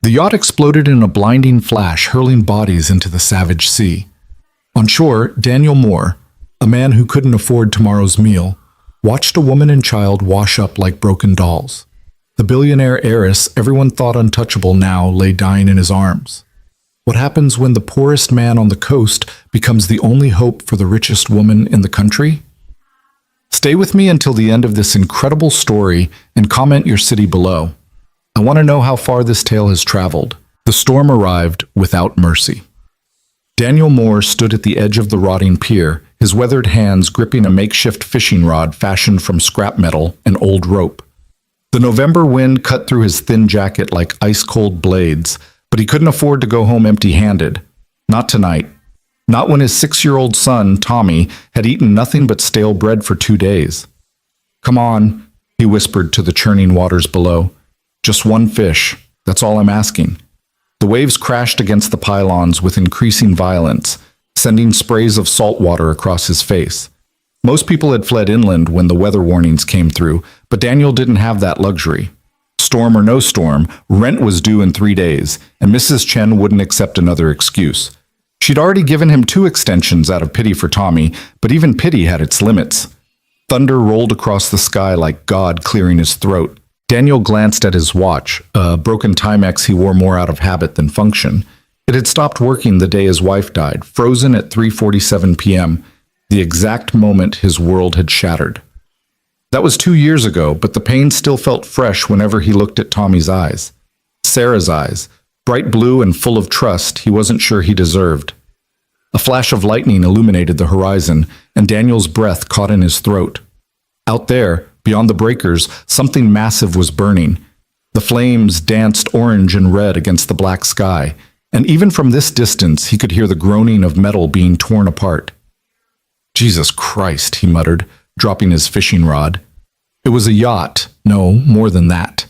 The yacht exploded in a blinding flash, hurling bodies into the savage sea. On shore, Daniel Moore, a man who couldn't afford tomorrow's meal, watched a woman and child wash up like broken dolls. The billionaire heiress everyone thought untouchable now lay dying in his arms. What happens when the poorest man on the coast becomes the only hope for the richest woman in the country? Stay with me until the end of this incredible story and comment your city below. I want to know how far this tale has traveled. The storm arrived without mercy. Daniel Moore stood at the edge of the rotting pier, his weathered hands gripping a makeshift fishing rod fashioned from scrap metal and old rope. The November wind cut through his thin jacket like ice-cold blades, but he couldn't afford to go home empty-handed. Not tonight. Not when his 6-year-old son, Tommy, had eaten nothing but stale bread for 2 days. "Come on," he whispered to the churning waters below. "Just one fish. That's all I'm asking." The waves crashed against the pylons with increasing violence, sending sprays of salt water across his face. Most people had fled inland when the weather warnings came through, but Daniel didn't have that luxury. Storm or no storm, rent was due in 3 days, and Mrs. Chen wouldn't accept another excuse. She'd already given him 2 extensions out of pity for Tommy, but even pity had its limits. Thunder rolled across the sky like God clearing his throat. Daniel glanced at his watch, a broken Timex he wore more out of habit than function. It had stopped working the day his wife died, frozen at 3:47 p.m., the exact moment his world had shattered. That was 2 years ago, but the pain still felt fresh whenever he looked at Tommy's eyes. Sarah's eyes, bright blue and full of trust he wasn't sure he deserved. A flash of lightning illuminated the horizon, and Daniel's breath caught in his throat. Out there, beyond the breakers, something massive was burning. The flames danced orange and red against the black sky, and even from this distance he could hear the groaning of metal being torn apart. "Jesus Christ," he muttered, dropping his fishing rod. It was a yacht. No, more than that.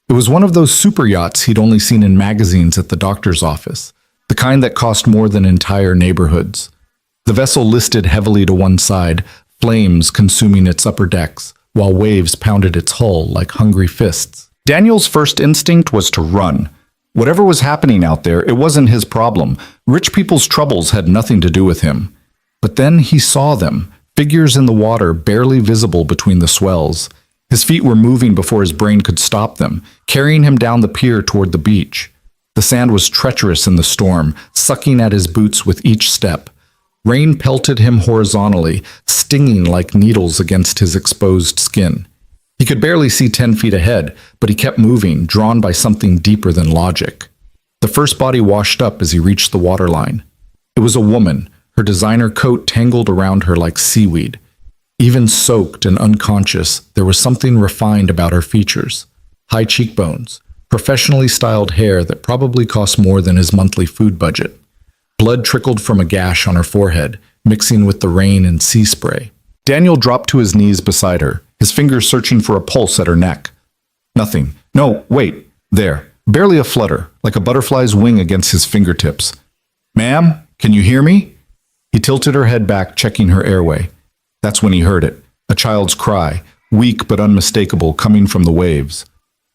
It was one of those super yachts he'd only seen in magazines at the doctor's office, the kind that cost more than entire neighborhoods. The vessel listed heavily to one side, flames consuming its upper decks, while waves pounded its hull like hungry fists. Daniel's first instinct was to run. Whatever was happening out there, it wasn't his problem. Rich people's troubles had nothing to do with him. But then he saw them, figures in the water barely visible between the swells. His feet were moving before his brain could stop them, carrying him down the pier toward the beach. The sand was treacherous in the storm, sucking at his boots with each step. Rain pelted him horizontally, stinging like needles against his exposed skin. He could barely see 10 feet ahead, but he kept moving, drawn by something deeper than logic. The first body washed up as he reached the waterline. It was a woman, her designer coat tangled around her like seaweed. Even soaked and unconscious, there was something refined about her features. High cheekbones, professionally styled hair that probably cost more than his monthly food budget. Blood trickled from a gash on her forehead, mixing with the rain and sea spray. Daniel dropped to his knees beside her, his fingers searching for a pulse at her neck. Nothing. No, wait. There. Barely a flutter, like a butterfly's wing against his fingertips. "Ma'am, can you hear me?" He tilted her head back, checking her airway. That's when he heard it. A child's cry, weak but unmistakable, coming from the waves.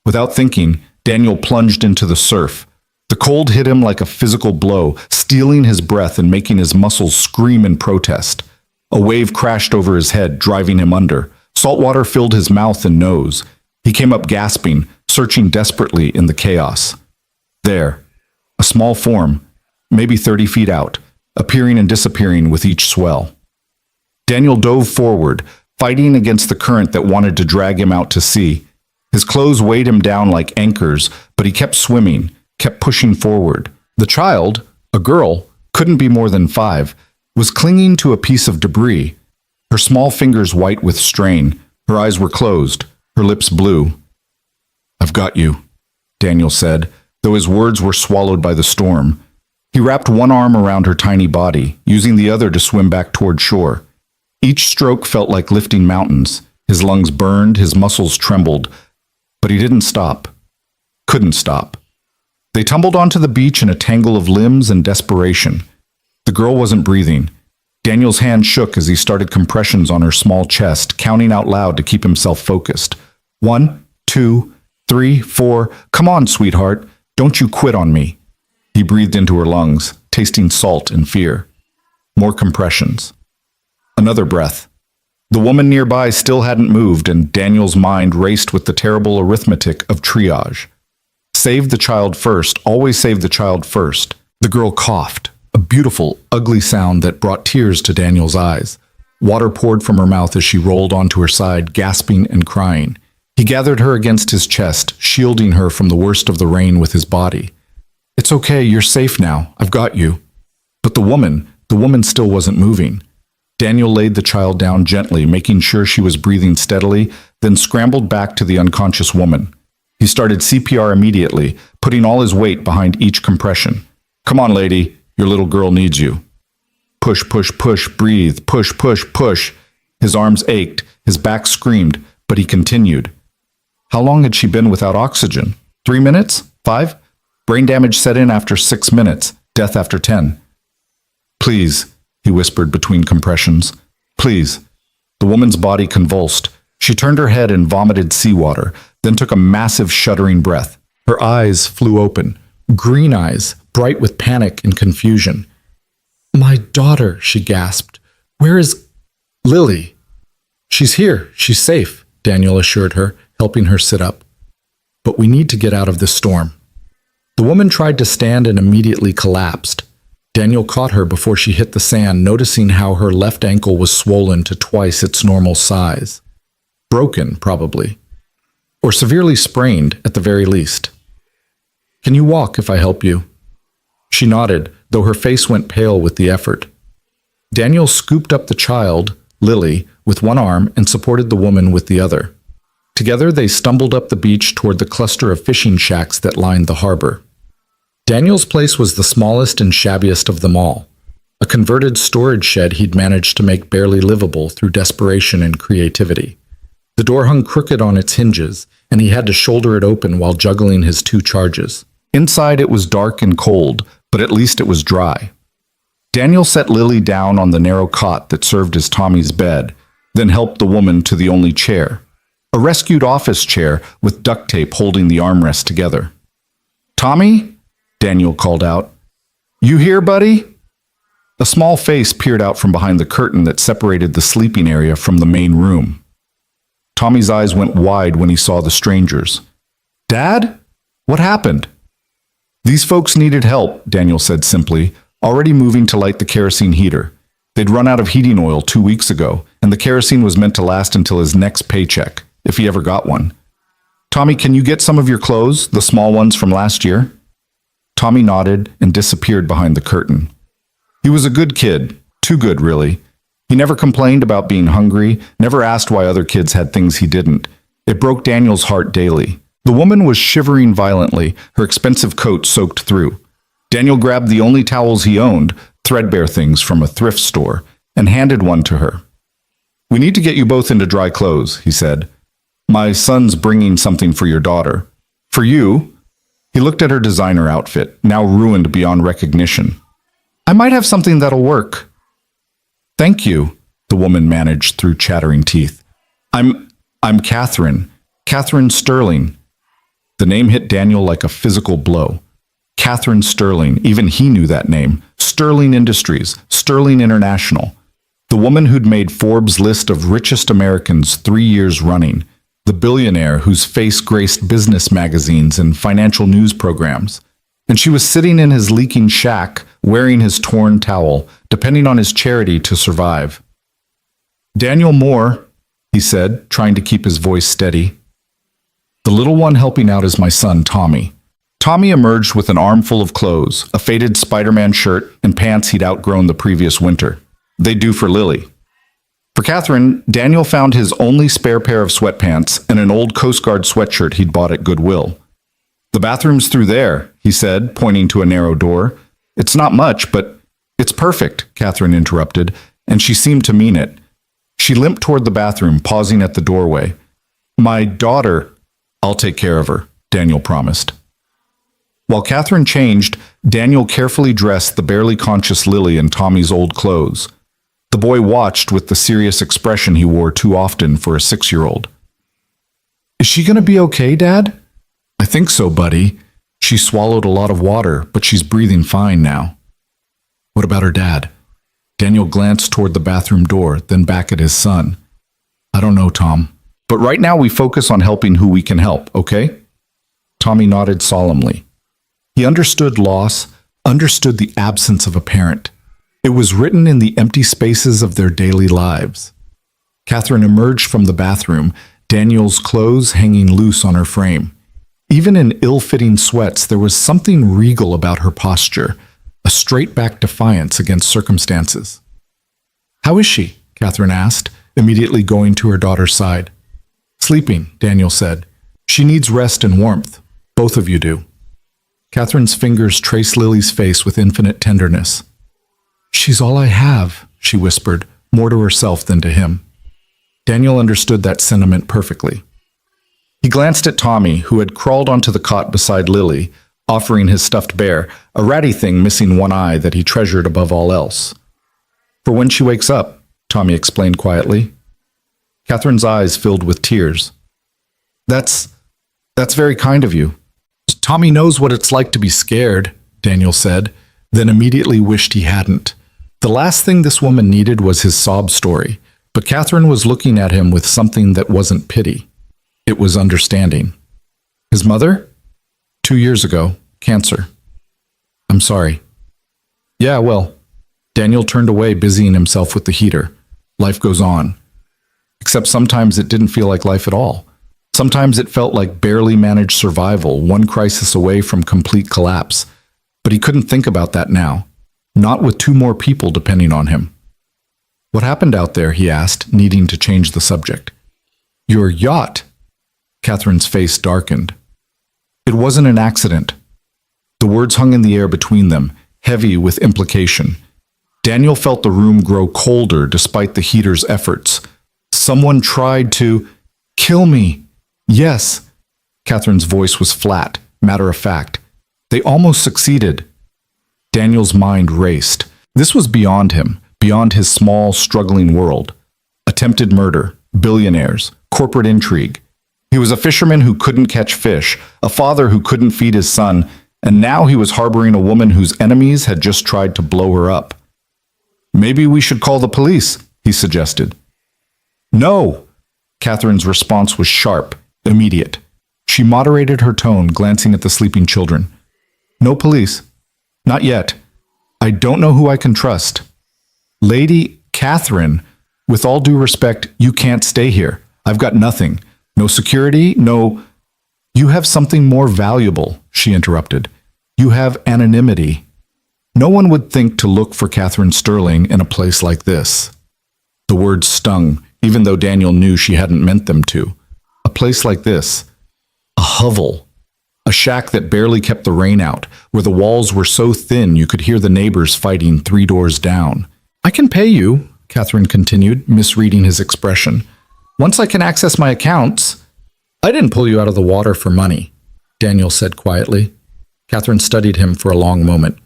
Without thinking, Daniel plunged into the surf. The cold hit him like a physical blow, stealing his breath and making his muscles scream in protest. A wave crashed over his head, driving him under. Salt water filled his mouth and nose. He came up gasping, searching desperately in the chaos. There, a small form, maybe 30 feet out, appearing and disappearing with each swell. Daniel dove forward, fighting against the current that wanted to drag him out to sea. His clothes weighed him down like anchors, but he kept swimming, kept pushing forward. The child, a girl, couldn't be more than 5, was clinging to a piece of debris, her small fingers white with strain. Her eyes were closed, her lips blue. "I've got you," Daniel said, though his words were swallowed by the storm. He wrapped one arm around her tiny body, using the other to swim back toward shore. Each stroke felt like lifting mountains. His lungs burned, his muscles trembled. But he didn't stop. Couldn't stop. They tumbled onto the beach in a tangle of limbs and desperation. The girl wasn't breathing. Daniel's hand shook as he started compressions on her small chest, counting out loud to keep himself focused. 1, 2, 3, 4. "Come on, sweetheart." Don't you quit on me. He breathed into her lungs, tasting salt and fear. More compressions. Another breath. The woman nearby still hadn't moved, and Daniel's mind raced with the terrible arithmetic of triage. Save the child first, always save the child first. The girl coughed, a beautiful, ugly sound that brought tears to Daniel's eyes. Water poured from her mouth as she rolled onto her side, gasping and crying. He gathered her against his chest, shielding her from the worst of the rain with his body. It's okay, you're safe now. I've got you. But the woman still wasn't moving. Daniel laid the child down gently, making sure she was breathing steadily, then scrambled back to the unconscious woman. He started CPR immediately, putting all his weight behind each compression. Come on, lady, your little girl needs you. Push, push, push, breathe, push, push, push. His arms ached, his back screamed, but he continued. How long had she been without oxygen? 3 minutes? 5? Brain damage set in after 6 minutes, death after 10. Please, he whispered between compressions. Please. The woman's body convulsed. She turned her head and vomited seawater, then took a massive shuddering breath. Her eyes flew open, green eyes, bright with panic and confusion. My daughter, she gasped. Where is Lily? She's here. She's safe, Daniel assured her, helping her sit up. But we need to get out of this storm. The woman tried to stand and immediately collapsed. Daniel caught her before she hit the sand, noticing how her left ankle was swollen to twice its normal size. Broken, probably. Or severely sprained, at the very least. Can you walk if I help you? She nodded, though her face went pale with the effort. Daniel scooped up the child, Lily, with one arm and supported the woman with the other. Together they stumbled up the beach toward the cluster of fishing shacks that lined the harbor. Daniel's place was the smallest and shabbiest of them all, a converted storage shed he'd managed to make barely livable through desperation and creativity. The door hung crooked on its hinges, and he had to shoulder it open while juggling his 2 charges. Inside it was dark and cold, but at least it was dry. Daniel set Lily down on the narrow cot that served as Tommy's bed, then helped the woman to the only chair, a rescued office chair with duct tape holding the armrests together. Tommy? Daniel called out. You here, buddy? A small face peered out from behind the curtain that separated the sleeping area from the main room. Tommy's eyes went wide when he saw the strangers. Dad? What happened? These folks needed help, Daniel said simply, already moving to light the kerosene heater. They'd run out of heating oil 2 weeks ago, and the kerosene was meant to last until his next paycheck, if he ever got one. Tommy, can you get some of your clothes, the small ones from last year? Tommy nodded and disappeared behind the curtain. He was a good kid, too good, really. He never complained about being hungry, never asked why other kids had things he didn't. It broke Daniel's heart daily. The woman was shivering violently, her expensive coat soaked through. Daniel grabbed the only towels he owned, threadbare things from a thrift store, and handed one to her. We need to get you both into dry clothes, he said. My son's bringing something for your daughter. For you? He looked at her designer outfit, now ruined beyond recognition. I might have something that'll work. Thank you, the woman managed through chattering teeth. I'm Catherine. Catherine Sterling. The name hit Daniel like a physical blow. Catherine Sterling, even he knew that name. Sterling Industries, Sterling International. The woman who'd made Forbes' list of richest Americans 3 years running. The billionaire whose face graced business magazines and financial news programs. And she was sitting in his leaking shack, wearing his torn towel, depending on his charity to survive. Daniel Moore, he said, trying to keep his voice steady. The little one helping out is my son, Tommy. Tommy emerged with an armful of clothes, a faded Spider-Man shirt, and pants he'd outgrown the previous winter. They'd do for Lily. For Catherine, Daniel found his only spare pair of sweatpants and an old Coast Guard sweatshirt he'd bought at Goodwill. The bathroom's through there, he said, pointing to a narrow door. It's not much, but it's perfect, Catherine interrupted, and she seemed to mean it. She limped toward the bathroom, pausing at the doorway. My daughter, I'll take care of her, Daniel promised. While Catherine changed, Daniel carefully dressed the barely conscious Lily in Tommy's old clothes. The boy watched with the serious expression he wore too often for a 6-year-old. Is she going to be okay, Dad? I think so, buddy. She swallowed a lot of water, but she's breathing fine now. What about her dad? Daniel glanced toward the bathroom door, then back at his son. I don't know, Tom. But right now we focus on helping who we can help, okay? Tommy nodded solemnly. He understood loss, understood the absence of a parent. It was written in the empty spaces of their daily lives. Catherine emerged from the bathroom, Daniel's clothes hanging loose on her frame. Even in ill-fitting sweats, there was something regal about her posture, a straight-back defiance against circumstances. How is she? Catherine asked, immediately going to her daughter's side. Sleeping, Daniel said. She needs rest and warmth. Both of you do. Catherine's fingers traced Lily's face with infinite tenderness. She's all I have, she whispered, more to herself than to him. Daniel understood that sentiment perfectly. He glanced at Tommy, who had crawled onto the cot beside Lily, offering his stuffed bear, a ratty thing missing one eye that he treasured above all else. For when she wakes up, Tommy explained quietly. Catherine's eyes filled with tears. That's very kind of you. Tommy knows what it's like to be scared, Daniel said, then immediately wished he hadn't. The last thing this woman needed was his sob story, but Catherine was looking at him with something that wasn't pity. It was understanding. His mother? 2 years ago, cancer. I'm sorry. Yeah, well, Daniel turned away, busying himself with the heater. Life goes on. Except sometimes it didn't feel like life at all. Sometimes it felt like barely managed survival, one crisis away from complete collapse. But he couldn't think about that now, not with 2 more people depending on him. What happened out there, he asked, needing to change the subject. Your yacht. Catherine's face darkened. It wasn't an accident. The words hung in the air between them, heavy with implication. Daniel felt the room grow colder despite the heater's efforts. Someone tried to kill me. Yes. Catherine's voice was flat, matter of fact. They almost succeeded. Daniel's mind raced. This was beyond him, beyond his small, struggling world. Attempted murder, billionaires, corporate intrigue. He was a fisherman who couldn't catch fish, a father who couldn't feed his son, and now he was harboring a woman whose enemies had just tried to blow her up. Maybe we should call the police, he suggested. No! Catherine's response was sharp, immediate. She moderated her tone, glancing at the sleeping children. No police. Not yet. I don't know who I can trust. Lady Catherine, with all due respect, you can't stay here. I've got nothing. No security, no... You have something more valuable, she interrupted. You have anonymity. No one would think to look for Catherine Sterling in a place like this. The words stung, even though Daniel knew she hadn't meant them to. A place like this. A hovel. A shack that barely kept the rain out, where the walls were so thin you could hear the neighbors fighting 3 doors down. I can pay you, Catherine continued, misreading his expression. Once I can access my accounts. I didn't pull you out of the water for money, Daniel said quietly. Catherine studied him for a long moment.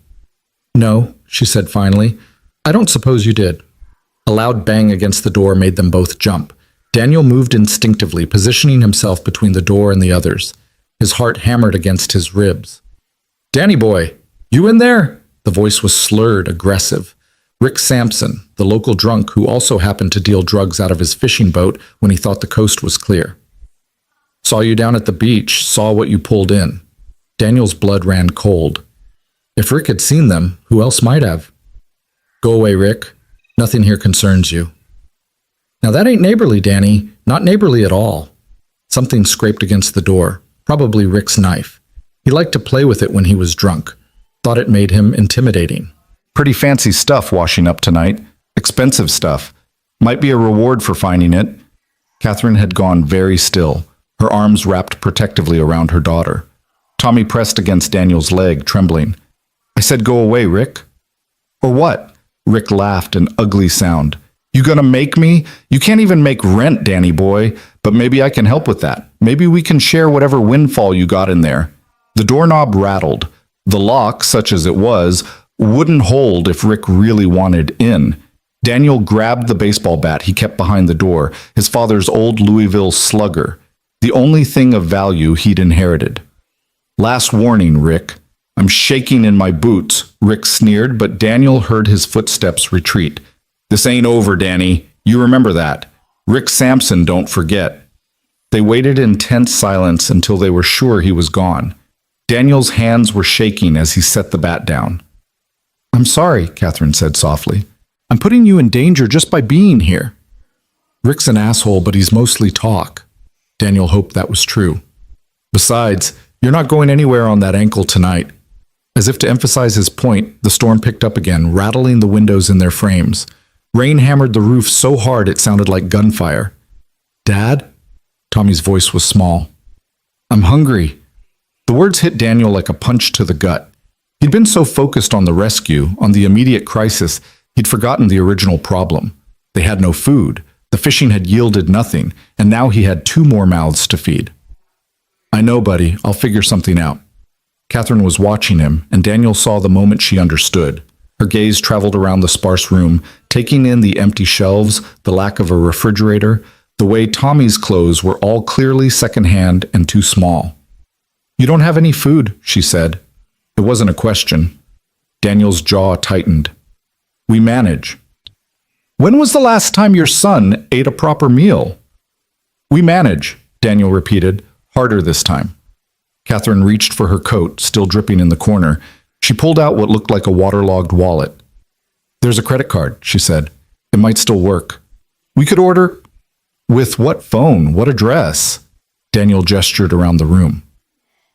No, she said finally. I don't suppose you did. A loud bang against the door made them both jump. Daniel moved instinctively, positioning himself between the door and the others. His heart hammered against his ribs. Danny boy, you in there? The voice was slurred, aggressive. Rick Sampson, the local drunk who also happened to deal drugs out of his fishing boat when he thought the coast was clear. Saw you down at the beach, saw what you pulled in. Daniel's blood ran cold. If Rick had seen them, who else might have? Go away, Rick. Nothing here concerns you. Now that ain't neighborly, Danny. Not neighborly at all. Something scraped against the door, probably Rick's knife. He liked to play with it when he was drunk. Thought it made him intimidating. Pretty fancy stuff washing up tonight. Expensive stuff. Might be a reward for finding it. Catherine had gone very still, her arms wrapped protectively around her daughter. Tommy pressed against Daniel's leg, trembling. I said go away, Rick. Or what? Rick laughed, an ugly sound. You gonna make me? You can't even make rent, Danny boy. But maybe I can help with that. Maybe we can share whatever windfall you got in there. The doorknob rattled. The lock, such as it was, wouldn't hold if Rick really wanted in. Daniel grabbed the baseball bat he kept behind the door, his father's old Louisville slugger, the only thing of value he'd inherited. Last warning, Rick. I'm shaking in my boots, Rick sneered, but Daniel heard his footsteps retreat. This ain't over, Danny. You remember that. Rick Sampson, don't forget. They waited in tense silence until they were sure he was gone. Daniel's hands were shaking as he set the bat down. I'm sorry, Catherine said softly. I'm putting you in danger just by being here. Rick's an asshole, but he's mostly talk. Daniel hoped that was true. Besides, you're not going anywhere on that ankle tonight. As if to emphasize his point, the storm picked up again, rattling the windows in their frames. Rain hammered the roof so hard it sounded like gunfire. Dad? Tommy's voice was small. I'm hungry. The words hit Daniel like a punch to the gut. He'd been so focused on the rescue, on the immediate crisis, he'd forgotten the original problem. They had no food. The fishing had yielded nothing, and now he had 2 more mouths to feed. I know, buddy. I'll figure something out. Catherine was watching him, and Daniel saw the moment she understood. Her gaze traveled around the sparse room, taking in the empty shelves, the lack of a refrigerator, the way Tommy's clothes were all clearly secondhand and too small. You don't have any food, she said. It wasn't a question. Daniel's jaw tightened. We manage. When was the last time your son ate a proper meal? We manage, Daniel repeated, harder this time. Catherine reached for her coat, still dripping in the corner. She pulled out what looked like a waterlogged wallet. There's a credit card, she said. It might still work. We could order... With what phone? What address? Daniel gestured around the room.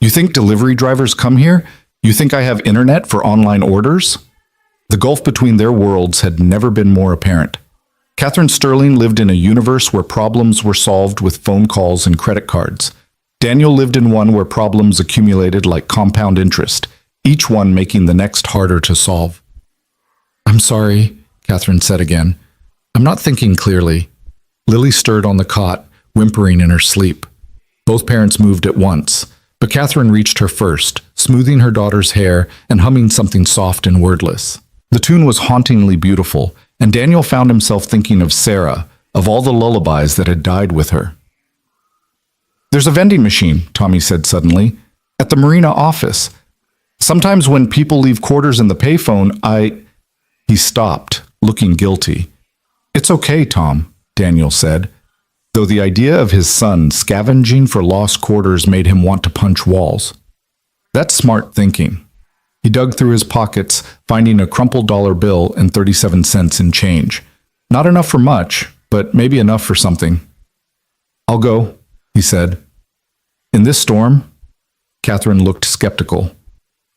You think delivery drivers come here? You think I have internet for online orders? The gulf between their worlds had never been more apparent. Catherine Sterling lived in a universe where problems were solved with phone calls and credit cards. Daniel lived in one where problems accumulated like compound interest, each one making the next harder to solve. I'm sorry, Catherine said again. I'm not thinking clearly. Lily stirred on the cot, whimpering in her sleep. Both parents moved at once, but Catherine reached her first, smoothing her daughter's hair and humming something soft and wordless. The tune was hauntingly beautiful, and Daniel found himself thinking of Sarah, of all the lullabies that had died with her. There's a vending machine, Tommy said suddenly, at the marina office. Sometimes when people leave quarters in the payphone, He stopped, looking guilty. It's okay, Tom, Daniel said, though the idea of his son scavenging for lost quarters made him want to punch walls. That's smart thinking. He dug through his pockets, finding a crumpled dollar bill and 37 cents in change. Not enough for much, but maybe enough for something. I'll go, he said. In this storm? Catherine looked skeptical.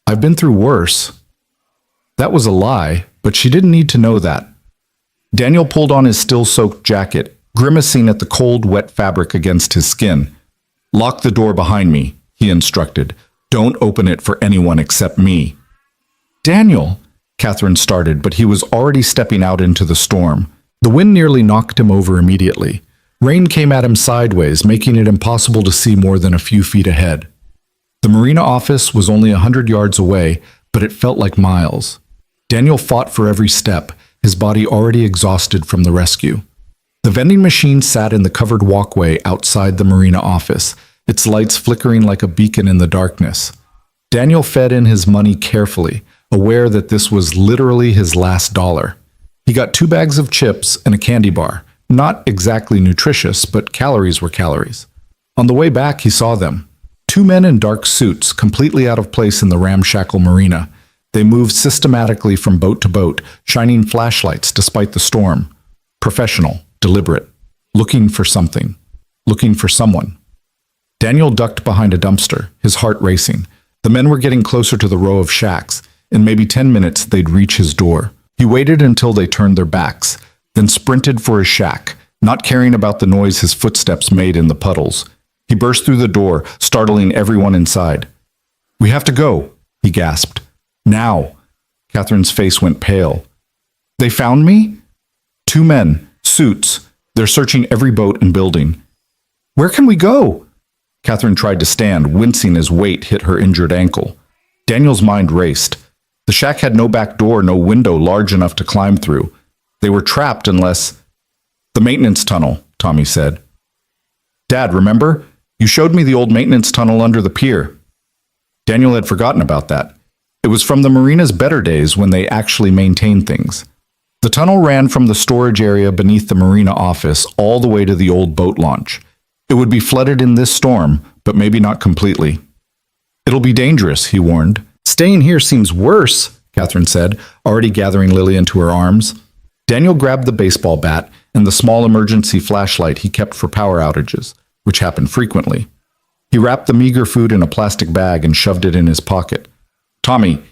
I've been through worse. That was a lie, but she didn't need to know that. Daniel pulled on his still-soaked jacket, grimacing at the cold, wet fabric against his skin. Lock the door behind me, he instructed. Don't open it for anyone except me. Daniel, Catherine started, but he was already stepping out into the storm. The wind nearly knocked him over immediately. Rain came at him sideways, making it impossible to see more than a few feet ahead. The marina office was only 100 yards away, but it felt like miles. Daniel fought for every step, his body already exhausted from the rescue. The vending machine sat in the covered walkway outside the marina office, its lights flickering like a beacon in the darkness. Daniel fed in his money carefully, aware that this was literally his last dollar. He got 2 bags of chips and a candy bar. Not exactly nutritious, but calories were calories. On the way back, he saw them. 2 men in dark suits, completely out of place in the ramshackle marina. They moved systematically from boat to boat, shining flashlights despite the storm. Professional, deliberate, looking for something, looking for someone. Daniel ducked behind a dumpster, his heart racing. The men were getting closer to the row of shacks. In maybe 10 minutes, they'd reach his door. He waited until they turned their backs, then sprinted for his shack, not caring about the noise his footsteps made in the puddles. He burst through the door, startling everyone inside. We have to go, he gasped. Now. Catherine's face went pale. They found me? 2 men, suits. They're searching every boat and building. Where can we go? Catherine tried to stand, wincing as weight hit her injured ankle. Daniel's mind raced. The shack had no back door, no window large enough to climb through. They were trapped unless... The maintenance tunnel, Tommy said. Dad, remember? You showed me the old maintenance tunnel under the pier. Daniel had forgotten about that. It was from the marina's better days when they actually maintained things. The tunnel ran from the storage area beneath the marina office all the way to the old boat launch. It would be flooded in this storm, but maybe not completely. It'll be dangerous, he warned. Staying here seems worse, Catherine said, already gathering Lily into her arms. Daniel grabbed the baseball bat and the small emergency flashlight he kept for power outages, which happened frequently. He wrapped the meager food in a plastic bag and shoved it in his pocket. Tommy,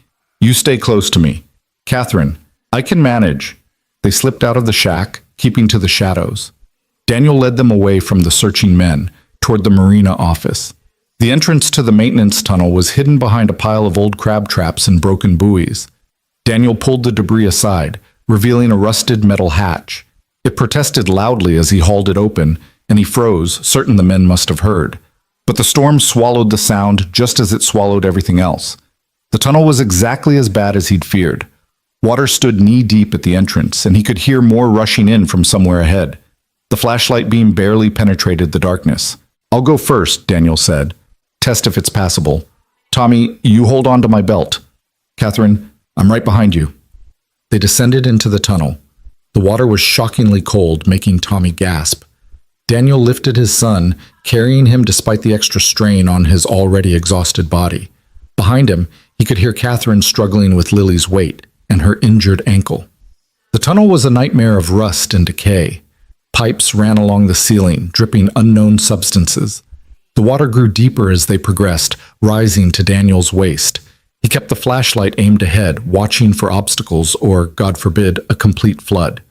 you stay close to me. Catherine, I can manage. They slipped out of the shack, keeping to the shadows. Daniel led them away from the searching men, toward the marina office. The entrance to the maintenance tunnel was hidden behind a pile of old crab traps and broken buoys. Daniel pulled the debris aside, revealing a rusted metal hatch. It protested loudly as he hauled it open, and he froze, certain the men must have heard. But the storm swallowed the sound just as it swallowed everything else. The tunnel was exactly as bad as he'd feared. Water stood knee-deep at the entrance, and he could hear more rushing in from somewhere ahead. The flashlight beam barely penetrated the darkness. I'll go first, Daniel said. Test if it's passable. Tommy, you hold on to my belt. Catherine, I'm right behind you. They descended into the tunnel. The water was shockingly cold, making Tommy gasp. Daniel lifted his son, carrying him despite the extra strain on his already exhausted body. Behind him, he could hear Catherine struggling with Lily's weight and her injured ankle. The tunnel was a nightmare of rust and decay. Pipes ran along the ceiling, dripping unknown substances. The water grew deeper as they progressed, rising to Daniel's waist. He kept the flashlight aimed ahead, watching for obstacles or, God forbid, a complete flood.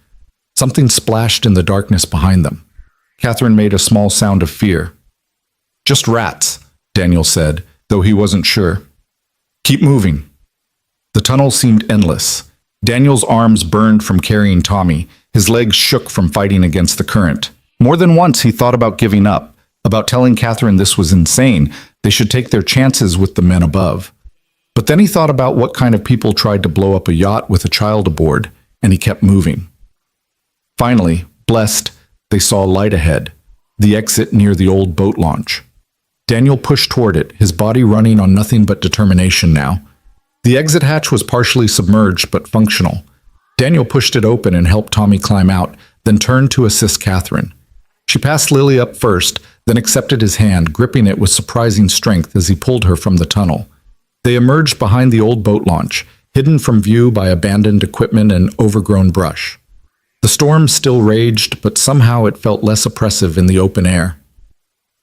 Something splashed in the darkness behind them. Catherine made a small sound of fear. Just rats, Daniel said, though he wasn't sure. Keep moving. The tunnel seemed endless. Daniel's arms burned from carrying Tommy. His legs shook from fighting against the current. More than once he thought about giving up, about telling Catherine this was insane. They should take their chances with the men above. But then he thought about what kind of people tried to blow up a yacht with a child aboard, and he kept moving. Finally, blessed, they saw a light ahead, the exit near the old boat launch. Daniel pushed toward it, his body running on nothing but determination now. The exit hatch was partially submerged but functional. Daniel pushed it open and helped Tommy climb out, then turned to assist Catherine. She passed Lily up first, then accepted his hand, gripping it with surprising strength as he pulled her from the tunnel. They emerged behind the old boat launch, hidden from view by abandoned equipment and overgrown brush. The storm still raged, but somehow it felt less oppressive in the open air.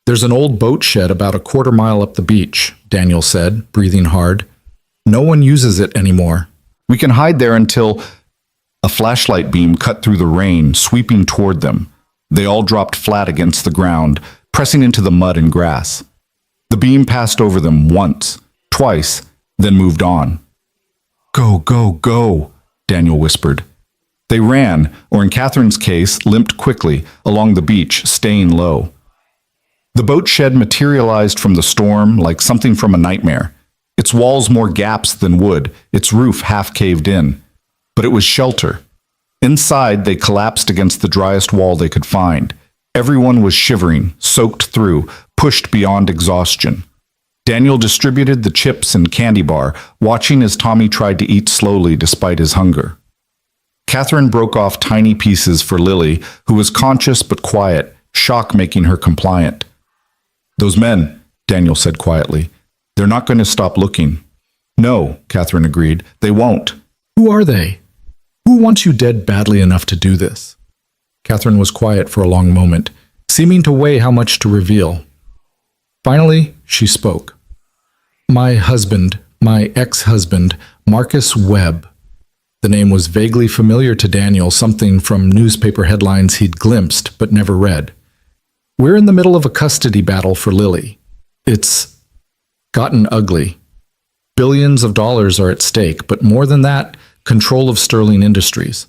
There's an old boat shed about a quarter-mile up the beach, Daniel said, breathing hard. No one uses it anymore. We can hide there until... A flashlight beam cut through the rain, sweeping toward them. They all dropped flat against the ground, pressing into the mud and grass. The beam passed over them once, twice, then moved on. Go, go, go, Daniel whispered. They ran, or in Catherine's case, limped quickly, along the beach, staying low. The boat shed materialized from the storm like something from a nightmare. Its walls more gaps than wood, its roof half caved in. But it was shelter. Inside, they collapsed against the driest wall they could find. Everyone was shivering, soaked through, pushed beyond exhaustion. Daniel distributed the chips and candy bar, watching as Tommy tried to eat slowly despite his hunger. Catherine broke off tiny pieces for Lily, who was conscious but quiet, shock making her compliant. Those men, Daniel said quietly, they're not going to stop looking. No, Catherine agreed, they won't. Who are they? Who wants you dead badly enough to do this? Catherine was quiet for a long moment, seeming to weigh how much to reveal. Finally, she spoke. My husband, my ex-husband, Marcus Webb. The name was vaguely familiar to Daniel, something from newspaper headlines he'd glimpsed but never read. We're in the middle of a custody battle for Lily. It's gotten ugly. Billions of dollars are at stake, but more than that, control of Sterling Industries.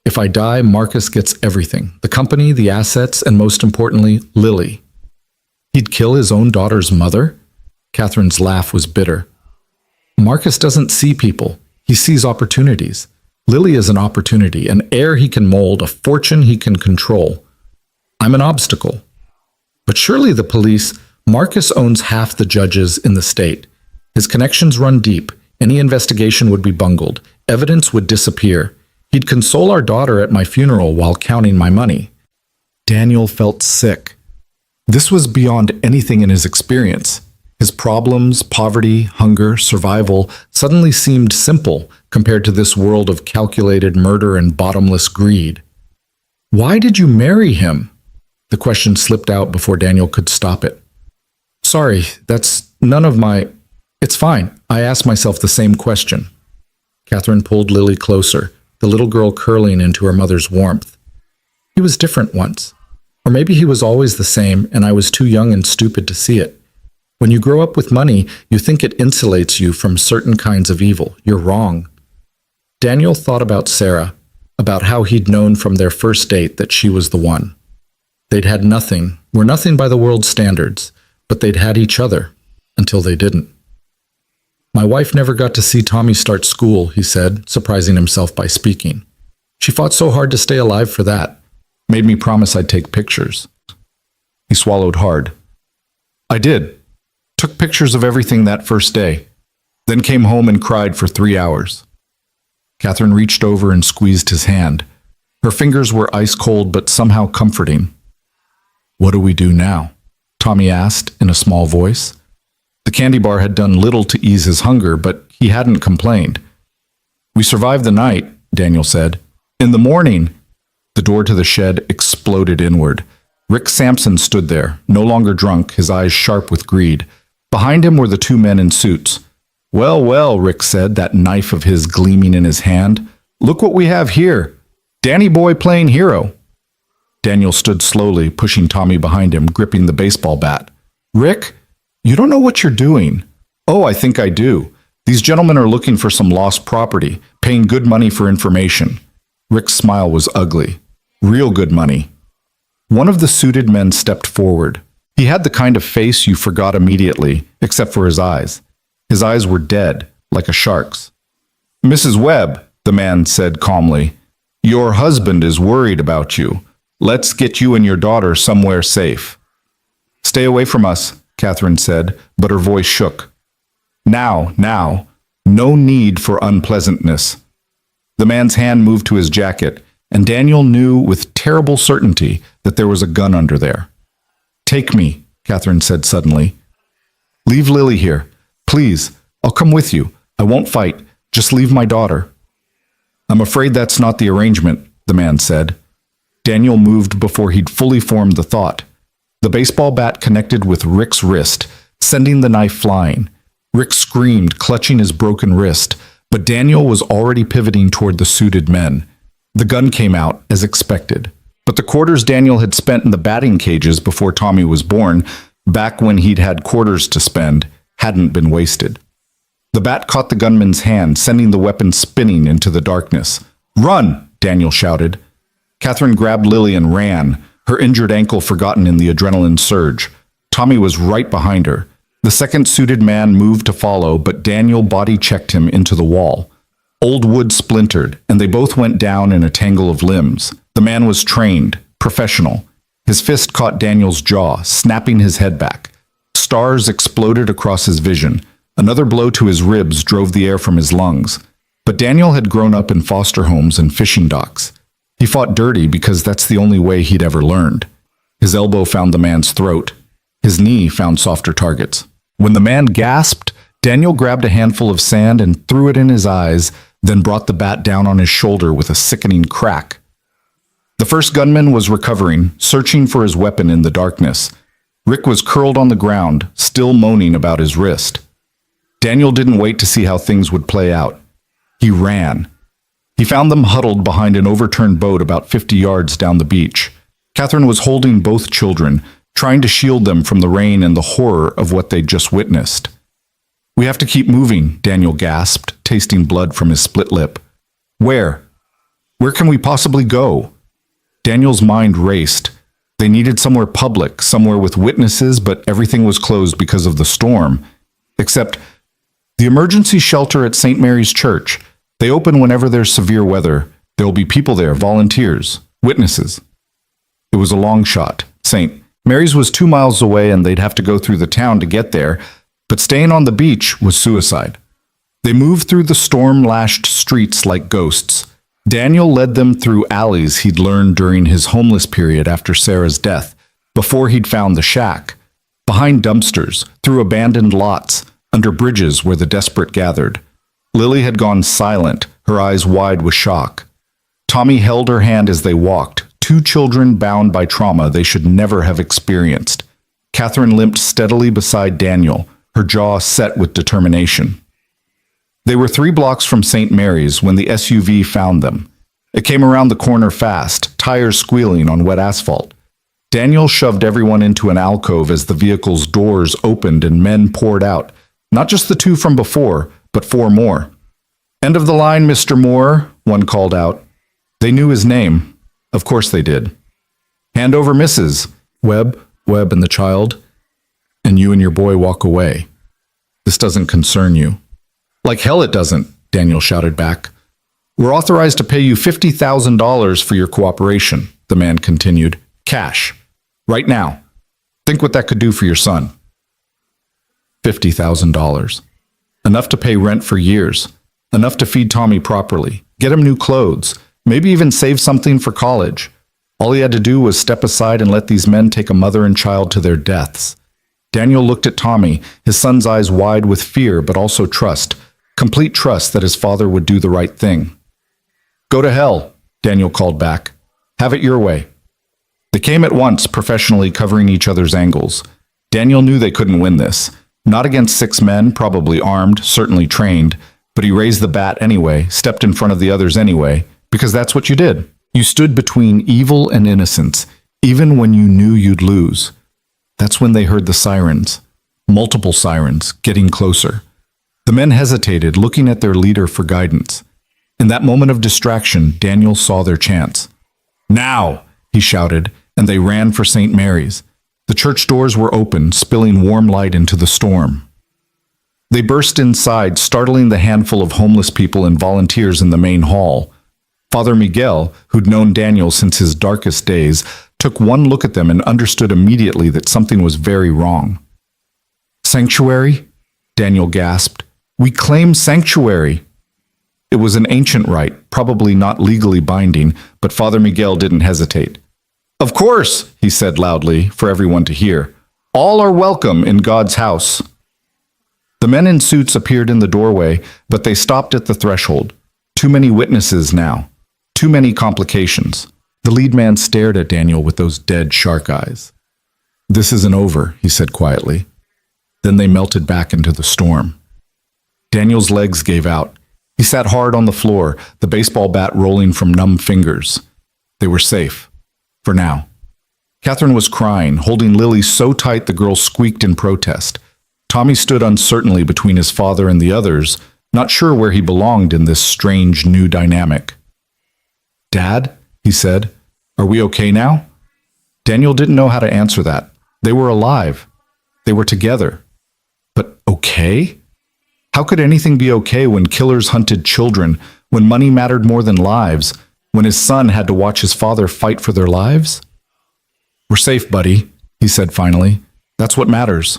If I die, Marcus gets everything. The company, the assets, and most importantly, Lily. He'd kill his own daughter's mother? Catherine's laugh was bitter. Marcus doesn't see people. He sees opportunities. Lily is an opportunity, an heir he can mold, a fortune he can control. I'm an obstacle. But surely the police, Marcus owns half the judges in the state. His connections run deep. Any investigation would be bungled. Evidence would disappear. He'd console our daughter at my funeral while counting my money. Daniel felt sick. This was beyond anything in his experience. His problems, poverty, hunger, survival suddenly seemed simple compared to this world of calculated murder and bottomless greed. Why did you marry him? The question slipped out before Daniel could stop it. Sorry, that's none of my... It's fine. I asked myself the same question. Catherine pulled Lily closer, the little girl curling into her mother's warmth. He was different once. Or maybe he was always the same and I was too young and stupid to see it. When you grow up with money, you think it insulates you from certain kinds of evil. You're wrong. Daniel thought about Sarah, about how he'd known from their first date that she was the one. They'd had nothing, were nothing by the world's standards, but they'd had each other, until they didn't. My wife never got to see Tommy start school, he said, surprising himself by speaking. She fought so hard to stay alive for that. Made me promise I'd take pictures. He swallowed hard. I did. Took pictures of everything that first day. Then came home and cried for 3 hours. Catherine reached over and squeezed his hand. Her fingers were ice cold but somehow comforting. What do we do now? Tommy asked in a small voice. The candy bar had done little to ease his hunger, but he hadn't complained. We survived the night, Daniel said. In the morning, the door to the shed exploded inward. Rick Sampson stood there, no longer drunk, his eyes sharp with greed. Behind him were the 2 men in suits. Well, well, Rick said, that knife of his gleaming in his hand. Look what we have here. Danny boy playing hero. Daniel stood slowly, pushing Tommy behind him, gripping the baseball bat. Rick, you don't know what you're doing. Oh, I think I do. These gentlemen are looking for some lost property, paying good money for information. Rick's smile was ugly. Real good money. One of the suited men stepped forward. He had the kind of face you forgot immediately, except for his eyes. His eyes were dead, like a shark's. Mrs. Webb, the man said calmly, your husband is worried about you. Let's get you and your daughter somewhere safe. Stay away from us, Catherine said, but her voice shook. Now, no need for unpleasantness. The man's hand moved to his jacket, and Daniel knew with terrible certainty that there was a gun under there. Take me, Catherine said suddenly. Leave Lily here. Please, I'll come with you. I won't fight. Just leave my daughter. I'm afraid that's not the arrangement, the man said. Daniel moved before he'd fully formed the thought. The baseball bat connected with Rick's wrist, sending the knife flying. Rick screamed, clutching his broken wrist, but Daniel was already pivoting toward the suited men. The gun came out, as expected. But the quarters Daniel had spent in the batting cages before Tommy was born, back when he'd had quarters to spend, hadn't been wasted. The bat caught the gunman's hand, sending the weapon spinning into the darkness. Run! Daniel shouted. Catherine grabbed Lily and ran, her injured ankle forgotten in the adrenaline surge. Tommy was right behind her. The second suited man moved to follow, but Daniel body-checked him into the wall. Old wood splintered, and they both went down in a tangle of limbs. The man was trained, professional. His fist caught Daniel's jaw, snapping his head back. Stars exploded across his vision. Another blow to his ribs drove the air from his lungs. But Daniel had grown up in foster homes and fishing docks. He fought dirty because that's the only way he'd ever learned. His elbow found the man's throat. His knee found softer targets. When the man gasped, Daniel grabbed a handful of sand and threw it in his eyes, then brought the bat down on his shoulder with a sickening crack. The first gunman was recovering, searching for his weapon in the darkness. Rick was curled on the ground, still moaning about his wrist. Daniel didn't wait to see how things would play out. He ran. He found them huddled behind an overturned boat about 50 yards down the beach. Catherine was holding both children, trying to shield them from the rain and the horror of what they'd just witnessed. We have to keep moving, Daniel gasped, tasting blood from his split lip. Where? Where can we possibly go? Daniel's mind raced. They needed somewhere public, somewhere with witnesses, but everything was closed because of the storm. Except the emergency shelter at St. Mary's Church. They open whenever there's severe weather. There will be people there, volunteers, witnesses. It was a long shot. St. Mary's was 2 miles away and they'd have to go through the town to get there, But staying on the beach was suicide. They moved through the storm-lashed streets like ghosts. Daniel led them through alleys he'd learned during his homeless period after Sarah's death, before he'd found the shack, behind dumpsters, through abandoned lots, under bridges where the desperate gathered. Lily had gone silent, her eyes wide with shock. Tommy held her hand as they walked, two children bound by trauma they should never have experienced. Catherine limped steadily beside Daniel, her jaw set with determination. They were 3 blocks from St. Mary's when the SUV found them. It came around the corner fast, tires squealing on wet asphalt. Daniel shoved everyone into an alcove as the vehicle's doors opened and men poured out, not just the 2 from before, but 4 more. "End of the line, Mr. Moore," one called out. They knew his name. Of course they did. "Hand over Mrs. Webb and the child, and you and your boy walk away. This doesn't concern you." "Like hell it doesn't," Daniel shouted back. "We're authorized to pay you $50,000 for your cooperation," the man continued. "Cash. Right now. Think what that could do for your son." $50,000. Enough to pay rent for years. Enough to feed Tommy properly. Get him new clothes. Maybe even save something for college. All he had to do was step aside and let these men take a mother and child to their deaths. Daniel looked at Tommy, his son's eyes wide with fear but also trust. Complete trust that his father would do the right thing. "Go to hell," Daniel called back. "Have it your way." They came at once, professionally covering each other's angles. Daniel knew they couldn't win this. Not against 6 men, probably armed, certainly trained, but he raised the bat anyway, stepped in front of the others anyway, because that's what you did. You stood between evil and innocence, even when you knew you'd lose. That's when they heard the sirens. Multiple sirens, getting closer. The men hesitated, looking at their leader for guidance. In that moment of distraction, Daniel saw their chance. "Now!" he shouted, and they ran for St. Mary's. The church doors were open, spilling warm light into the storm. They burst inside, startling the handful of homeless people and volunteers in the main hall. Father Miguel, who'd known Daniel since his darkest days, took one look at them and understood immediately that something was very wrong. "Sanctuary?" Daniel gasped. "We claim sanctuary." It was an ancient rite, probably not legally binding, but Father Miguel didn't hesitate. "Of course," he said loudly, for everyone to hear. "All are welcome in God's house." The men in suits appeared in the doorway, but they stopped at the threshold. Too many witnesses now. Too many complications. The lead man stared at Daniel with those dead shark eyes. "This isn't over," he said quietly. Then they melted back into the storm. Daniel's legs gave out. He sat hard on the floor, the baseball bat rolling from numb fingers. They were safe. For now. Catherine was crying, holding Lily so tight the girl squeaked in protest. Tommy stood uncertainly between his father and the others, not sure where he belonged in this strange new dynamic. "Dad," he said, "are we okay now?" Daniel didn't know how to answer that. They were alive. They were together. But okay? How could anything be okay when killers hunted children, when money mattered more than lives, when his son had to watch his father fight for their lives? "We're safe, buddy," he said finally. "That's what matters."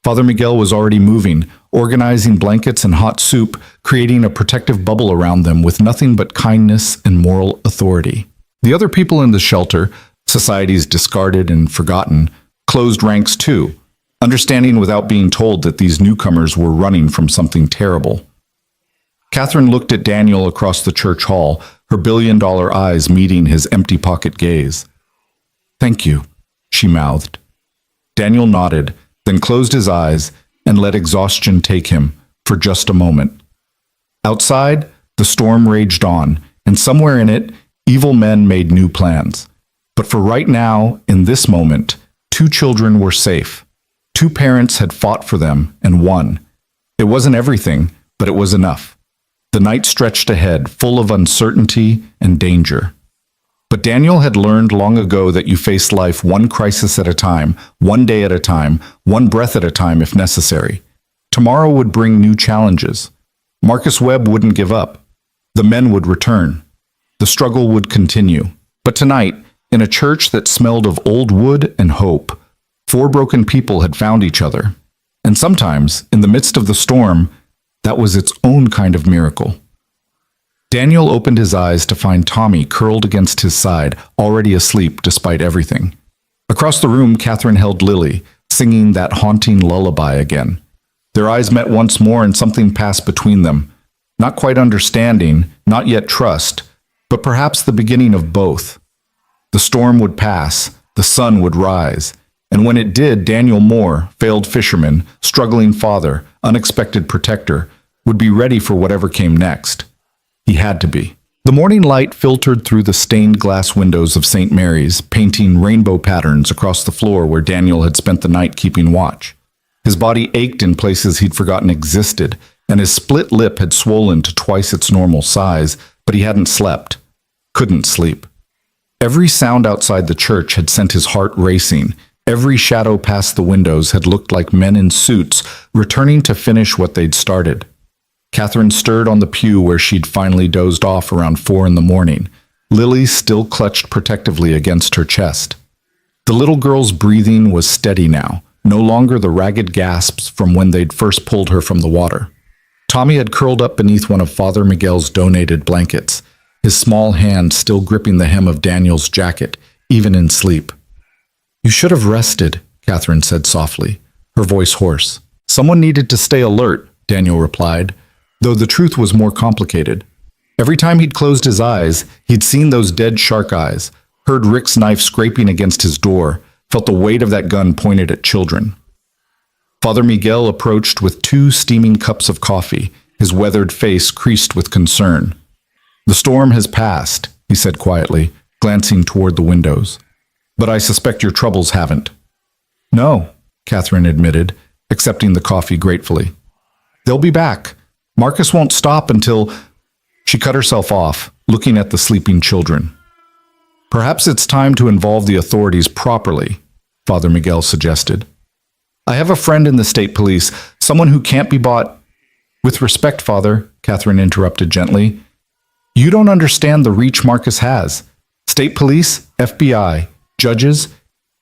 Father Miguel was already moving, organizing blankets and hot soup, creating a protective bubble around them with nothing but kindness and moral authority. The other people in the shelter, societies discarded and forgotten, closed ranks too, understanding without being told that these newcomers were running from something terrible. Catherine looked at Daniel across the church hall, her billion-dollar eyes meeting his empty pocket gaze. "Thank you," she mouthed. Daniel nodded, then closed his eyes and let exhaustion take him for just a moment. Outside, the storm raged on, and somewhere in it, evil men made new plans. But for right now, in this moment, 2 children were safe. 2 parents had fought for them and won. It wasn't everything, but it was enough. The night stretched ahead, full of uncertainty and danger. But Daniel had learned long ago that you face life one crisis at a time, one day at a time, one breath at a time if necessary. Tomorrow would bring new challenges. Marcus Webb wouldn't give up. The men would return. The struggle would continue. But tonight, in a church that smelled of old wood and hope, 4 broken people had found each other. And sometimes, in the midst of the storm, that was its own kind of miracle. Daniel opened his eyes to find Tommy curled against his side, already asleep despite everything. Across the room, Catherine held Lily, singing that haunting lullaby again. Their eyes met once more and something passed between them. Not quite understanding, not yet trust, but perhaps the beginning of both. The storm would pass, the sun would rise, and when it did, Daniel Moore, failed fisherman, struggling father, unexpected protector, would be ready for whatever came next. He had to be. The morning light filtered through the stained glass windows of St. Mary's, painting rainbow patterns across the floor where Daniel had spent the night keeping watch. His body ached in places he'd forgotten existed, and his split lip had swollen to twice its normal size, but he hadn't slept. Couldn't sleep. Every sound outside the church had sent his heart racing. Every shadow past the windows had looked like men in suits, returning to finish what they'd started. Catherine stirred on the pew where she'd finally dozed off around 4 a.m. Lily still clutched protectively against her chest. The little girl's breathing was steady now, no longer the ragged gasps from when they'd first pulled her from the water. Tommy had curled up beneath one of Father Miguel's donated blankets, his small hand still gripping the hem of Daniel's jacket, even in sleep. "You should have rested," Catherine said softly, her voice hoarse. "Someone needed to stay alert," Daniel replied, though the truth was more complicated. Every time he'd closed his eyes, he'd seen those dead shark eyes, heard Rick's knife scraping against his door, felt the weight of that gun pointed at children. Father Miguel approached with 2 steaming cups of coffee, his weathered face creased with concern. "The storm has passed," he said quietly, glancing toward the windows. "But I suspect your troubles haven't." "No," Catherine admitted, accepting the coffee gratefully. "They'll be back. Marcus won't stop until—" She cut herself off, looking at the sleeping children. "Perhaps it's time to involve the authorities properly," Father Miguel suggested. "I have a friend in the state police, someone who can't be bought—" "With respect, Father," Catherine interrupted gently, "you don't understand the reach Marcus has. State police, FBI, judges,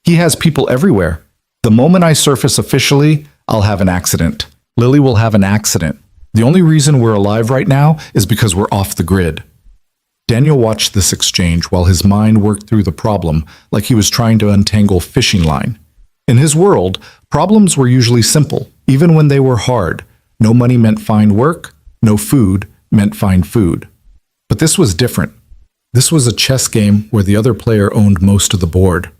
he has people everywhere. The moment I surface officially, I'll have an accident. Lily will have an accident. The only reason we're alive right now is because we're off the grid." Daniel watched this exchange while his mind worked through the problem like he was trying to untangle fishing line. In his world, problems were usually simple, even when they were hard. No money meant find work, no food meant find food. But this was different. This was a chess game where the other player owned most of the board.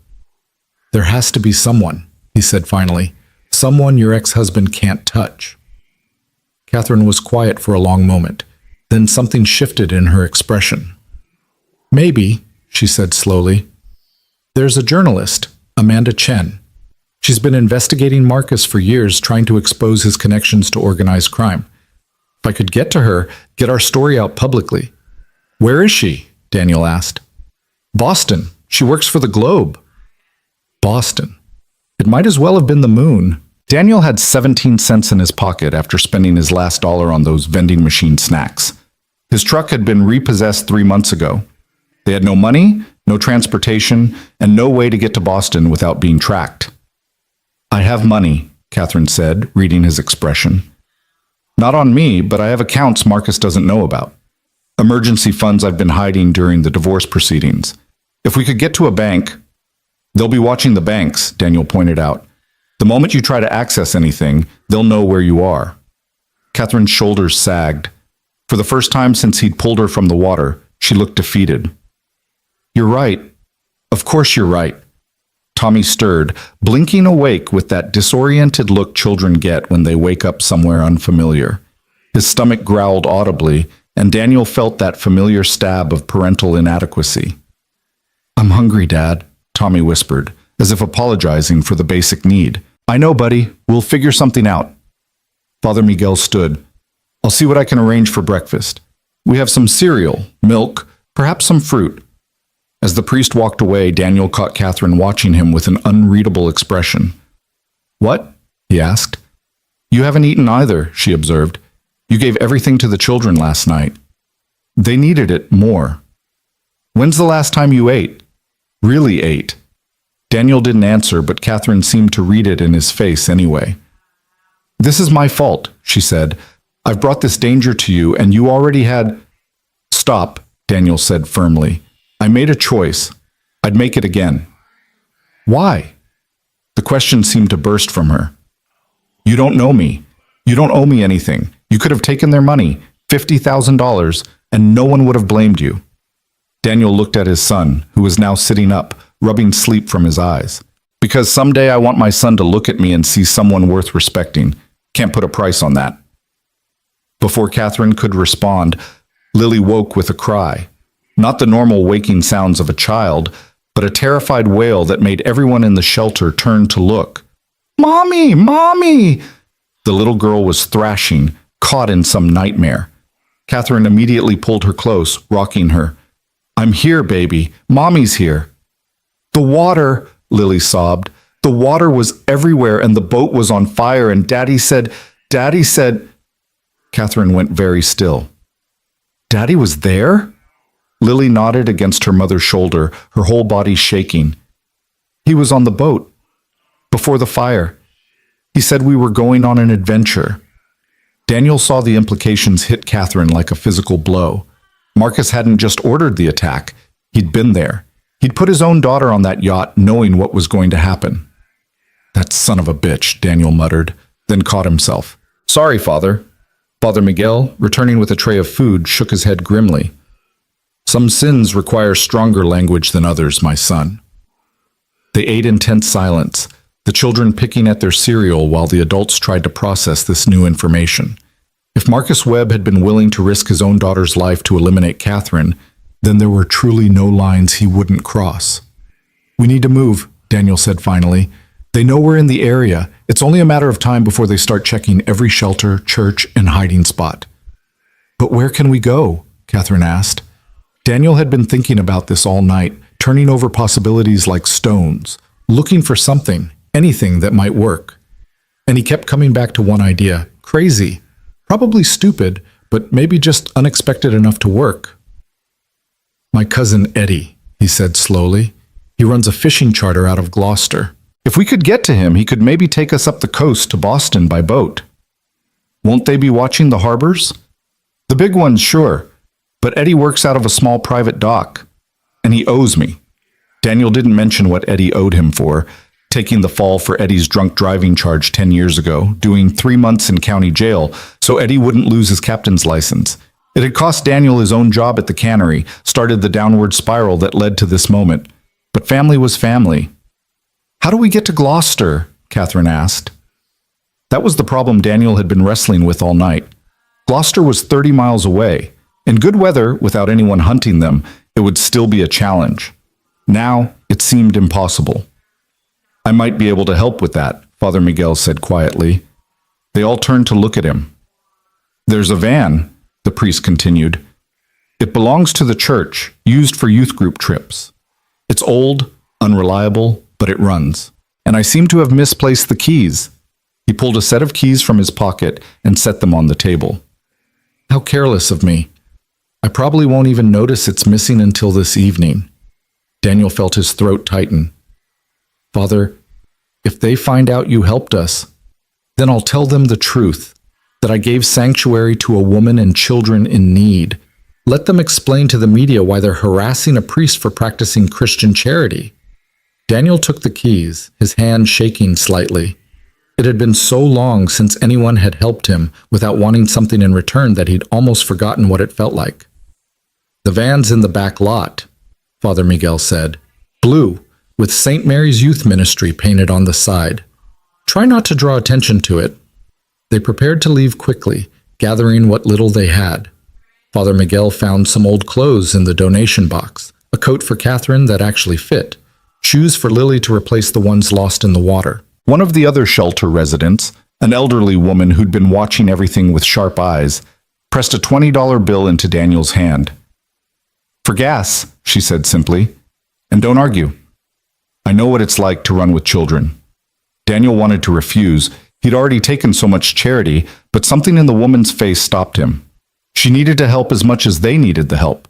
"There has to be someone," he said finally. "Someone your ex-husband can't touch." Catherine was quiet for a long moment. Then something shifted in her expression. "Maybe," she said slowly. "There's a journalist, Amanda Chen. She's been investigating Marcus for years, trying to expose his connections to organized crime. If I could get to her, get our story out publicly." "Where is she?" Daniel asked. "Boston. She works for the Globe." Boston. It might as well have been the moon. Daniel had 17 cents in his pocket after spending his last dollar on those vending machine snacks. His truck had been repossessed 3 months ago. They had no money, no transportation, and no way to get to Boston without being tracked. "I have money," Catherine said, reading his expression. "Not on me, but I have accounts Marcus doesn't know about. Emergency funds I've been hiding during the divorce proceedings. If we could get to a bank—" "They'll be watching the banks," Daniel pointed out. "The moment you try to access anything, they'll know where you are." Catherine's shoulders sagged. For the first time since he'd pulled her from the water, she looked defeated. "You're right. Of course you're right." Tommy stirred, blinking awake with that disoriented look children get when they wake up somewhere unfamiliar. His stomach growled audibly, and Daniel felt that familiar stab of parental inadequacy. "I'm hungry, Dad," Tommy whispered, as if apologizing for the basic need. "I know, buddy. We'll figure something out." Father Miguel stood. "I'll see what I can arrange for breakfast. We have some cereal, milk, perhaps some fruit." As the priest walked away, Daniel caught Catherine watching him with an unreadable expression. "What?" he asked. "You haven't eaten either," she observed. "You gave everything to the children last night. They needed it more. When's the last time you ate? Really ate?" Daniel didn't answer, but Catherine seemed to read it in his face anyway. This is my fault, she said. I've brought this danger to you, and you already had... Stop, Daniel said firmly. I made a choice. I'd make it again. Why? The question seemed to burst from her. You don't know me. You don't owe me anything. You could have taken their money, $50,000, and no one would have blamed you. Daniel looked at his son, who was now sitting up, rubbing sleep from his eyes. Because someday I want my son to look at me and see someone worth respecting. Can't put a price on that. Before Catherine could respond, Lily woke with a cry. Not the normal waking sounds of a child, but a terrified wail that made everyone in the shelter turn to look. Mommy! Mommy! The little girl was thrashing, caught in some nightmare. Catherine immediately pulled her close, rocking her. I'm here, baby. Mommy's here. The water, Lily sobbed. The water was everywhere and the boat was on fire and Daddy said... Catherine went very still. Daddy was there? Lily nodded against her mother's shoulder, her whole body shaking. He was on the boat. Before the fire. He said we were going on an adventure. Daniel saw the implications hit Catherine like a physical blow. Marcus hadn't just ordered the attack. He'd been there. He'd put his own daughter on that yacht knowing what was going to happen. That son of a bitch, Daniel muttered, then caught himself. Sorry, Father. Father Miguel, returning with a tray of food, shook his head grimly. Some sins require stronger language than others, my son. They ate in tense silence, the children picking at their cereal while the adults tried to process this new information. If Marcus Webb had been willing to risk his own daughter's life to eliminate Catherine, then there were truly no lines he wouldn't cross. We need to move, Daniel said finally. They know we're in the area. It's only a matter of time before they start checking every shelter, church, and hiding spot. But where can we go? Catherine asked. Daniel had been thinking about this all night, turning over possibilities like stones, looking for something, anything that might work. And he kept coming back to one idea. Crazy. Probably stupid, but maybe just unexpected enough to work. My cousin Eddie, he said slowly. He runs a fishing charter out of Gloucester. If we could get to him, he could maybe take us up the coast to Boston by boat. Won't they be watching the harbors? The big ones, sure. But Eddie works out of a small private dock. And he owes me. Daniel didn't mention what Eddie owed him for, taking the fall for Eddie's drunk driving charge 10 years ago, doing 3 months in county jail so Eddie wouldn't lose his captain's license. It had cost Daniel his own job at the cannery, started the downward spiral that led to this moment. But family was family. How do we get to Gloucester? Catherine asked. That was the problem Daniel had been wrestling with all night. Gloucester was 30 miles away. In good weather, without anyone hunting them, it would still be a challenge. Now, it seemed impossible. I might be able to help with that, Father Miguel said quietly. They all turned to look at him. There's a van, the priest continued. It belongs to the church, used for youth group trips. It's old, unreliable, but it runs. And I seem to have misplaced the keys. He pulled a set of keys from his pocket and set them on the table. How careless of me. I probably won't even notice it's missing until this evening. Daniel felt his throat tighten. Father, if they find out you helped us, then I'll tell them the truth, that I gave sanctuary to a woman and children in need. Let them explain to the media why they're harassing a priest for practicing Christian charity. Daniel took the keys, his hand shaking slightly. It had been so long since anyone had helped him without wanting something in return that he'd almost forgotten what it felt like. The van's in the back lot, Father Miguel said. Blue, with St. Mary's Youth Ministry painted on the side. Try not to draw attention to it. They prepared to leave quickly, gathering what little they had. Father Miguel found some old clothes in the donation box, a coat for Catherine that actually fit, shoes for Lily to replace the ones lost in the water. One of the other shelter residents, an elderly woman who'd been watching everything with sharp eyes, pressed a $20 bill into Daniel's hand. For gas, she said simply, and don't argue. I know what it's like to run with children. Daniel wanted to refuse. He'd already taken so much charity, but something in the woman's face stopped him. She needed to help as much as they needed the help.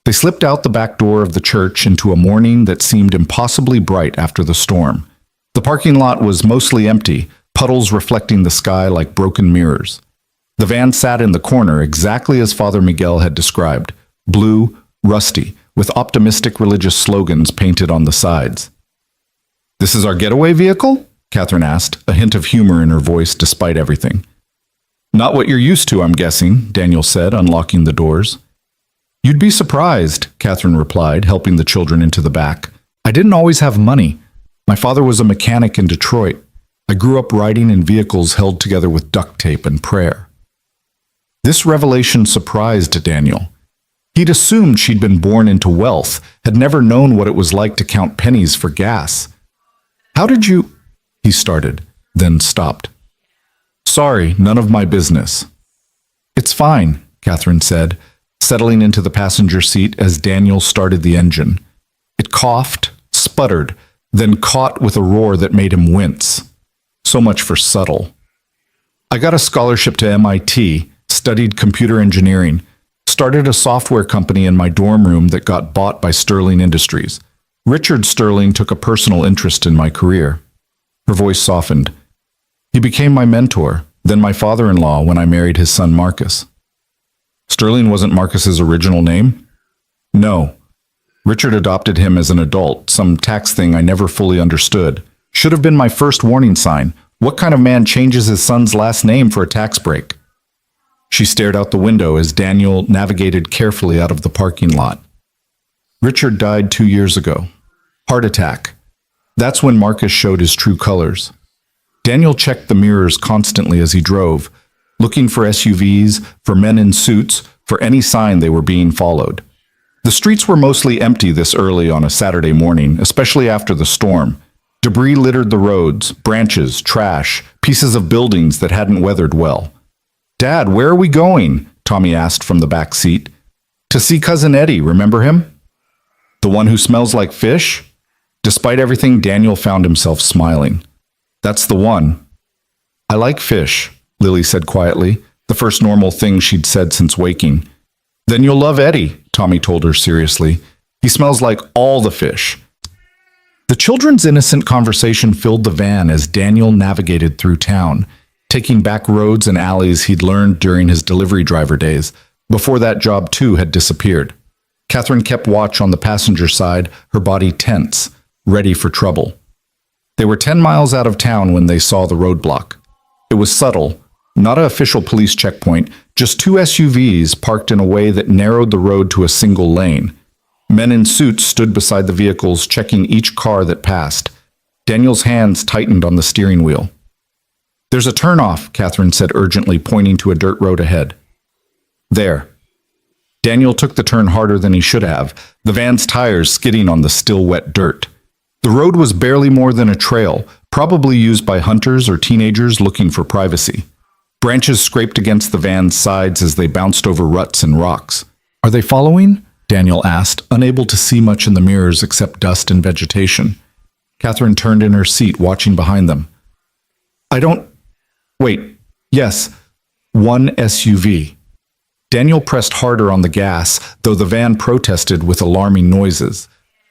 They slipped out the back door of the church into a morning that seemed impossibly bright after the storm. The parking lot was mostly empty. puddles reflecting the sky like broken mirrors. The van sat in the corner exactly as Father Miguel had described, blue, rusty, with optimistic religious slogans painted on the sides. "This is our getaway vehicle?" Catherine asked, a hint of humor in her voice despite everything. "Not what you're used to, I'm guessing," Daniel said, unlocking the doors. "You'd be surprised," Catherine replied, helping the children into the back. "I didn't always have money. My father was a mechanic in Detroit. I grew up riding in vehicles held together with duct tape and prayer." This revelation surprised Daniel. He'd assumed she'd been born into wealth, had never known what it was like to count pennies for gas. "How did you—" he started, then stopped. "Sorry, none of my business." "It's fine," Catherine said, settling into the passenger seat as Daniel started the engine. It coughed, sputtered, then caught with a roar that made him wince. So much for subtle. "I got a scholarship to MIT, studied computer engineering, started a software company in my dorm room that got bought by Sterling Industries. Richard Sterling took a personal interest in my career." Her voice softened. "He became my mentor, then my father-in-law when I married his son Marcus." "Sterling wasn't Marcus's original name?" "No. Richard adopted him as an adult, some tax thing I never fully understood. Should have been my first warning sign. What kind of man changes his son's last name for a tax break?" She stared out the window as Daniel navigated carefully out of the parking lot. "Richard died 2 years ago. Heart attack. That's when Marcus showed his true colors." Daniel checked the mirrors constantly as he drove, looking for SUVs, for men in suits, for any sign they were being followed. The streets were mostly empty this early on a Saturday morning, especially after the storm. Debris littered the roads, branches, trash, pieces of buildings that hadn't weathered well. "Dad, where are we going?" Tommy asked from the back seat. "To see Cousin Eddie, remember him? The one who smells like fish?" Despite everything, Daniel found himself smiling. "That's the one." "I like fish," Lily said quietly, the first normal thing she'd said since waking. "Then you'll love Eddie," Tommy told her seriously. "He smells like all the fish." The children's innocent conversation filled the van as Daniel navigated through town, taking back roads and alleys he'd learned during his delivery driver days. Before that job, too, had disappeared. Catherine kept watch on the passenger side, her body tense, ready for trouble. They were 10 miles out of town when they saw the roadblock. It was subtle, not an official police checkpoint, just 2 SUVs parked in a way that narrowed the road to a single lane. Men in suits stood beside the vehicles, checking each car that passed. Daniel's hands tightened on the steering wheel. "There's a turnoff," Catherine said urgently, pointing to a dirt road ahead. "There." Daniel took the turn harder than he should have, the van's tires skidding on the still wet dirt. The road was barely more than a trail, probably used by hunters or teenagers looking for privacy. Branches scraped against the van's sides as they bounced over ruts and rocks. "Are they following?" Daniel asked, unable to see much in the mirrors except dust and vegetation. Catherine turned in her seat, watching behind them. "I don't... Wait, yes, 1 SUV. Daniel pressed harder on the gas, though the van protested with alarming noises.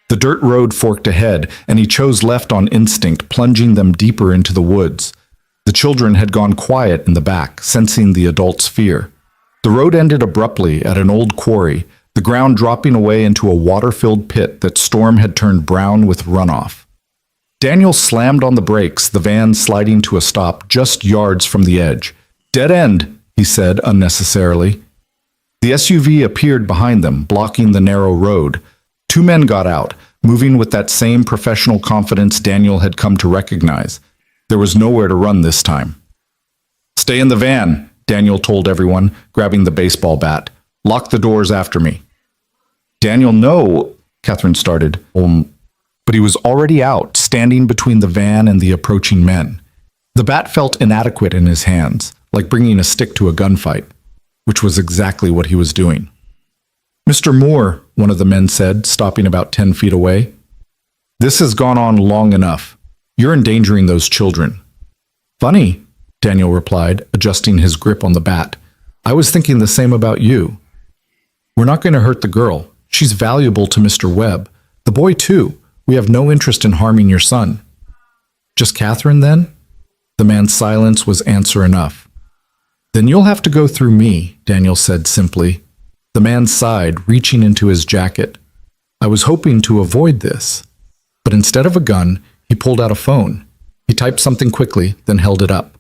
The dirt road forked ahead, and he chose left on instinct, plunging them deeper into the woods. The children had gone quiet in the back, sensing the adults' fear. The road ended abruptly at an old quarry, the ground dropping away into a water-filled pit that storm had turned brown with runoff. Daniel slammed on the brakes, the van sliding to a stop just yards from the edge. "Dead end," he said unnecessarily. The SUV appeared behind them, blocking the narrow road. 2 men got out, moving with that same professional confidence Daniel had come to recognize. There was nowhere to run this time. "Stay in the van," Daniel told everyone, grabbing the baseball bat. "Lock the doors after me." "Daniel, no," Catherine started, but he was already out, standing between the van and the approaching men. The bat felt inadequate in his hands, like bringing a stick to a gunfight, which was exactly what he was doing. "Mr. Moore," one of the men said, stopping about 10 feet away. "This has gone on long enough. You're endangering those children." "Funny," Daniel replied, adjusting his grip on the bat. "I was thinking the same about you. We're not going to hurt the girl. She's valuable to Mr. Webb. The boy, too. We have no interest in harming your son." "Just Catherine, then?" The man's silence was answer enough. Then you'll have to go through me, Daniel said simply. The man sighed, reaching into his jacket. I was hoping to avoid this. But instead of a gun, he pulled out a phone. He typed something quickly, then held it up.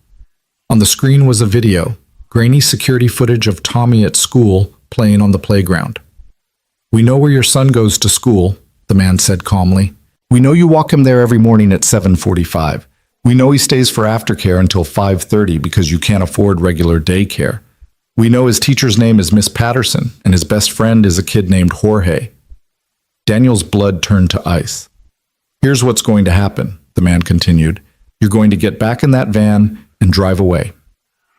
On the screen was a video, grainy security footage of Tommy at school playing on the playground. We know where your son goes to school, the man said calmly. We know you walk him there every morning at 7:45. We know he stays for aftercare until 5:30 because you can't afford regular daycare. We know his teacher's name is Miss Patterson, and his best friend is a kid named Jorge. Daniel's blood turned to ice. Here's what's going to happen, the man continued. You're going to get back in that van and drive away.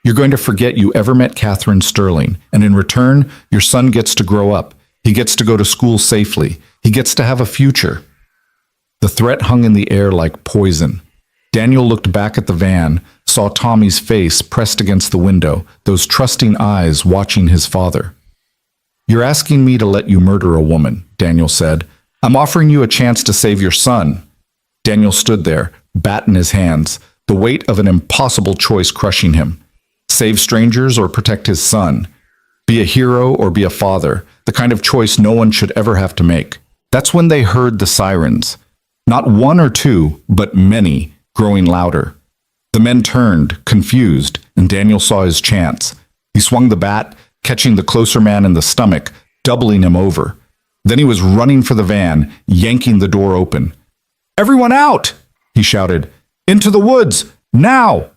You're going to forget you ever met Catherine Sterling, and in return, your son gets to grow up. He gets to go to school safely. He gets to have a future. The threat hung in the air like poison. Daniel looked back at the van, saw Tommy's face pressed against the window, those trusting eyes watching his father. You're asking me to let you murder a woman, Daniel said. I'm offering you a chance to save your son. Daniel stood there, bat in his hands, the weight of an impossible choice crushing him. Save strangers or protect his son. Be a hero or be a father, the kind of choice no one should ever have to make. That's when they heard the sirens. Not one or two, but many, growing louder. The men turned, confused, and Daniel saw his chance. He swung the bat, catching the closer man in the stomach, doubling him over. Then he was running for the van, yanking the door open. Everyone out! He shouted. Into the woods! Now!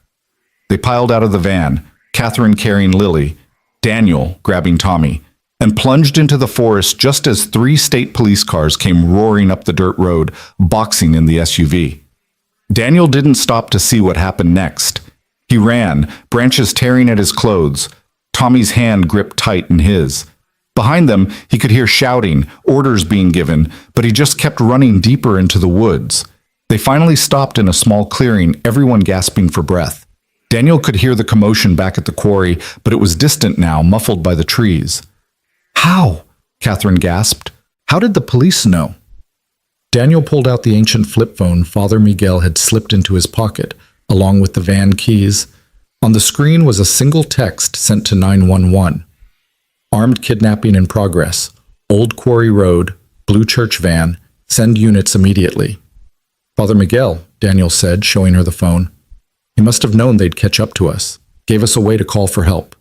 They piled out of the van, Catherine carrying Lily, Daniel grabbing Tommy, and plunged into the forest just as 3 state police cars came roaring up the dirt road, boxing in the SUV. Daniel didn't stop to see what happened next. He ran, branches tearing at his clothes, Tommy's hand gripped tight in his. Behind them, he could hear shouting, orders being given, but he just kept running deeper into the woods. They finally stopped in a small clearing, everyone gasping for breath. Daniel could hear the commotion back at the quarry, but it was distant now, muffled by the trees. How? Catherine gasped. How did the police know? Daniel pulled out the ancient flip phone Father Miguel had slipped into his pocket, along with the van keys. On the screen was a single text sent to 911. Armed kidnapping in progress. Old Quarry Road, blue church van. Send units immediately. Father Miguel, Daniel said, showing her the phone. He must have known they'd catch up to us. Gave us a way to call for help.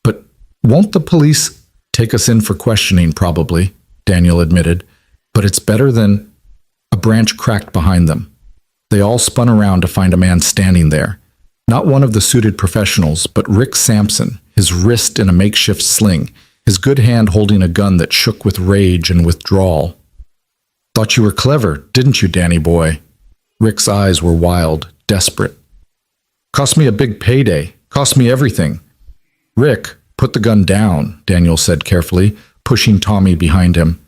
But won't the police take us in for questioning, probably, Daniel admitted. But it's better than... A branch cracked behind them. They all spun around to find a man standing there. Not one of the suited professionals, but Rick Sampson, his wrist in a makeshift sling, his good hand holding a gun that shook with rage and withdrawal. Thought you were clever, didn't you, Danny boy? Rick's eyes were wild, desperate. Cost me a big payday. Cost me everything. Rick, put the gun down, Daniel said carefully, pushing Tommy behind him.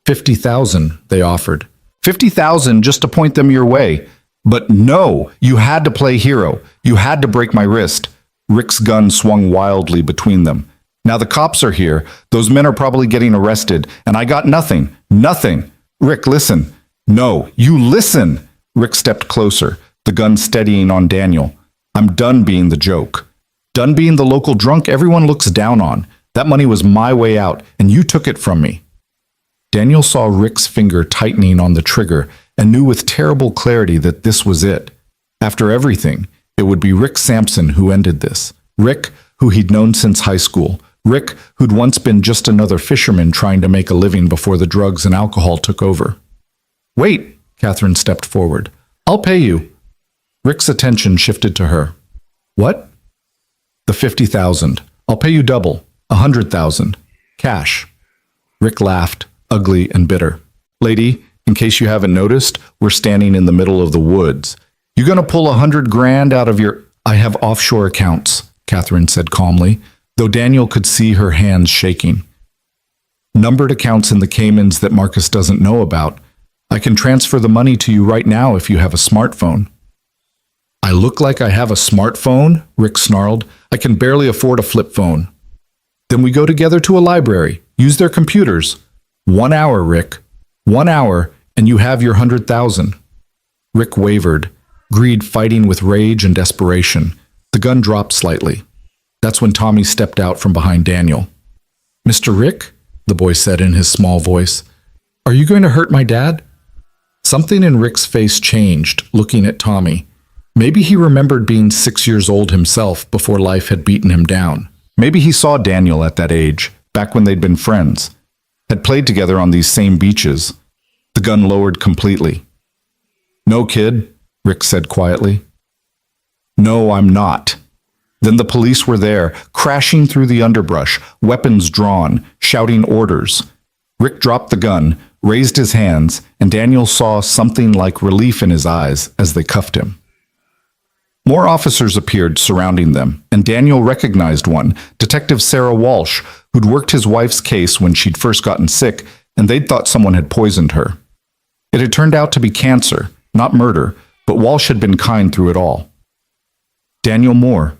50,000, they offered. 50,000 just to point them your way. But no, you had to play hero. You had to break my wrist. Rick's gun swung wildly between them. Now the cops are here. Those men are probably getting arrested, and I got nothing. Nothing. Rick, listen. No, you listen. Rick stepped closer, the gun steadying on Daniel. I'm done being the joke. Done being the local drunk everyone looks down on. That money was my way out, and you took it from me. Daniel saw Rick's finger tightening on the trigger and knew with terrible clarity that this was it. After everything, it would be Rick Sampson who ended this. Rick, who he'd known since high school. Rick, who'd once been just another fisherman trying to make a living before the drugs and alcohol took over. Wait, Catherine stepped forward. I'll pay you. Rick's attention shifted to her. What? The 50,000. I'll pay you double. 100,000. Cash. Rick laughed, ugly and bitter. Lady, in case you haven't noticed, we're standing in the middle of the woods. You gonna pull 100 grand out of your... I have offshore accounts, Catherine said calmly, though Daniel could see her hands shaking. Numbered accounts in the Caymans that Marcus doesn't know about. I can transfer the money to you right now if you have a smartphone. I look like I have a smartphone? Rick snarled. I can barely afford a flip phone. Then we go together to a library. Use their computers. 1 hour, Rick. 1 hour, and you have your 100,000. Rick wavered. greed fighting with rage and desperation. The gun dropped slightly. That's when Tommy stepped out from behind Daniel. "Mr. Rick," the boy said in his small voice, "are you going to hurt my dad?" Something in Rick's face changed, looking at Tommy. Maybe he remembered being 6 years old himself before life had beaten him down. Maybe he saw Daniel at that age, back when they'd been friends, had played together on these same beaches. The gun lowered completely. "No, kid," Rick said quietly. "No, I'm not." Then the police were there, crashing through the underbrush, weapons drawn, shouting orders. Rick dropped the gun, raised his hands, and Daniel saw something like relief in his eyes as they cuffed him. More officers appeared, surrounding them, and Daniel recognized one, Detective Sarah Walsh, who'd worked his wife's case when she'd first gotten sick, and they'd thought someone had poisoned her. It had turned out to be cancer, not murder, but Walsh had been kind through it all. "Daniel Moore,"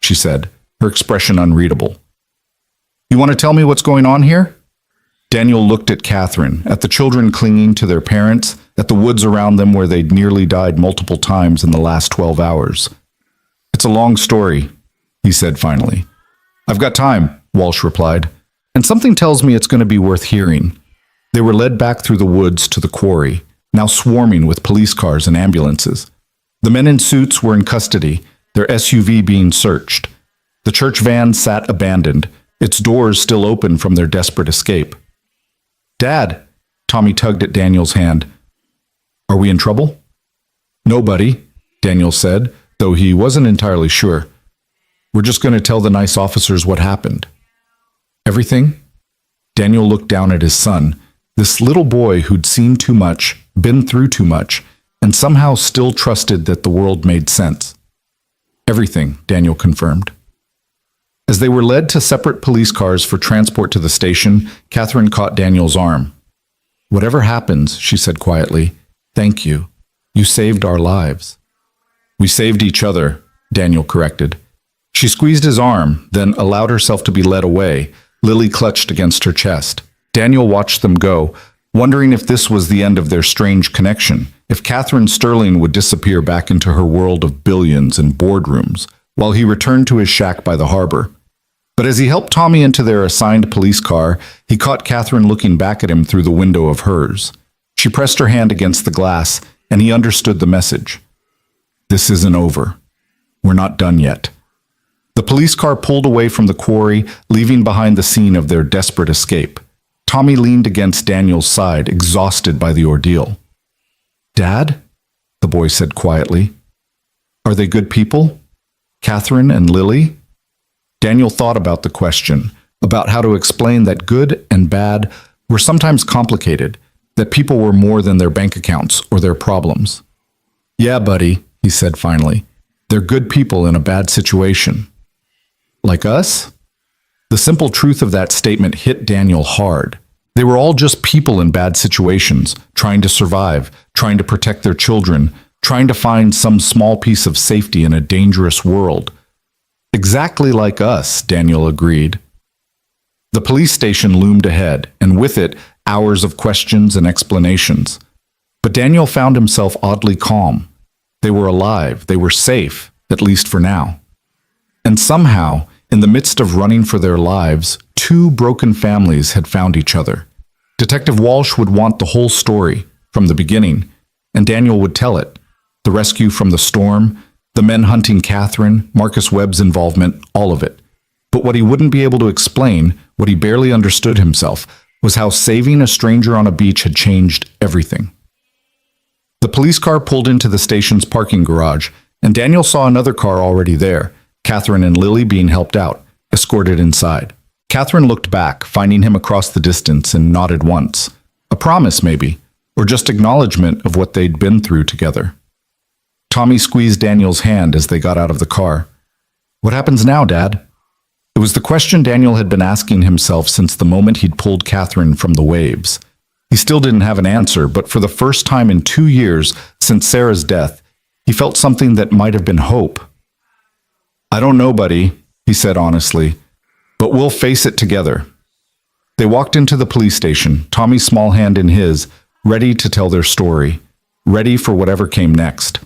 she said, her expression unreadable. "You want to tell me what's going on here?" Daniel looked at Catherine, at the children clinging to their parents, at the woods around them where they'd nearly died multiple times in the last 12 hours. "It's a long story," he said finally. "I've got time," Walsh replied, "and something tells me it's going to be worth hearing." They were led back through the woods to the quarry, now swarming with police cars and ambulances. The men in suits were in custody, their SUV being searched. The church van sat abandoned, its doors still open from their desperate escape. "Dad," Tommy tugged at Daniel's hand. "Are we in trouble?" "No, buddy," Daniel said, though he wasn't entirely sure. "We're just going to tell the nice officers what happened." "Everything?" Daniel looked down at his son, this little boy who'd seen too much, been through too much, and somehow still trusted that the world made sense. "Everything," Daniel confirmed. As they were led to separate police cars for transport to the station, Catherine caught Daniel's arm. "Whatever happens," she said quietly, "thank you. You saved our lives." "We saved each other," Daniel corrected. She squeezed his arm, then allowed herself to be led away, Lily clutched against her chest. Daniel watched them go, wondering if this was the end of their strange connection, if Catherine Sterling would disappear back into her world of billions and boardrooms, while he returned to his shack by the harbor. But as he helped Tommy into their assigned police car, he caught Catherine looking back at him through the window of hers. She pressed her hand against the glass, and he understood the message. "This isn't over. We're not done yet." The police car pulled away from the quarry, leaving behind the scene of their desperate escape. Tommy leaned against Daniel's side, exhausted by the ordeal. "Dad?" the boy said quietly. "Are they good people? Catherine and Lily?" Daniel thought about the question, about how to explain that good and bad were sometimes complicated, that people were more than their bank accounts or their problems. "Yeah, buddy," he said finally. "They're good people in a bad situation." "Like us?" The simple truth of that statement hit Daniel hard. They were all just people in bad situations, trying to survive, trying to protect their children, trying to find some small piece of safety in a dangerous world. "Exactly like us," Daniel agreed. The police station loomed ahead, and with it, hours of questions and explanations. But Daniel found himself oddly calm. They were alive, they were safe, at least for now. And somehow, in the midst of running for their lives, two broken families had found each other. Detective Walsh would want the whole story, from the beginning, and Daniel would tell it. The rescue from the storm, the men hunting Catherine, Marcus Webb's involvement, all of it. But what he wouldn't be able to explain, what he barely understood himself, was how saving a stranger on a beach had changed everything. The police car pulled into the station's parking garage, and Daniel saw another car already there, Catherine and Lily being helped out, escorted inside. Catherine looked back, finding him across the distance, and nodded once. A promise, maybe, or just acknowledgement of what they'd been through together. Tommy squeezed Daniel's hand as they got out of the car. "What happens now, Dad?" It was the question Daniel had been asking himself since the moment he'd pulled Catherine from the waves. He still didn't have an answer, but for the first time in 2 years since Sarah's death, he felt something that might have been hope. "I don't know, buddy," he said honestly, "but we'll face it together." They walked into the police station, Tommy's small hand in his, ready to tell their story, ready for whatever came next.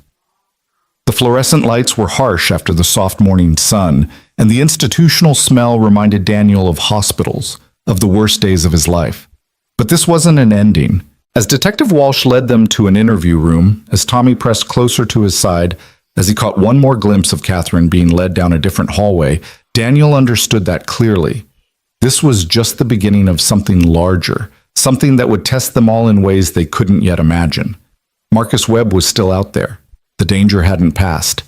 The fluorescent lights were harsh after the soft morning sun, and the institutional smell reminded Daniel of hospitals, of the worst days of his life. But this wasn't an ending. As Detective Walsh led them to an interview room, as Tommy pressed closer to his side, as he caught one more glimpse of Catherine being led down a different hallway, Daniel understood that clearly. This was just the beginning of something larger, something that would test them all in ways they couldn't yet imagine. Marcus Webb was still out there. The danger hadn't passed.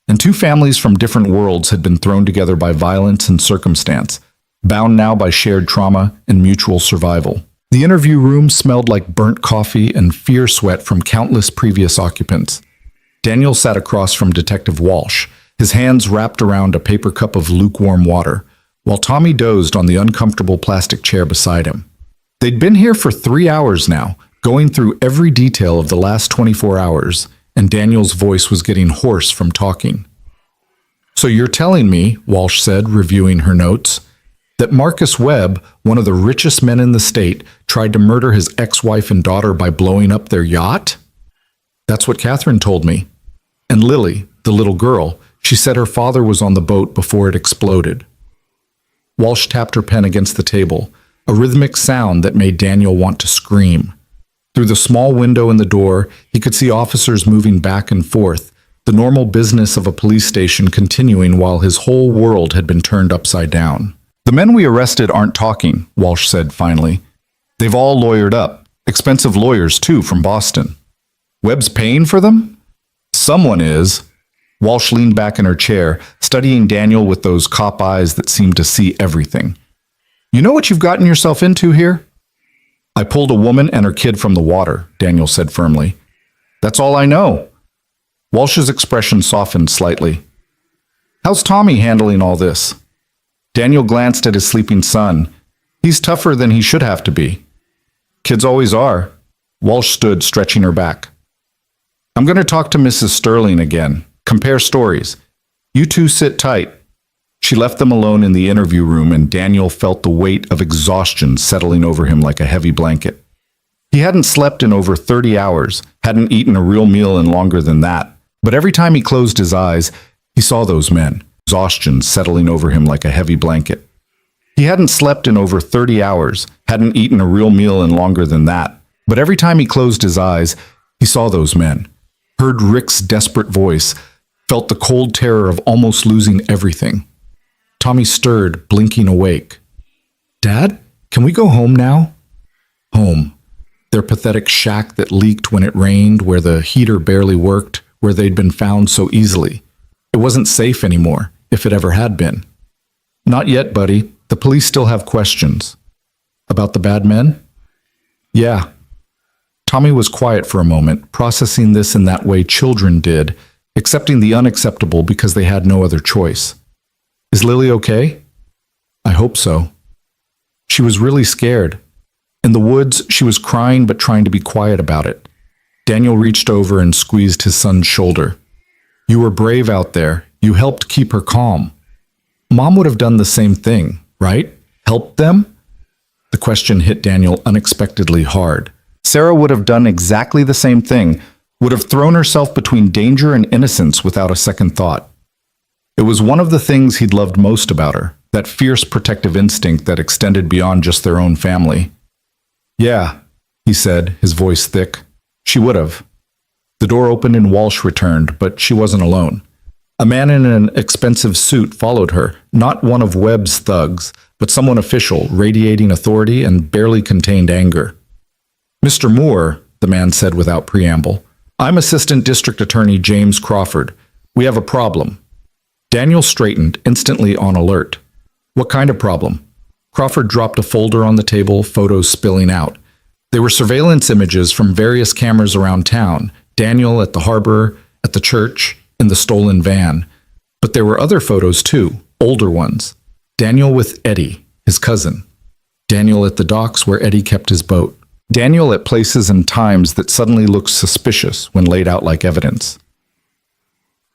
And two families from different worlds had been thrown together by violence and circumstance, bound now by shared trauma and mutual survival. The interview room smelled like burnt coffee and fear sweat from countless previous occupants. Daniel sat across from Detective Walsh, his hands wrapped around a paper cup of lukewarm water, while Tommy dozed on the uncomfortable plastic chair beside him. They'd been here for 3 hours now, going through every detail of the last 24 hours, and Daniel's voice was getting hoarse from talking. "So you're telling me," Walsh said, reviewing her notes, "that Marcus Webb, one of the richest men in the state, tried to murder his ex-wife and daughter by blowing up their yacht?" "That's what Catherine told me. And Lily, the little girl, she said her father was on the boat before it exploded." Walsh tapped her pen against the table, a rhythmic sound that made Daniel want to scream. Through the small window in the door, he could see officers moving back and forth, the normal business of a police station continuing while his whole world had been turned upside down. "The men we arrested aren't talking," Walsh said finally. "They've all lawyered up. Expensive lawyers, too, from Boston." "Webb's paying for them?" "Someone is." Walsh leaned back in her chair, studying Daniel with those cop eyes that seemed to see everything. "You know what you've gotten yourself into here?" "I pulled a woman and her kid from the water," Daniel said firmly. "That's all I know." Walsh's expression softened slightly. "How's Tommy handling all this?" Daniel glanced at his sleeping son. "He's tougher than he should have to be." "Kids always are." Walsh stood, stretching her back. "I'm going to talk to Mrs. Sterling again. Compare stories. You two sit tight." She left them alone in the interview room, and Daniel felt the weight of exhaustion settling over him like a heavy blanket. He hadn't slept in over 30 hours, hadn't eaten a real meal in longer than that, but every time he closed his eyes, he saw those men, exhaustion settling over him like a heavy blanket. He hadn't slept in over 30 hours, hadn't eaten a real meal in longer than that, but every time he closed his eyes, he saw those men, heard Rick's desperate voice, felt the cold terror of almost losing everything. Tommy stirred, blinking awake. "Dad, can we go home now?" Home. Their pathetic shack that leaked when it rained, where the heater barely worked, where they'd been found so easily. It wasn't safe anymore, if it ever had been. "Not yet, buddy. The police still have questions." "About the bad men?" "Yeah." Tommy was quiet for a moment, processing this in that way children did, accepting the unacceptable because they had no other choice. "Is Lily okay?" "I hope so." She was really scared. In the woods, she was crying but trying to be quiet about it. Daniel reached over and squeezed his son's shoulder. "You were brave out there. You helped keep her calm." "Mom would have done the same thing, right? Helped them?" The question hit Daniel unexpectedly hard. Sarah would have done exactly the same thing, would have thrown herself between danger and innocence without a second thought. It was one of the things he'd loved most about her, that fierce protective instinct that extended beyond just their own family. "Yeah," he said, his voice thick. "She would have." The door opened and Walsh returned, but she wasn't alone. A man in an expensive suit followed her, not one of Webb's thugs, but someone official, radiating authority and barely contained anger. "Mr. Moore," the man said without preamble, "I'm Assistant District Attorney James Crawford. We have a problem." Daniel straightened, instantly on alert. "What kind of problem?" Crawford dropped a folder on the table, photos spilling out. They were surveillance images from various cameras around town, Daniel at the harbor, at the church, in the stolen van. But there were other photos too, older ones. Daniel with Eddie, his cousin. Daniel at the docks where Eddie kept his boat. Daniel at places and times that suddenly looked suspicious when laid out like evidence.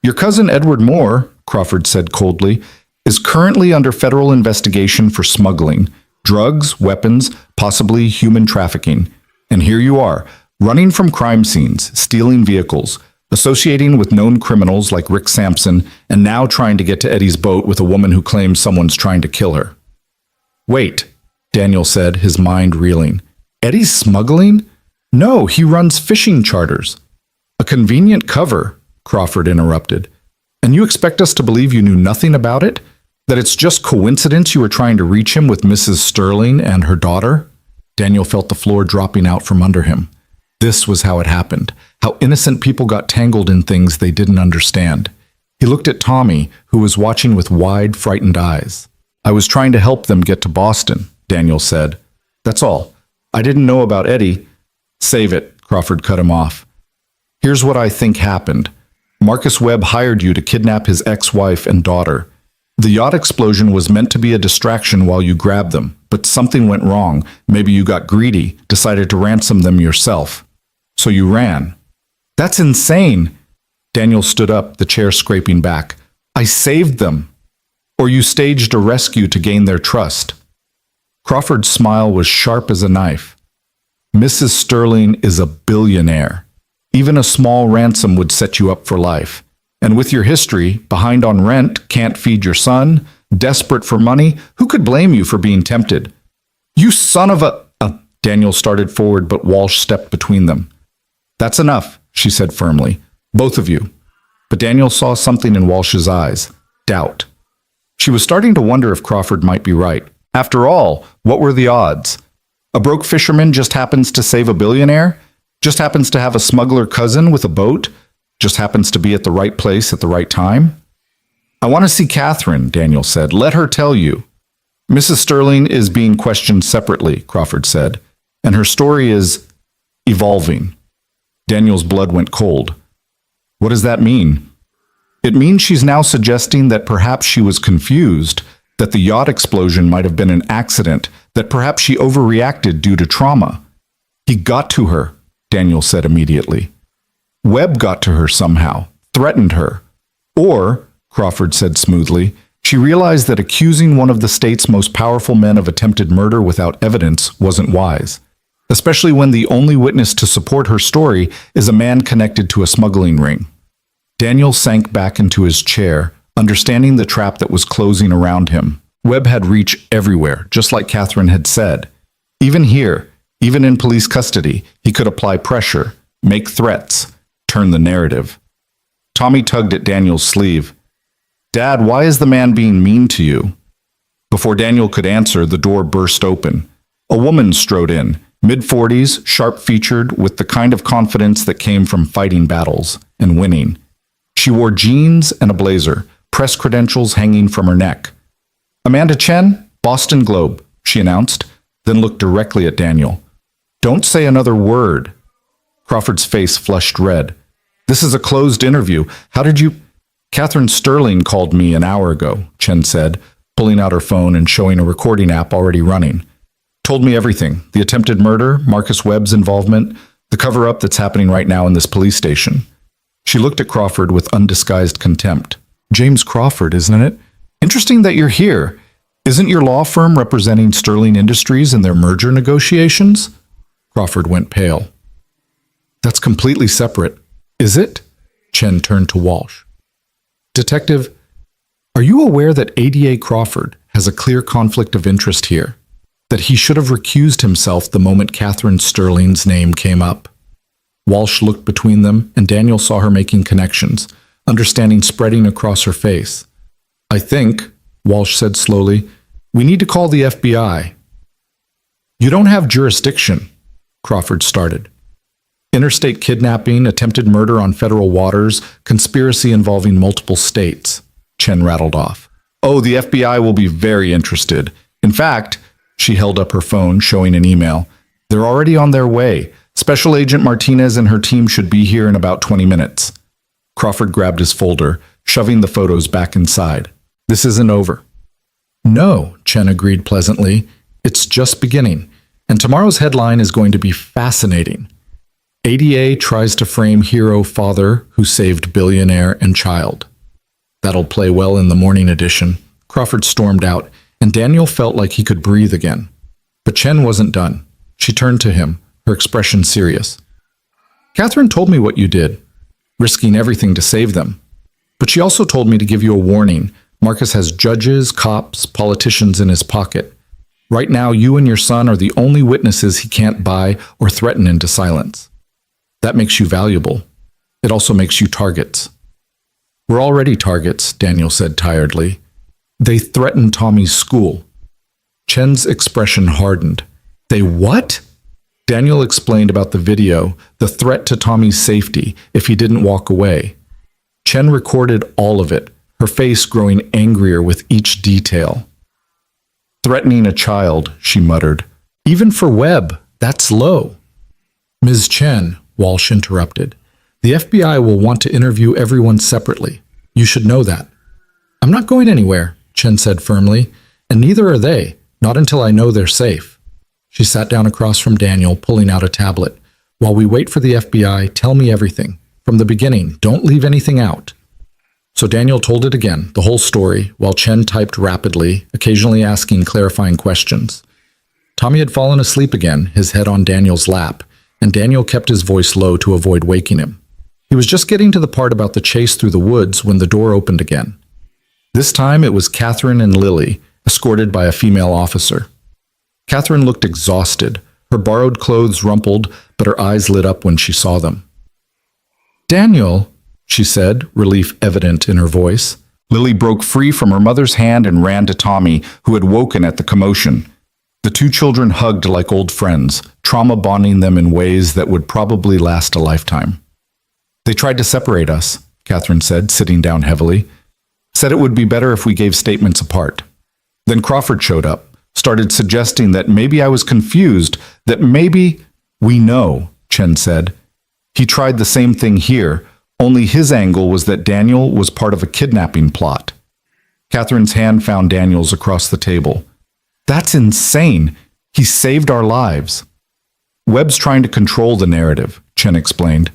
"Your cousin Edward Moore," Crawford said coldly, "is currently under federal investigation for smuggling, drugs, weapons, possibly human trafficking. And here you are, running from crime scenes, stealing vehicles, associating with known criminals like Rick Sampson, and now trying to get to Eddie's boat with a woman who claims someone's trying to kill her. Wait, Daniel said, his mind reeling. Eddie's smuggling? No, he runs fishing charters. A convenient cover, Crawford interrupted. And you expect us to believe you knew nothing about it? That it's just coincidence you were trying to reach him with Mrs. Sterling and her daughter? Daniel felt the floor dropping out from under him. This was how it happened, how innocent people got tangled in things they didn't understand. He looked at Tommy, who was watching with wide, frightened eyes. I was trying to help them get to Boston, Daniel said. That's all. I didn't know about Eddie. Save it, Crawford cut him off. Here's what I think happened. Marcus Webb hired you to kidnap his ex-wife and daughter. The yacht explosion was meant to be a distraction while you grabbed them, but something went wrong. Maybe you got greedy, decided to ransom them yourself. So you ran. That's insane. Daniel stood up, the chair scraping back. I saved them. Or you staged a rescue to gain their trust. Crawford's smile was sharp as a knife. Mrs. Sterling is a billionaire. Even a small ransom would set you up for life. And with your history, behind on rent, can't feed your son, desperate for money, who could blame you for being tempted? You son of a... Daniel started forward, but Walsh stepped between them. That's enough, she said firmly. Both of you. But Daniel saw something in Walsh's eyes. Doubt. She was starting to wonder if Crawford might be right. After all, what were the odds? A broke fisherman just happens to save a billionaire? Just happens to have a smuggler cousin with a boat? Just happens to be at the right place at the right time? I want to see Catherine, Daniel said. Let her tell you. Mrs. Sterling is being questioned separately, Crawford said, and her story is evolving. Daniel's blood went cold. What does that mean? It means she's now suggesting that perhaps she was confused, that the yacht explosion might have been an accident, that perhaps she overreacted due to trauma. He got to her, Daniel said immediately. Webb got to her somehow, threatened her. Or, Crawford said smoothly, she realized that accusing one of the state's most powerful men of attempted murder without evidence wasn't wise, especially when the only witness to support her story is a man connected to a smuggling ring. Daniel sank back into his chair, understanding the trap that was closing around him. Webb had reach everywhere, just like Catherine had said. Even here, even in police custody, he could apply pressure, make threats, turn the narrative. Tommy tugged at Daniel's sleeve. Dad, why is the man being mean to you? Before Daniel could answer, the door burst open. A woman strode in, mid-40s, sharp-featured, with the kind of confidence that came from fighting battles and winning. She wore jeans and a blazer, press credentials hanging from her neck. Amanda Chen, Boston Globe, she announced, then looked directly at Daniel. Don't say another word. Crawford's face flushed red. This is a closed interview. How did you... Catherine Sterling called me an hour ago, Chen said, pulling out her phone and showing a recording app already running. Told me everything. The attempted murder, Marcus Webb's involvement, the cover-up that's happening right now in this police station. She looked at Crawford with undisguised contempt. James Crawford, isn't it? Interesting that you're here. Isn't your law firm representing Sterling Industries in their merger negotiations? Crawford went pale. That's completely separate. Is it? Chen turned to Walsh. Detective, are you aware that ADA Crawford has a clear conflict of interest here? That he should have recused himself the moment Catherine Sterling's name came up? Walsh looked between them, and Daniel saw her making connections, understanding spreading across her face. I think, Walsh said slowly, we need to call the FBI. You don't have jurisdiction, Crawford started. Interstate kidnapping, attempted murder on federal waters, conspiracy involving multiple states, Chen rattled off. Oh, the FBI will be very interested. In fact, she held up her phone, showing an email. They're already on their way. Special Agent Martinez and her team should be here in about 20 minutes. Crawford grabbed his folder, shoving the photos back inside. This isn't over. No, Chen agreed pleasantly. It's just beginning. And tomorrow's headline is going to be fascinating. ADA tries to frame hero father who saved billionaire and child. That'll play well in the morning edition. Crawford stormed out, and Daniel felt like he could breathe again. But Chen wasn't done. She turned to him, her expression serious. Catherine told me what you did. risking everything to save them. But she also told me to give you a warning. Marcus has judges, cops, politicians in his pocket. Right now, you and your son are the only witnesses he can't buy or threaten into silence. That makes you valuable. It also makes you targets. We're already targets, Daniel said tiredly. They threatened Tommy's school. Chen's expression hardened. They what? Daniel explained about the video, the threat to Tommy's safety if he didn't walk away. Chen recorded all of it, her face growing angrier with each detail. Threatening a child, she muttered. Even for Webb, that's low. Ms. Chen, Walsh interrupted. The FBI will want to interview everyone separately. You should know that. I'm not going anywhere, Chen said firmly, and neither are they, not until I know they're safe. She sat down across from Daniel, pulling out a tablet. While we wait for the FBI, tell me everything. From the beginning, don't leave anything out. So Daniel told it again, the whole story, while Chen typed rapidly, occasionally asking clarifying questions. Tommy had fallen asleep again, his head on Daniel's lap, and Daniel kept his voice low to avoid waking him. He was just getting to the part about the chase through the woods when the door opened again. This time it was Catherine and Lily, escorted by a female officer. Catherine looked exhausted, her borrowed clothes rumpled, but her eyes lit up when she saw them. Daniel, she said, relief evident in her voice. Lily broke free from her mother's hand and ran to Tommy, who had woken at the commotion. The two children hugged like old friends, trauma bonding them in ways that would probably last a lifetime. They tried to separate us, Catherine said, sitting down heavily. Said it would be better if we gave statements apart. Then Crawford showed up, started suggesting that maybe I was confused, that maybe... We know, Chen said. He tried the same thing here, only his angle was that Daniel was part of a kidnapping plot. Catherine's hand found Daniel's across the table. That's insane. He saved our lives. Webb's trying to control the narrative, Chen explained.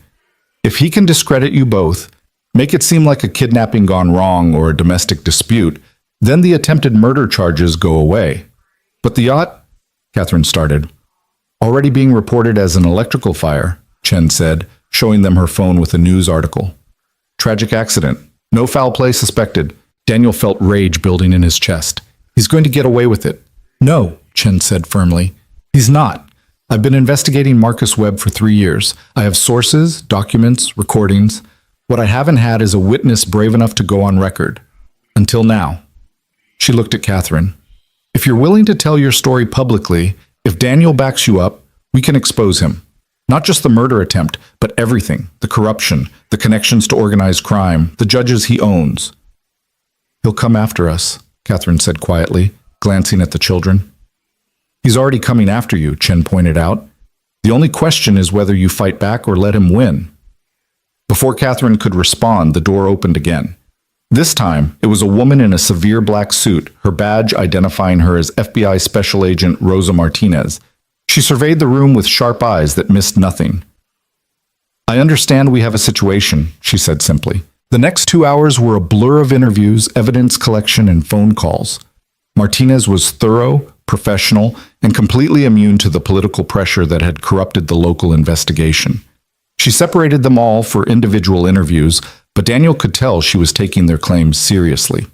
If he can discredit you both, make it seem like a kidnapping gone wrong or a domestic dispute, then the attempted murder charges go away. But the yacht, Catherine started. Already being reported as an electrical fire, Chen said, showing them her phone with a news article. Tragic accident. No foul play suspected. Daniel felt rage building in his chest. He's going to get away with it. No, Chen said firmly. He's not. I've been investigating Marcus Webb for 3 years. I have sources, documents, recordings. What I haven't had is a witness brave enough to go on record. Until now. She looked at Catherine. If you're willing to tell your story publicly, if Daniel backs you up, we can expose him. Not just the murder attempt, but everything. The corruption, the connections to organized crime, the judges he owns. He'll come after us, Catherine said quietly, glancing at the children. He's already coming after you, Chen pointed out. The only question is whether you fight back or let him win. Before Catherine could respond, the door opened again. This time, it was a woman in a severe black suit, her badge identifying her as FBI Special Agent Rosa Martinez. She surveyed the room with sharp eyes that missed nothing. I understand we have a situation, she said simply. The next 2 hours were a blur of interviews, evidence collection, and phone calls. Martinez was thorough, professional, and completely immune to the political pressure that had corrupted the local investigation. She separated them all for individual interviews, but Daniel could tell she was taking their claims seriously.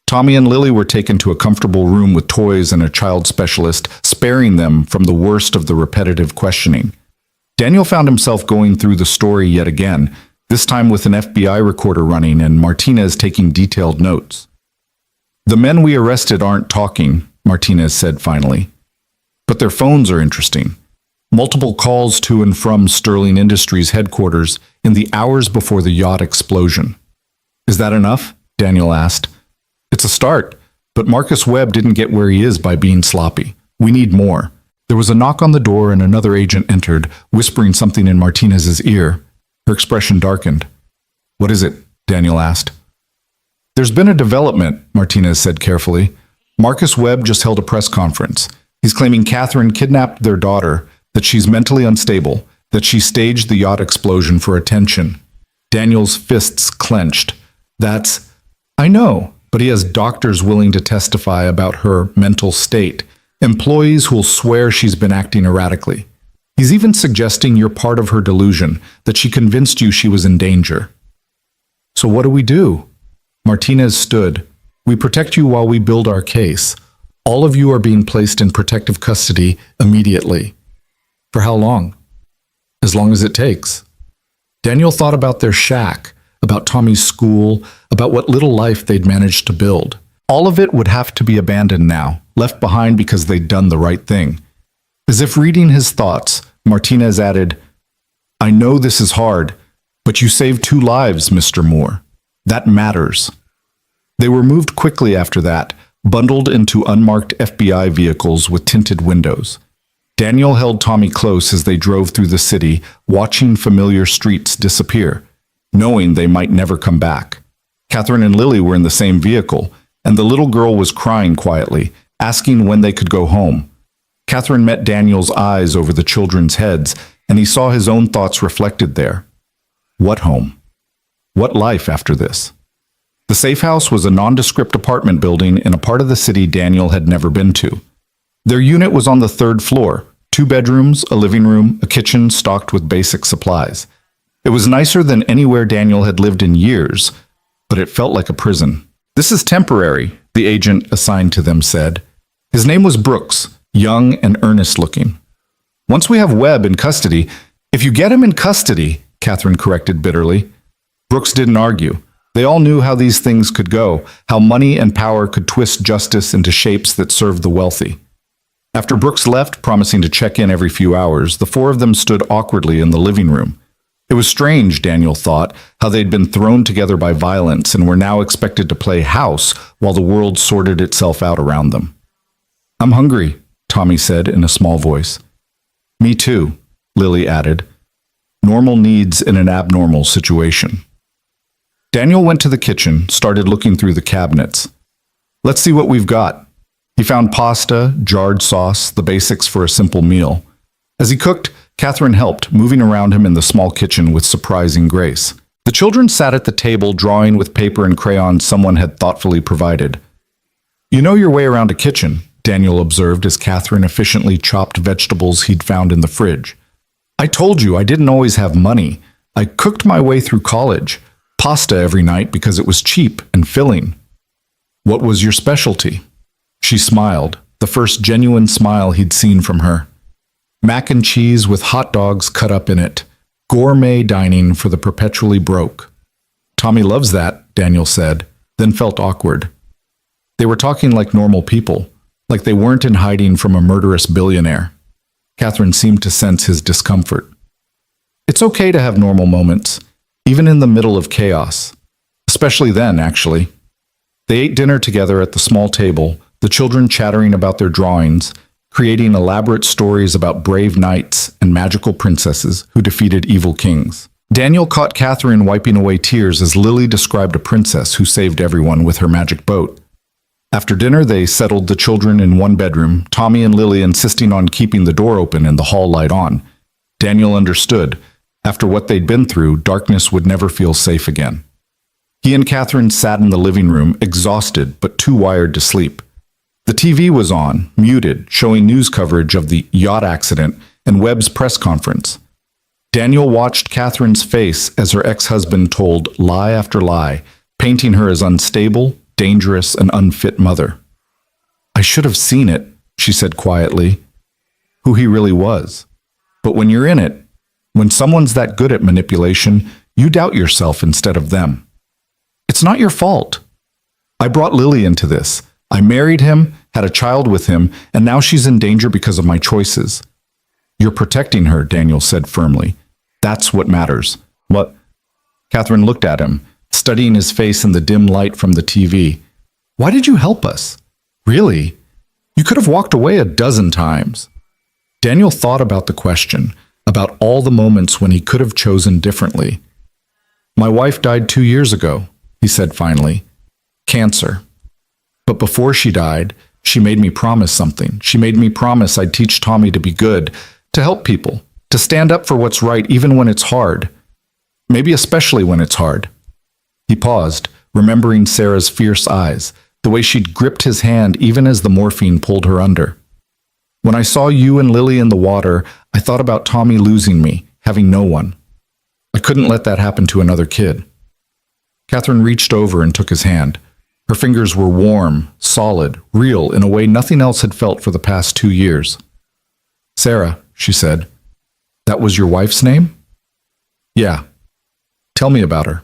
Tommy and Lily were taken to a comfortable room with toys and a child specialist, sparing them from the worst of the repetitive questioning. Daniel found himself going through the story yet again, this time with an FBI recorder running and Martinez taking detailed notes. The men we arrested aren't talking, Martinez said finally. But their phones are interesting. Multiple calls to and from Sterling Industries headquarters in the hours before the yacht explosion. Is that enough? Daniel asked. It's a start, but Marcus Webb didn't get where he is by being sloppy. We need more. There was a knock on the door and another agent entered, whispering something in Martinez's ear. Her expression darkened. What is it? Daniel asked. There's been a development, Martinez said carefully. Marcus Webb just held a press conference. He's claiming Catherine kidnapped their daughter, that she's mentally unstable, that she staged the yacht explosion for attention. Daniel's fists clenched. I know, but he has doctors willing to testify about her mental state, employees who'll swear she's been acting erratically. He's even suggesting you're part of her delusion, that she convinced you she was in danger. So what do we do? Martinez stood. We protect you while we build our case. All of you are being placed in protective custody immediately. For how long? As long as it takes. Daniel thought about their shack, about Tommy's school, about what little life they'd managed to build. All of it would have to be abandoned now, left behind because they'd done the right thing. As if reading his thoughts, Martinez added, I know this is hard, but you saved 2 lives, Mr. Moore. That matters. They were moved quickly after that, bundled into unmarked FBI vehicles with tinted windows. Daniel held Tommy close as they drove through the city, watching familiar streets disappear, knowing they might never come back. Catherine and Lily were in the same vehicle, and the little girl was crying quietly, asking when they could go home. Catherine met Daniel's eyes over the children's heads, and he saw his own thoughts reflected there. What home? What life after this? The safe house was a nondescript apartment building in a part of the city Daniel had never been to. Their unit was on the 3rd floor, 2 bedrooms, a living room, a kitchen stocked with basic supplies. It was nicer than anywhere Daniel had lived in years, but it felt like a prison. This is temporary, the agent assigned to them said. His name was Brooks, young and earnest looking. Once we have Webb in custody, if you get him in custody, Catherine corrected bitterly. Brooks didn't argue. They all knew how these things could go, how money and power could twist justice into shapes that served the wealthy. After Brooks left, promising to check in every few hours, the 4 of them stood awkwardly in the living room. It was strange, Daniel thought, how they'd been thrown together by violence and were now expected to play house while the world sorted itself out around them. I'm hungry, Tommy said in a small voice. Me too, Lily added. Normal needs in an abnormal situation. Daniel went to the kitchen, started looking through the cabinets. Let's see what we've got. He found pasta, jarred sauce, the basics for a simple meal. As he cooked, Catherine helped, moving around him in the small kitchen with surprising grace. The children sat at the table, drawing with paper and crayons someone had thoughtfully provided. You know your way around a kitchen, Daniel observed as Catherine efficiently chopped vegetables he'd found in the fridge. I told you I didn't always have money. I cooked my way through college. Pasta every night because it was cheap and filling. What was your specialty? She smiled, the first genuine smile he'd seen from her. Mac and cheese with hot dogs cut up in it. Gourmet dining for the perpetually broke. Tommy loves that, Daniel said, then felt awkward. They were talking like normal people, like they weren't in hiding from a murderous billionaire. Catherine seemed to sense his discomfort. It's okay to have normal moments, even in the middle of chaos. Especially then, actually. They ate dinner together at the small table, the children chattering about their drawings, creating elaborate stories about brave knights and magical princesses who defeated evil kings. Daniel caught Catherine wiping away tears as Lily described a princess who saved everyone with her magic boat. After dinner, they settled the children in one bedroom, Tommy and Lily insisting on keeping the door open and the hall light on. Daniel understood. After what they'd been through, darkness would never feel safe again. He and Catherine sat in the living room, exhausted but too wired to sleep. The TV was on, muted, showing news coverage of the yacht accident and Webb's press conference. Daniel watched Catherine's face as her ex-husband told lie after lie, painting her as unstable, dangerous, and unfit mother. I should have seen it, she said quietly, who he really was. But when you're in it, when someone's that good at manipulation, you doubt yourself instead of them. It's not your fault. I brought Lily into this. I married him, had a child with him, and now she's in danger because of my choices. You're protecting her, Daniel said firmly. That's what matters. What? Catherine looked at him, studying his face in the dim light from the TV. Why did you help us? Really? You could have walked away a dozen times. Daniel thought about the question, about all the moments when he could have chosen differently. My wife died 2 years ago, he said finally. Cancer. But before she died, she made me promise something. She made me promise I'd teach Tommy to be good, to help people, to stand up for what's right even when it's hard. Maybe especially when it's hard. He paused, remembering Sarah's fierce eyes, the way she'd gripped his hand even as the morphine pulled her under. When I saw you and Lily in the water, I thought about Tommy losing me, having no one. I couldn't let that happen to another kid. Catherine reached over and took his hand. Her fingers were warm, solid, real in a way nothing else had felt for the past 2 years. Sarah, she said, that was your wife's name? Yeah. Tell me about her.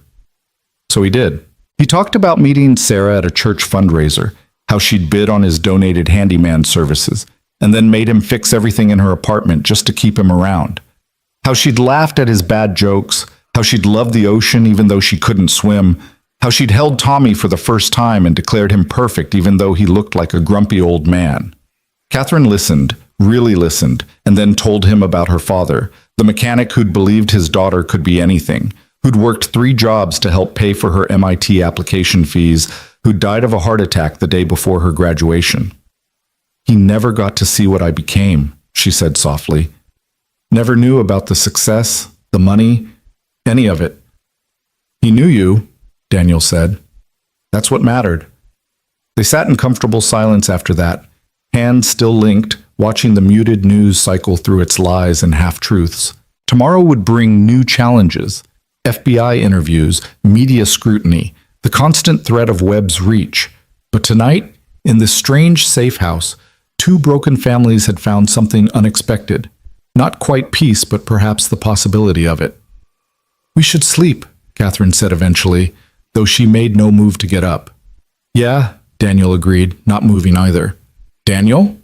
So he did. He talked about meeting Sarah at a church fundraiser, how she'd bid on his donated handyman services, and then made him fix everything in her apartment just to keep him around. How she'd laughed at his bad jokes, how she'd loved the ocean even though she couldn't swim, how she'd held Tommy for the first time and declared him perfect even though he looked like a grumpy old man. Catherine listened, really listened, and then told him about her father, the mechanic who'd believed his daughter could be anything, who'd worked 3 jobs to help pay for her MIT application fees, who'd died of a heart attack the day before her graduation. He never got to see what I became, she said softly. Never knew about the success, the money, any of it. He knew you, Daniel said. That's what mattered. They sat in comfortable silence after that, hands still linked, watching the muted news cycle through its lies and half-truths. Tomorrow would bring new challenges, FBI interviews, media scrutiny, the constant threat of Webb's reach. But tonight, in this strange safe house, 2 broken families had found something unexpected. Not quite peace, but perhaps the possibility of it. We should sleep, Catherine said eventually, though she made no move to get up. Yeah, Daniel agreed, not moving either. Daniel?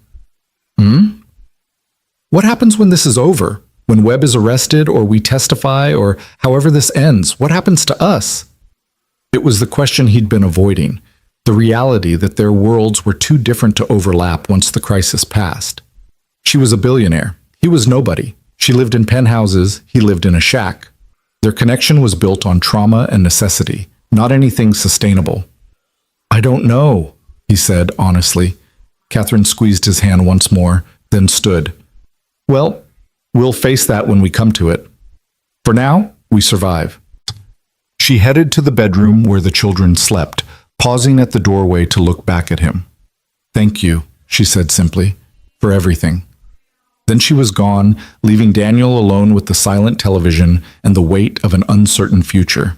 What happens when this is over? When Webb is arrested, or we testify, or however this ends? What happens to us? It was the question he'd been avoiding, the reality that their worlds were too different to overlap once the crisis passed. She was a billionaire. He was nobody. She lived in penthouses. He lived in a shack. Their connection was built on trauma and necessity, not anything sustainable. I don't know, he said honestly. Catherine squeezed his hand once more, then stood. Well, we'll face that when we come to it. For now, we survive. She headed to the bedroom where the children slept, pausing at the doorway to look back at him. Thank you, she said simply, for everything. Then she was gone, leaving Daniel alone with the silent television and the weight of an uncertain future.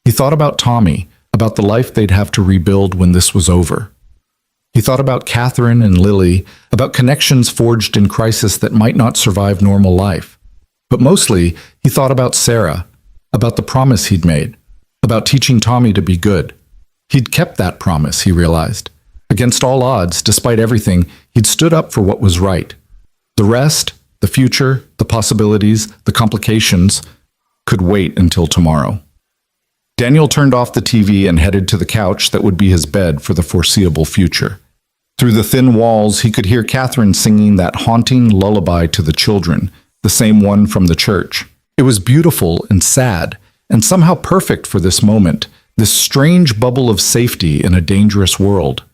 He thought about Tommy, about the life they'd have to rebuild when this was over. He thought about Catherine and Lily, about connections forged in crisis that might not survive normal life. But mostly, he thought about Sarah, about the promise he'd made, about teaching Tommy to be good. He'd kept that promise, he realized. Against all odds, despite everything, he'd stood up for what was right. The rest, the future, the possibilities, the complications, could wait until tomorrow. Daniel turned off the TV and headed to the couch that would be his bed for the foreseeable future. Through the thin walls, he could hear Catherine singing that haunting lullaby to the children, the same one from the church. It was beautiful and sad, and somehow perfect for this moment, this strange bubble of safety in a dangerous world.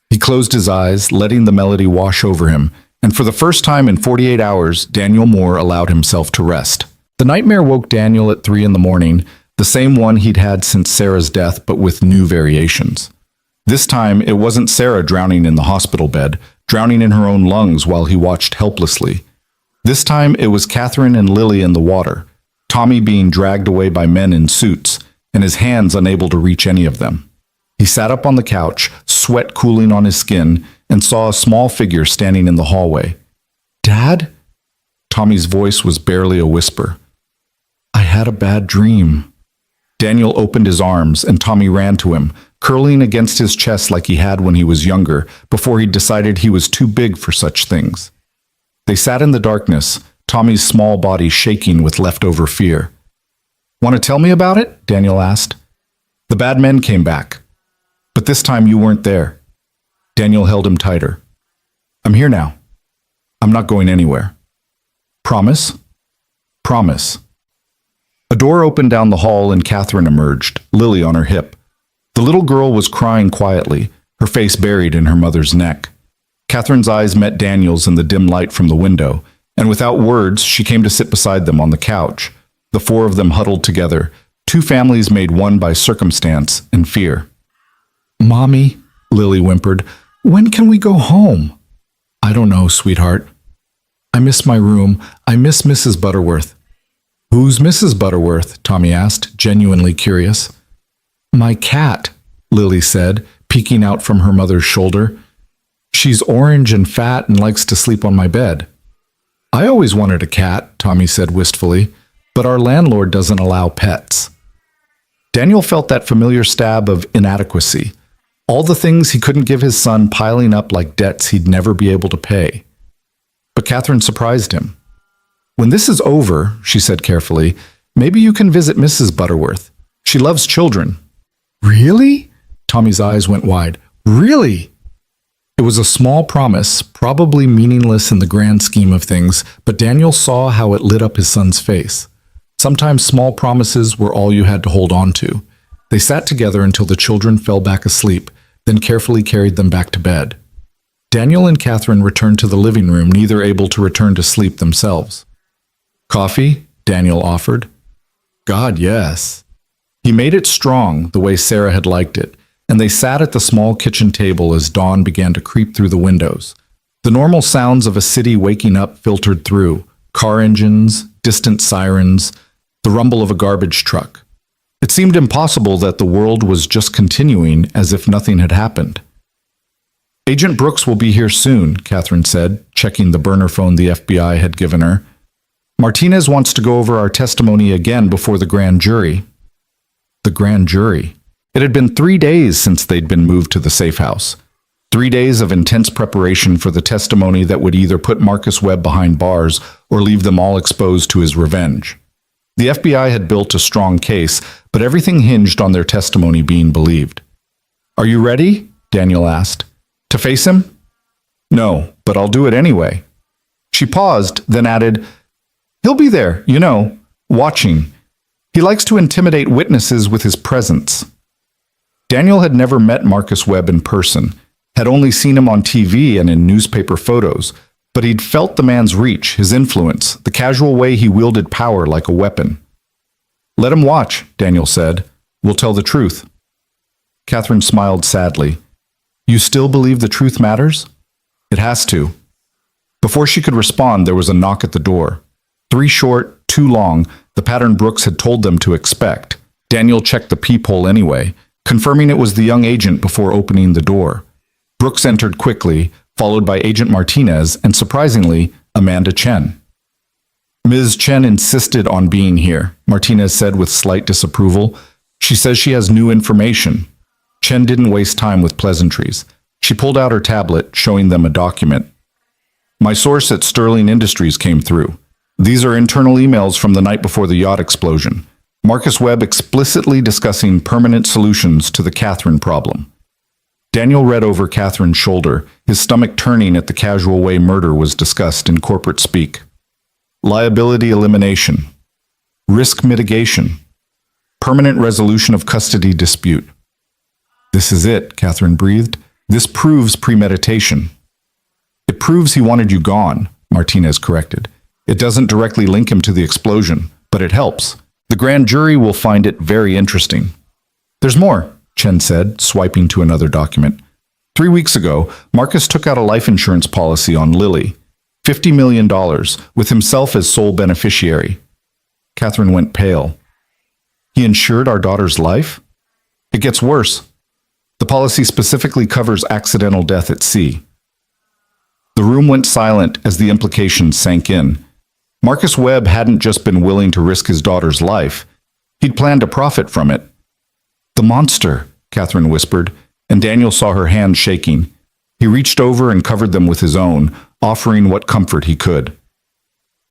He closed his eyes, letting the melody wash over him, and for the first time in 48 hours, Daniel Moore allowed himself to rest. The nightmare woke Daniel at 3 a.m, the same one he'd had since Sarah's death, but with new variations. This time, it wasn't Sarah drowning in the hospital bed, drowning in her own lungs while he watched helplessly. This time, it was Catherine and Lily in the water, Tommy being dragged away by men in suits, and his hands unable to reach any of them. He sat up on the couch, sweat cooling on his skin, and saw a small figure standing in the hallway. Dad? Tommy's voice was barely a whisper. I had a bad dream. Daniel opened his arms, and Tommy ran to him, curling against his chest like he had when he was younger, before he decided he was too big for such things. They sat in the darkness, Tommy's small body shaking with leftover fear. Want to tell me about it? Daniel asked. The bad men came back. But this time you weren't there. Daniel held him tighter. I'm here now. I'm not going anywhere. Promise? Promise. A door opened down the hall and Catherine emerged, Lily on her hip. The little girl was crying quietly, her face buried in her mother's neck. Catherine's eyes met Daniel's in the dim light from the window, and without words, she came to sit beside them on the couch. The 4 of them huddled together, 2 families made one by circumstance and fear. Mommy, Lily whimpered, when can we go home? I don't know, sweetheart. I miss my room. I miss Mrs. Butterworth. Who's Mrs. Butterworth? Tommy asked, genuinely curious. My cat, Lily said, peeking out from her mother's shoulder. She's orange and fat and likes to sleep on my bed. I always wanted a cat, Tommy said wistfully, but our landlord doesn't allow pets. Daniel felt that familiar stab of inadequacy. All the things he couldn't give his son piling up like debts he'd never be able to pay. But Catherine surprised him. When this is over, she said carefully, maybe you can visit Mrs. Butterworth. She loves children. Really? Tommy's eyes went wide. Really? It was a small promise, probably meaningless in the grand scheme of things, but Daniel saw how it lit up his son's face. Sometimes small promises were all you had to hold on to. They sat together until the children fell back asleep, then carefully carried them back to bed. Daniel and Catherine returned to the living room, neither able to return to sleep themselves. Coffee? Daniel offered. God, yes. He made it strong, the way Sarah had liked it, and they sat at the small kitchen table as dawn began to creep through the windows. The normal sounds of a city waking up filtered through: car engines, distant sirens, the rumble of a garbage truck. It seemed impossible that the world was just continuing as if nothing had happened. Agent Brooks will be here soon, Catherine said, checking the burner phone the FBI had given her. Martinez wants to go over our testimony again before the grand jury. The grand jury. It had been 3 days since they'd been moved to the safe house. 3 days of intense preparation for the testimony that would either put Marcus Webb behind bars or leave them all exposed to his revenge. The FBI had built a strong case, but everything hinged on their testimony being believed. Are you ready? Daniel asked. To face him? No, but I'll do it anyway. She paused, then added, He'll be there, watching. He likes to intimidate witnesses with his presence. Daniel had never met Marcus Webb in person, had only seen him on TV and in newspaper photos, but he'd felt the man's reach, his influence, the casual way he wielded power like a weapon. Let him watch, Daniel said. We'll tell the truth. Catherine smiled sadly. You still believe the truth matters? It has to. Before she could respond, there was a knock at the door. 3 short, 2 long, the pattern Brooks had told them to expect. Daniel checked the peephole anyway, confirming it was the young agent before opening the door. Brooks entered quickly, followed by Agent Martinez and, surprisingly, Amanda Chen. Ms. Chen insisted on being here, Martinez said with slight disapproval. She says she has new information. Chen didn't waste time with pleasantries. She pulled out her tablet, showing them a document. My source at Sterling Industries came through. These are internal emails from the night before the yacht explosion. Marcus Webb explicitly discussing permanent solutions to the Catherine problem. Daniel read over Catherine's shoulder, his stomach turning at the casual way murder was discussed in corporate speak. Liability elimination. Risk mitigation. Permanent resolution of custody dispute. This is it, Catherine breathed. This proves premeditation. It proves he wanted you gone, Martinez corrected. It doesn't directly link him to the explosion, but it helps. The grand jury will find it very interesting. There's more, Chen said, swiping to another document. 3 weeks ago, Marcus took out a life insurance policy on Lily. $50 million, with himself as sole beneficiary. Catherine went pale. He insured our daughter's life? It gets worse. The policy specifically covers accidental death at sea. The room went silent as the implications sank in. Marcus Webb hadn't just been willing to risk his daughter's life. He'd planned to profit from it. The monster, Catherine whispered, and Daniel saw her hands shaking. He reached over and covered them with his own, offering what comfort he could.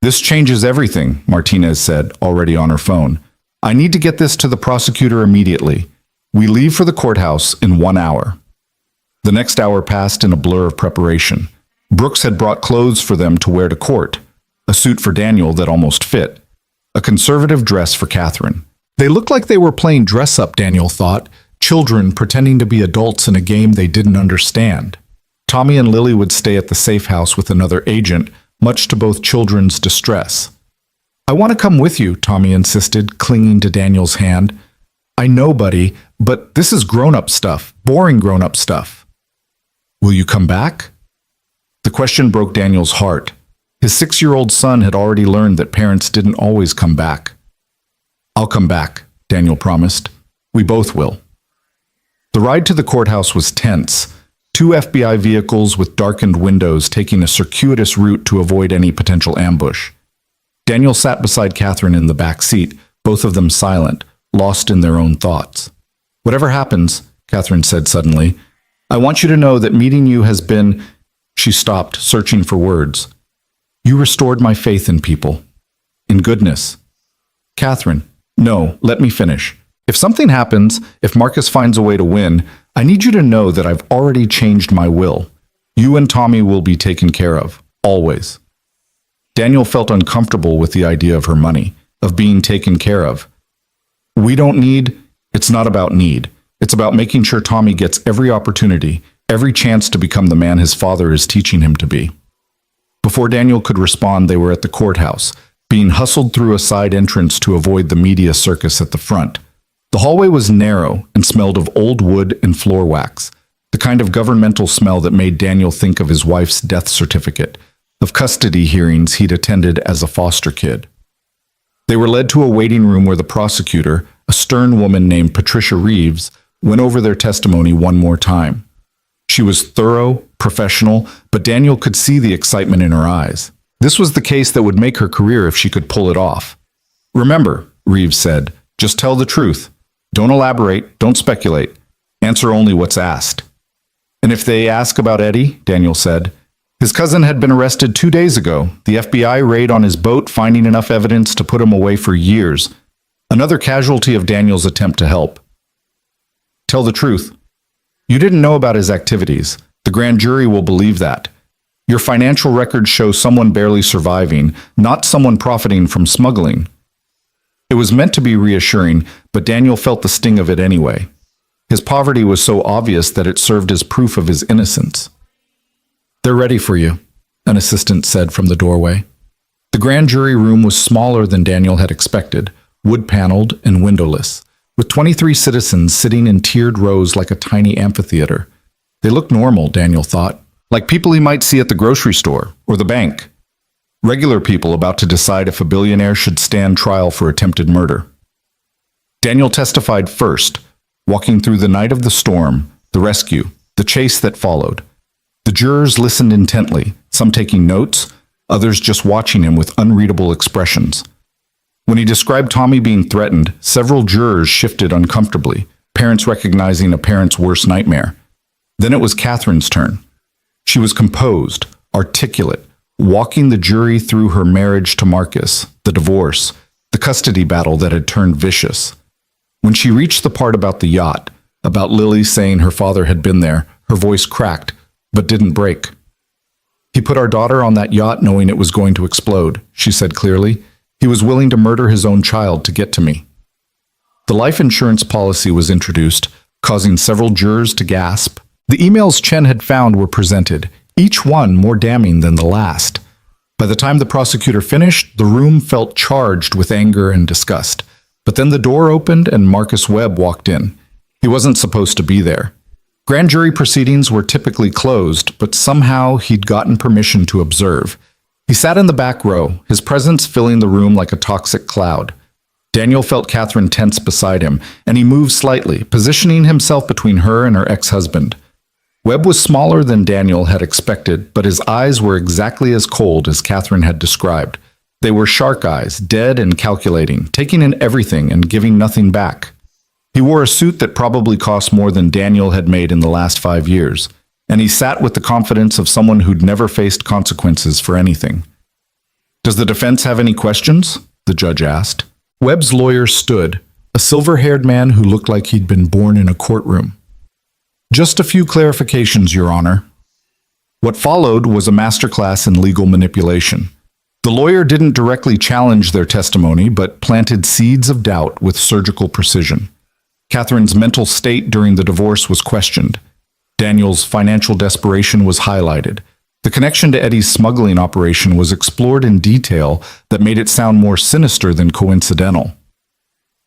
This changes everything, Martinez said, already on her phone. I need to get this to the prosecutor immediately. We leave for the courthouse in 1 hour. The next hour passed in a blur of preparation. Brooks had brought clothes for them to wear to court. A suit for Daniel that almost fit. A conservative dress for Catherine. They looked like they were playing dress-up, Daniel thought. Children pretending to be adults in a game they didn't understand. Tommy and Lily would stay at the safe house with another agent, much to both children's distress. I want to come with you, Tommy insisted, clinging to Daniel's hand. I know, buddy, but this is grown-up stuff, boring grown-up stuff. Will you come back? The The question broke Daniel's heart. His 6-year-old son had already learned that parents didn't always come back. "I'll come back," Daniel promised. "We both will." The ride to the courthouse was tense. 2 FBI vehicles with darkened windows taking a circuitous route to avoid any potential ambush. Daniel sat beside Catherine in the back seat, both of them silent, lost in their own thoughts. "Whatever happens," Catherine said suddenly, "I want you to know that meeting you has been—" She stopped, searching for words. "You restored my faith in people. In goodness." "Catherine, no, let me finish. If something happens, if Marcus finds a way to win, I need you to know that I've already changed my will. You and Tommy will be taken care of, always." Daniel felt uncomfortable with the idea of her money, of being taken care of. "We don't need—" "It's not about need. It's about making sure Tommy gets every opportunity, every chance to become the man his father is teaching him to be." Before Daniel could respond, they were at the courthouse, being hustled through a side entrance to avoid the media circus at the front. The hallway was narrow and smelled of old wood and floor wax, the kind of governmental smell that made Daniel think of his wife's death certificate, of custody hearings he'd attended as a foster kid. They were led to a waiting room where the prosecutor, a stern woman named Patricia Reeves, went over their testimony one more time. She was thorough, professional, but Daniel could see the excitement in her eyes. This was the case that would make her career if she could pull it off. "Remember," Reeves said, "just tell the truth. Don't elaborate, don't speculate. Answer only what's asked." "And if they ask about Eddie," Daniel said, "his cousin had been arrested 2 days ago. The FBI raid on his boat, finding enough evidence to put him away for years. Another casualty of Daniel's attempt to help." "Tell the truth. You didn't know about his activities. The grand jury will believe that. Your financial records show someone barely surviving, not someone profiting from smuggling." It was meant to be reassuring, but Daniel felt the sting of it anyway. His poverty was so obvious that it served as proof of his innocence. "They're ready for you," an assistant said from the doorway. The grand jury room was smaller than Daniel had expected, wood-paneled and windowless, with 23 citizens sitting in tiered rows like a tiny amphitheater. They looked normal, Daniel thought, like people he might see at the grocery store or the bank. Regular people about to decide if a billionaire should stand trial for attempted murder. Daniel testified first, walking through the night of the storm, the rescue, the chase that followed. The jurors listened intently, some taking notes, others just watching him with unreadable expressions. When he described Tommy being threatened, several jurors shifted uncomfortably, parents recognizing a parent's worst nightmare. Then it was Catherine's turn. She was composed, articulate, walking the jury through her marriage to Marcus, the divorce, the custody battle that had turned vicious. When she reached the part about the yacht, about Lily saying her father had been there, her voice cracked, but didn't break. "He put our daughter on that yacht knowing it was going to explode," she said clearly. "He was willing to murder his own child to get to me." The life insurance policy was introduced, causing several jurors to gasp. The emails Chen had found were presented, each one more damning than the last. By the time the prosecutor finished, the room felt charged with anger and disgust. But then the door opened and Marcus Webb walked in. He wasn't supposed to be there. Grand jury proceedings were typically closed, but somehow he'd gotten permission to observe. He sat in the back row, his presence filling the room like a toxic cloud. Daniel felt Catherine tense beside him, and he moved slightly, positioning himself between her and her ex-husband. Webb was smaller than Daniel had expected, but his eyes were exactly as cold as Catherine had described. They were shark eyes, dead and calculating, taking in everything and giving nothing back. He wore a suit that probably cost more than Daniel had made in the last 5 years, and he sat with the confidence of someone who'd never faced consequences for anything. "Does the defense have any questions?" the judge asked. Webb's lawyer stood, a silver-haired man who looked like he'd been born in a courtroom. "Just a few clarifications, Your Honor." What followed was a masterclass in legal manipulation. The lawyer didn't directly challenge their testimony, but planted seeds of doubt with surgical precision. Catherine's mental state during the divorce was questioned. Daniel's financial desperation was highlighted. The connection to Eddie's smuggling operation was explored in detail that made it sound more sinister than coincidental.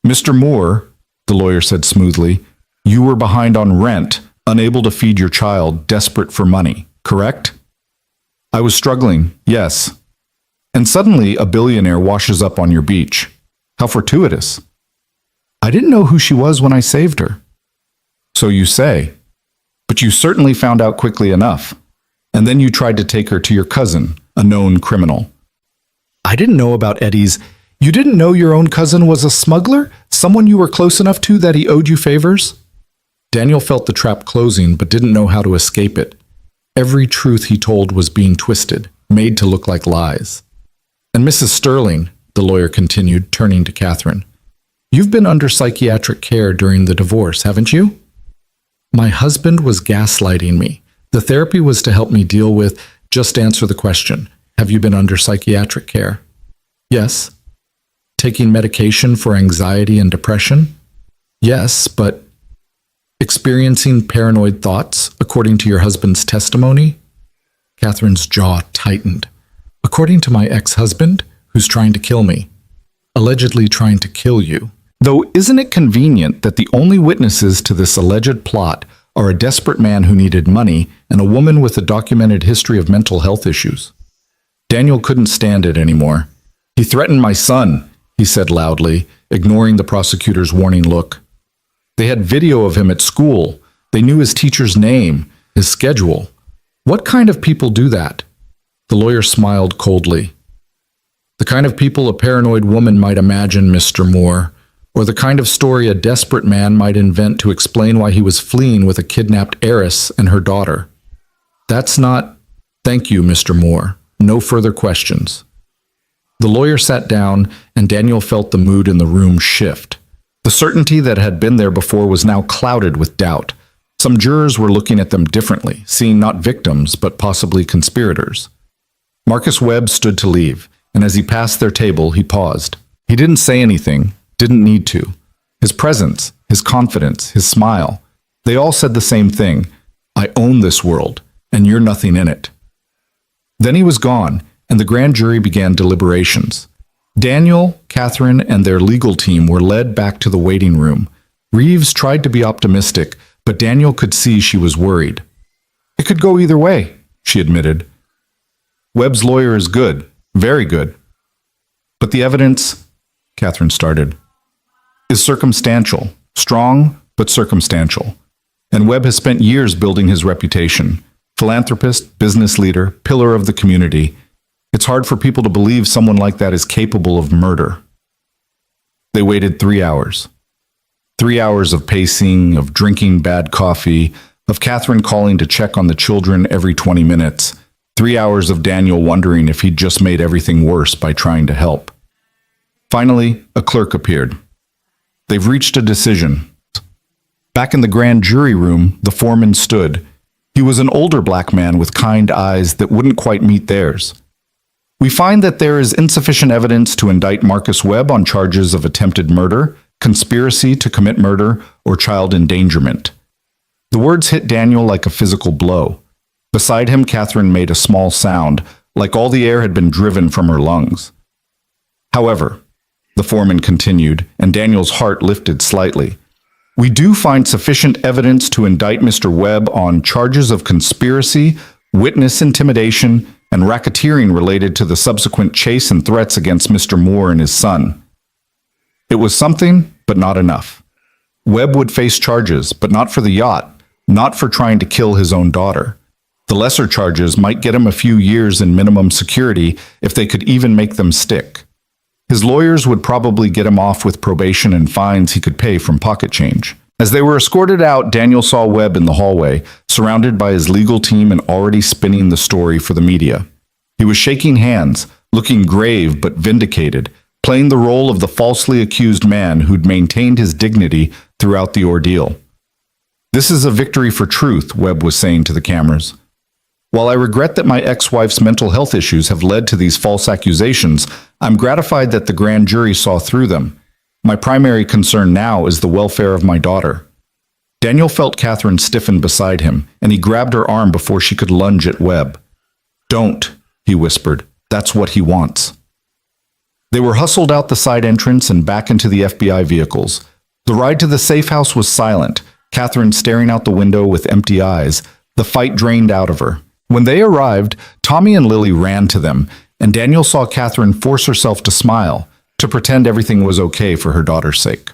"Mr. Moore," the lawyer said smoothly, "you were behind on rent, unable to feed your child, desperate for money, correct?" I was struggling, yes. And suddenly a billionaire washes up on your beach. How fortuitous. I didn't know who she was when I saved her. So you say. But you certainly found out quickly enough. And then you tried to take her to your cousin, a known criminal. I didn't know about Eddie's. You didn't know your own cousin was a smuggler? Someone you were close enough to that he owed you favors? Daniel felt the trap closing but didn't know how to escape it. Every truth he told was being twisted, made to look like lies. And Mrs. Sterling, the lawyer continued, turning to Catherine, you've been under psychiatric care during the divorce, haven't you? My husband was gaslighting me. The therapy was to help me deal with, just answer the question, have you been under psychiatric care? Yes. Taking medication for anxiety and depression? Yes, but experiencing paranoid thoughts, according to your husband's testimony? Catherine's jaw tightened. According to my ex-husband, who's trying to kill me. Allegedly trying to kill you. Though isn't it convenient that the only witnesses to this alleged plot are a desperate man who needed money and a woman with a documented history of mental health issues? Daniel couldn't stand it anymore. He threatened my son, he said loudly, ignoring the prosecutor's warning look. They had video of him at school. They knew his teacher's name, his schedule. What kind of people do that? The lawyer smiled coldly. The kind of people a paranoid woman might imagine, Mr. Moore, or the kind of story a desperate man might invent to explain why he was fleeing with a kidnapped heiress and her daughter. That's not... Thank you, Mr. Moore. No further questions. The lawyer sat down, and Daniel felt the mood in the room shift. The certainty that had been there before was now clouded with doubt. Some jurors were looking at them differently, seeing not victims, but possibly conspirators. Marcus Webb stood to leave, and as he passed their table, he paused. He didn't say anything, didn't need to. His presence, his confidence, his smile, they all said the same thing. I own this world, and you're nothing in it. Then he was gone, and the grand jury began deliberations. Daniel, Catherine, and their legal team were led back to the waiting room. Reeves tried to be optimistic, but Daniel could see she was worried. It could go either way, she admitted. Webb's lawyer is good, very good. But the evidence, Catherine started, is circumstantial, strong but circumstantial. And Webb has spent years building his reputation. Philanthropist, business leader, pillar of the community. It's hard for people to believe someone like that is capable of murder. They waited 3 hours. 3 hours of pacing, of drinking bad coffee, of Catherine calling to check on the children every 20 minutes. 3 hours of Daniel wondering if he'd just made everything worse by trying to help. Finally, a clerk appeared. They've reached a decision. Back in the grand jury room, the foreman stood. He was an older black man with kind eyes that wouldn't quite meet theirs. We find that there is insufficient evidence to indict Marcus Webb on charges of attempted murder, conspiracy to commit murder, or child endangerment. The words hit Daniel like a physical blow. Beside him, Catherine made a small sound, like all the air had been driven from her lungs. However, the foreman continued, and Daniel's heart lifted slightly. We do find sufficient evidence to indict Mr. Webb on charges of conspiracy, witness intimidation, and racketeering related to the subsequent chase and threats against Mr. Moore and his son. It was something, but not enough. Webb would face charges, but not for the yacht, not for trying to kill his own daughter. The lesser charges might get him a few years in minimum security if they could even make them stick. His lawyers would probably get him off with probation and fines he could pay from pocket change. As they were escorted out, Daniel saw Webb in the hallway, surrounded by his legal team and already spinning the story for the media. He was shaking hands, looking grave but vindicated, playing the role of the falsely accused man who'd maintained his dignity throughout the ordeal. This is a victory for truth, Webb was saying to the cameras. While I regret that my ex-wife's mental health issues have led to these false accusations, I'm gratified that the grand jury saw through them. My primary concern now is the welfare of my daughter. Daniel felt Catherine stiffen beside him, and he grabbed her arm before she could lunge at Webb. Don't, he whispered. That's what he wants. They were hustled out the side entrance and back into the FBI vehicles. The ride to the safe house was silent, Catherine staring out the window with empty eyes. The fight drained out of her. When they arrived, Tommy and Lily ran to them, and Daniel saw Catherine force herself to smile, to pretend everything was okay for her daughter's sake.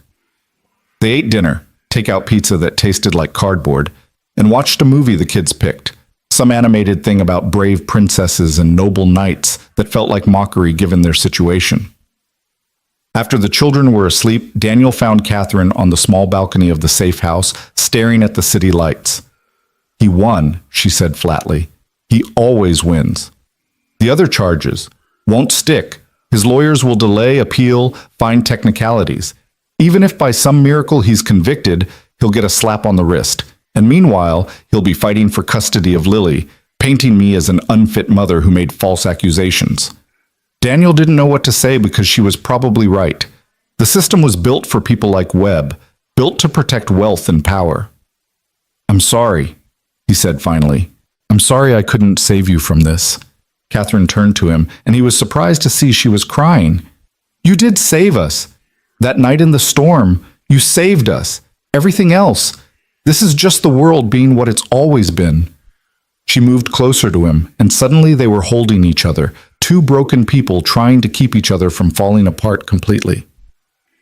They ate dinner, takeout pizza that tasted like cardboard, and watched a movie the kids picked, some animated thing about brave princesses and noble knights that felt like mockery given their situation. After the children were asleep, Daniel found Catherine on the small balcony of the safe house, staring at the city lights. "He won," she said flatly. "He always wins. The other charges won't stick. His lawyers will delay, appeal, find technicalities. Even if by some miracle he's convicted, he'll get a slap on the wrist. And meanwhile, he'll be fighting for custody of Lily, painting me as an unfit mother who made false accusations." Daniel didn't know what to say because she was probably right. The system was built for people like Webb, built to protect wealth and power. "I'm sorry," he said finally. "I'm sorry I couldn't save you from this." Catherine turned to him, and he was surprised to see she was crying. "You did save us. That night in the storm, you saved us. Everything else. This is just the world being what it's always been." She moved closer to him, and suddenly they were holding each other, two broken people trying to keep each other from falling apart completely.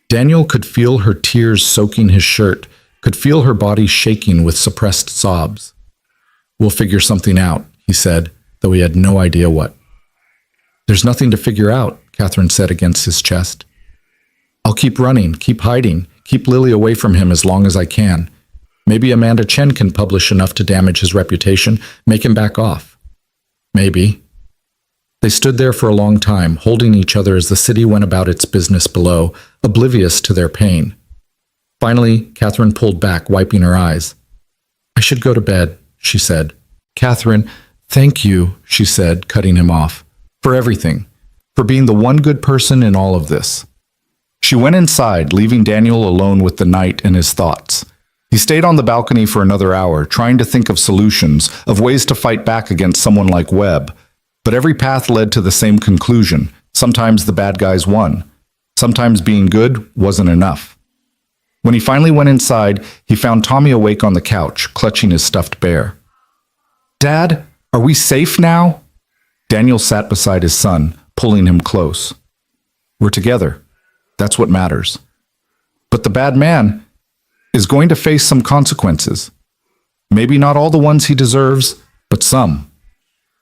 Daniel could feel her tears soaking his shirt, could feel her body shaking with suppressed sobs. "We'll figure something out," he said, though he had no idea what. "There's nothing to figure out," Catherine said against his chest. "I'll keep running, keep hiding, keep Lily away from him as long as I can. Maybe Amanda Chen can publish enough to damage his reputation, make him back off. Maybe." They stood there for a long time, holding each other as the city went about its business below, oblivious to their pain. Finally, Catherine pulled back, wiping her eyes. "I should go to bed," she said. "Catherine, thank you," she said, cutting him off, "for everything, for being the one good person in all of this." She went inside, leaving Daniel alone with the night and his thoughts. He stayed on the balcony for another hour, trying to think of solutions, of ways to fight back against someone like Webb. But every path led to the same conclusion. Sometimes the bad guys won. Sometimes being good wasn't enough. When he finally went inside, he found Tommy awake on the couch, clutching his stuffed bear. "Dad, are we safe now?" Daniel sat beside his son, pulling him close. "We're together. That's what matters. But the bad man is going to face some consequences. Maybe not all the ones he deserves, but some."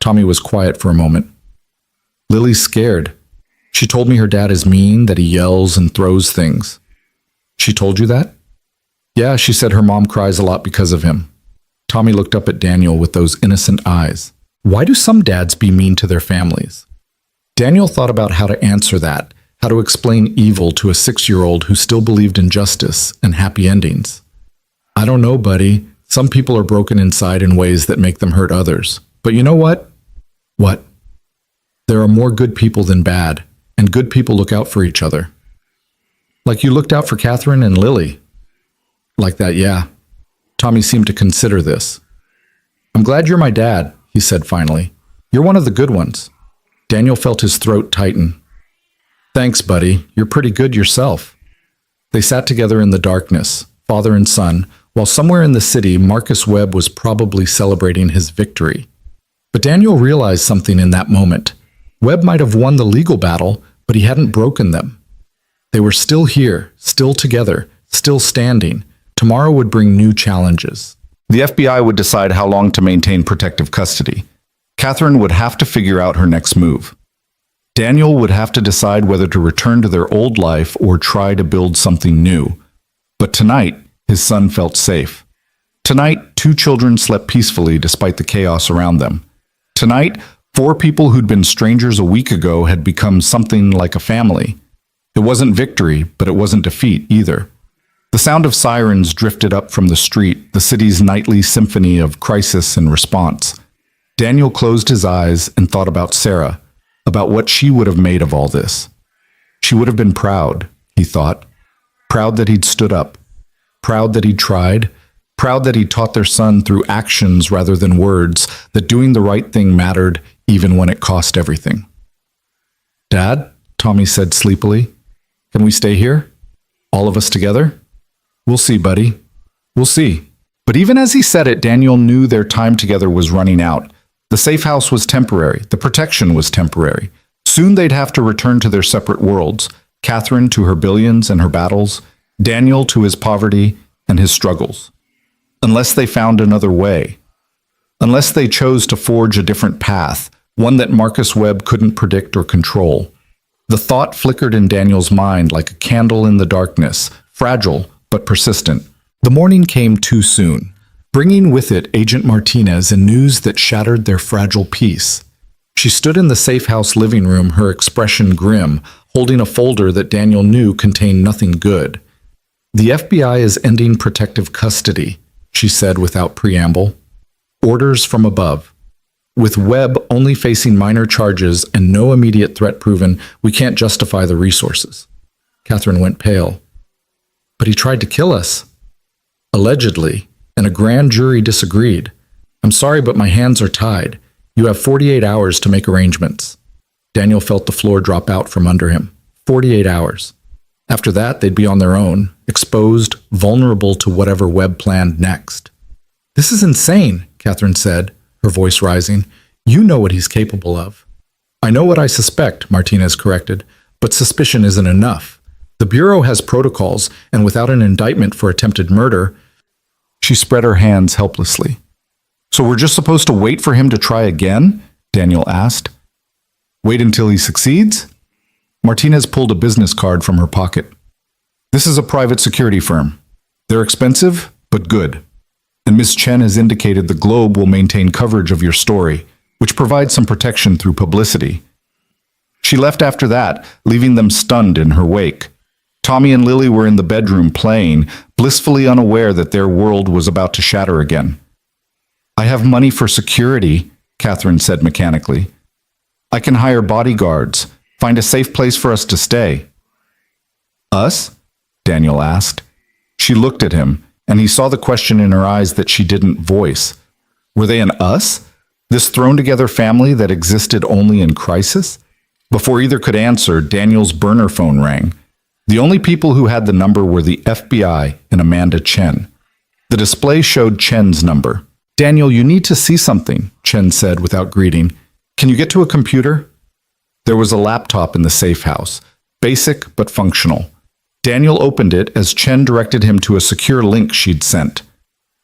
Tommy was quiet for a moment. "Lily's scared. She told me her dad is mean, that he yells and throws things." "She told you that?" "Yeah, she said her mom cries a lot because of him." Tommy looked up at Daniel with those innocent eyes. Why do some dads be mean to their families? Daniel thought about how to answer that, how to explain evil to a 6-year-old who still believed in justice and happy endings. "I don't know, buddy. Some people are broken inside in ways that make them hurt others. But you know what?" "What?" "There are more good people than bad, and good people look out for each other." "Like you looked out for Catherine and Lily." "Like that, yeah." Tommy seemed to consider this. "I'm glad you're my dad," he said finally. "You're one of the good ones." Daniel felt his throat tighten. "Thanks, buddy. You're pretty good yourself." They sat together in the darkness, father and son, while somewhere in the city Marcus Webb was probably celebrating his victory. But Daniel realized something in that moment. Webb might have won the legal battle, but he hadn't broken them. They were still here, still together, still standing. Tomorrow would bring new challenges. The FBI would decide how long to maintain protective custody. Catherine would have to figure out her next move. Daniel would have to decide whether to return to their old life or try to build something new. But tonight, his son felt safe. Tonight, 2 children slept peacefully despite the chaos around them. Tonight, 4 people who'd been strangers a week ago had become something like a family. It wasn't victory, but it wasn't defeat either. The sound of sirens drifted up from the street, the city's nightly symphony of crisis and response. Daniel closed his eyes and thought about Sarah, about what she would have made of all this. She would have been proud, he thought. Proud that he'd stood up. Proud that he'd tried. Proud that he'd taught their son through actions rather than words, that doing the right thing mattered even when it cost everything. "Dad," Tommy said sleepily, "can we stay here? All of us together?" "We'll see, buddy. We'll see." But even as he said it, Daniel knew their time together was running out. The safe house was temporary. The protection was temporary. Soon they'd have to return to their separate worlds. Catherine to her billions and her battles, Daniel to his poverty and his struggles. Unless they found another way. Unless they chose to forge a different path, one that Marcus Webb couldn't predict or control. The thought flickered in Daniel's mind like a candle in the darkness, fragile but persistent. The morning came too soon, bringing with it Agent Martinez and news that shattered their fragile peace. She stood in the safe house living room, her expression grim, holding a folder that Daniel knew contained nothing good. "The FBI is ending protective custody," she said without preamble. "Orders from above. With Webb only facing minor charges and no immediate threat proven, we can't justify the resources." Catherine went pale. "But he tried to kill us." "Allegedly, and a grand jury disagreed. I'm sorry, but my hands are tied. You have 48 hours to make arrangements." Daniel felt the floor drop out from under him. 48 hours. After that, they'd be on their own, exposed, vulnerable to whatever Webb planned next. "This is insane," Catherine said, her voice rising. "You know what he's capable of." "I know what I suspect," Martinez corrected, "but suspicion isn't enough. The Bureau has protocols, and without an indictment for attempted murder—" She spread her hands helplessly. "So we're just supposed to wait for him to try again?" Daniel asked. "Wait until he succeeds?" Martinez pulled a business card from her pocket. "This is a private security firm. They're expensive, but good. And Miss Chen has indicated the Globe will maintain coverage of your story, which provides some protection through publicity." She left after that, leaving them stunned in her wake. Tommy and Lily were in the bedroom playing, blissfully unaware that their world was about to shatter again. "I have money for security," Catherine said mechanically. "I can hire bodyguards, find a safe place for us to stay." "Us?" Daniel asked. She looked at him, and he saw the question in her eyes that she didn't voice. Were they an us? This thrown-together family that existed only in crisis? Before either could answer, Daniel's burner phone rang. The only people who had the number were the FBI and Amanda Chen. The display showed Chen's number. "Daniel, you need to see something," Chen said without greeting. "Can you get to a computer?" There was a laptop in the safe house, basic but functional. Daniel opened it as Chen directed him to a secure link she'd sent.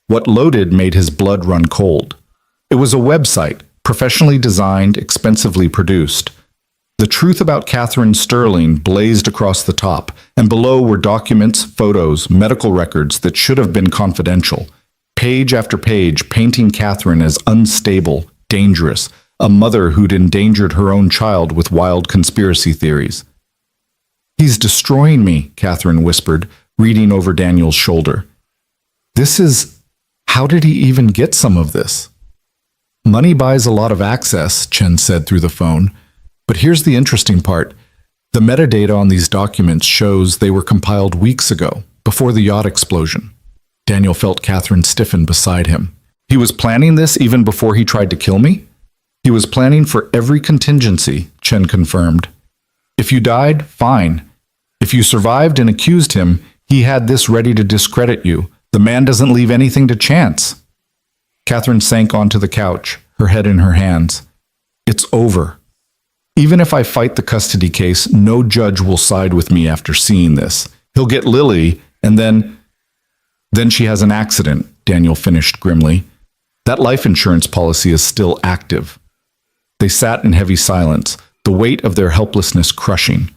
What loaded made his blood run cold. It was a website, professionally designed, expensively produced. The truth about Catherine Sterling blazed across the top, and below were documents, photos, medical records that should have been confidential. Page after page painting Catherine as unstable, dangerous, a mother who'd endangered her own child with wild conspiracy theories. "He's destroying me," Catherine whispered, reading over Daniel's shoulder. How did he even get some of this?" "Money buys a lot of access," Chen said through the phone. "But here's the interesting part. The metadata on these documents shows they were compiled weeks ago, before the yacht explosion." Daniel felt Catherine stiffen beside him. "He was planning this even before he tried to kill me?" "He was planning for every contingency," Chen confirmed. "If you died, fine. If you survived and accused him, he had this ready to discredit you. The man doesn't leave anything to chance." Catherine sank onto the couch, her head in her hands. "It's over. Even if I fight the custody case, no judge will side with me after seeing this. He'll get Lily, and then she has an accident," Daniel finished grimly. "That life insurance policy is still active." They sat in heavy silence, the weight of their helplessness crushing.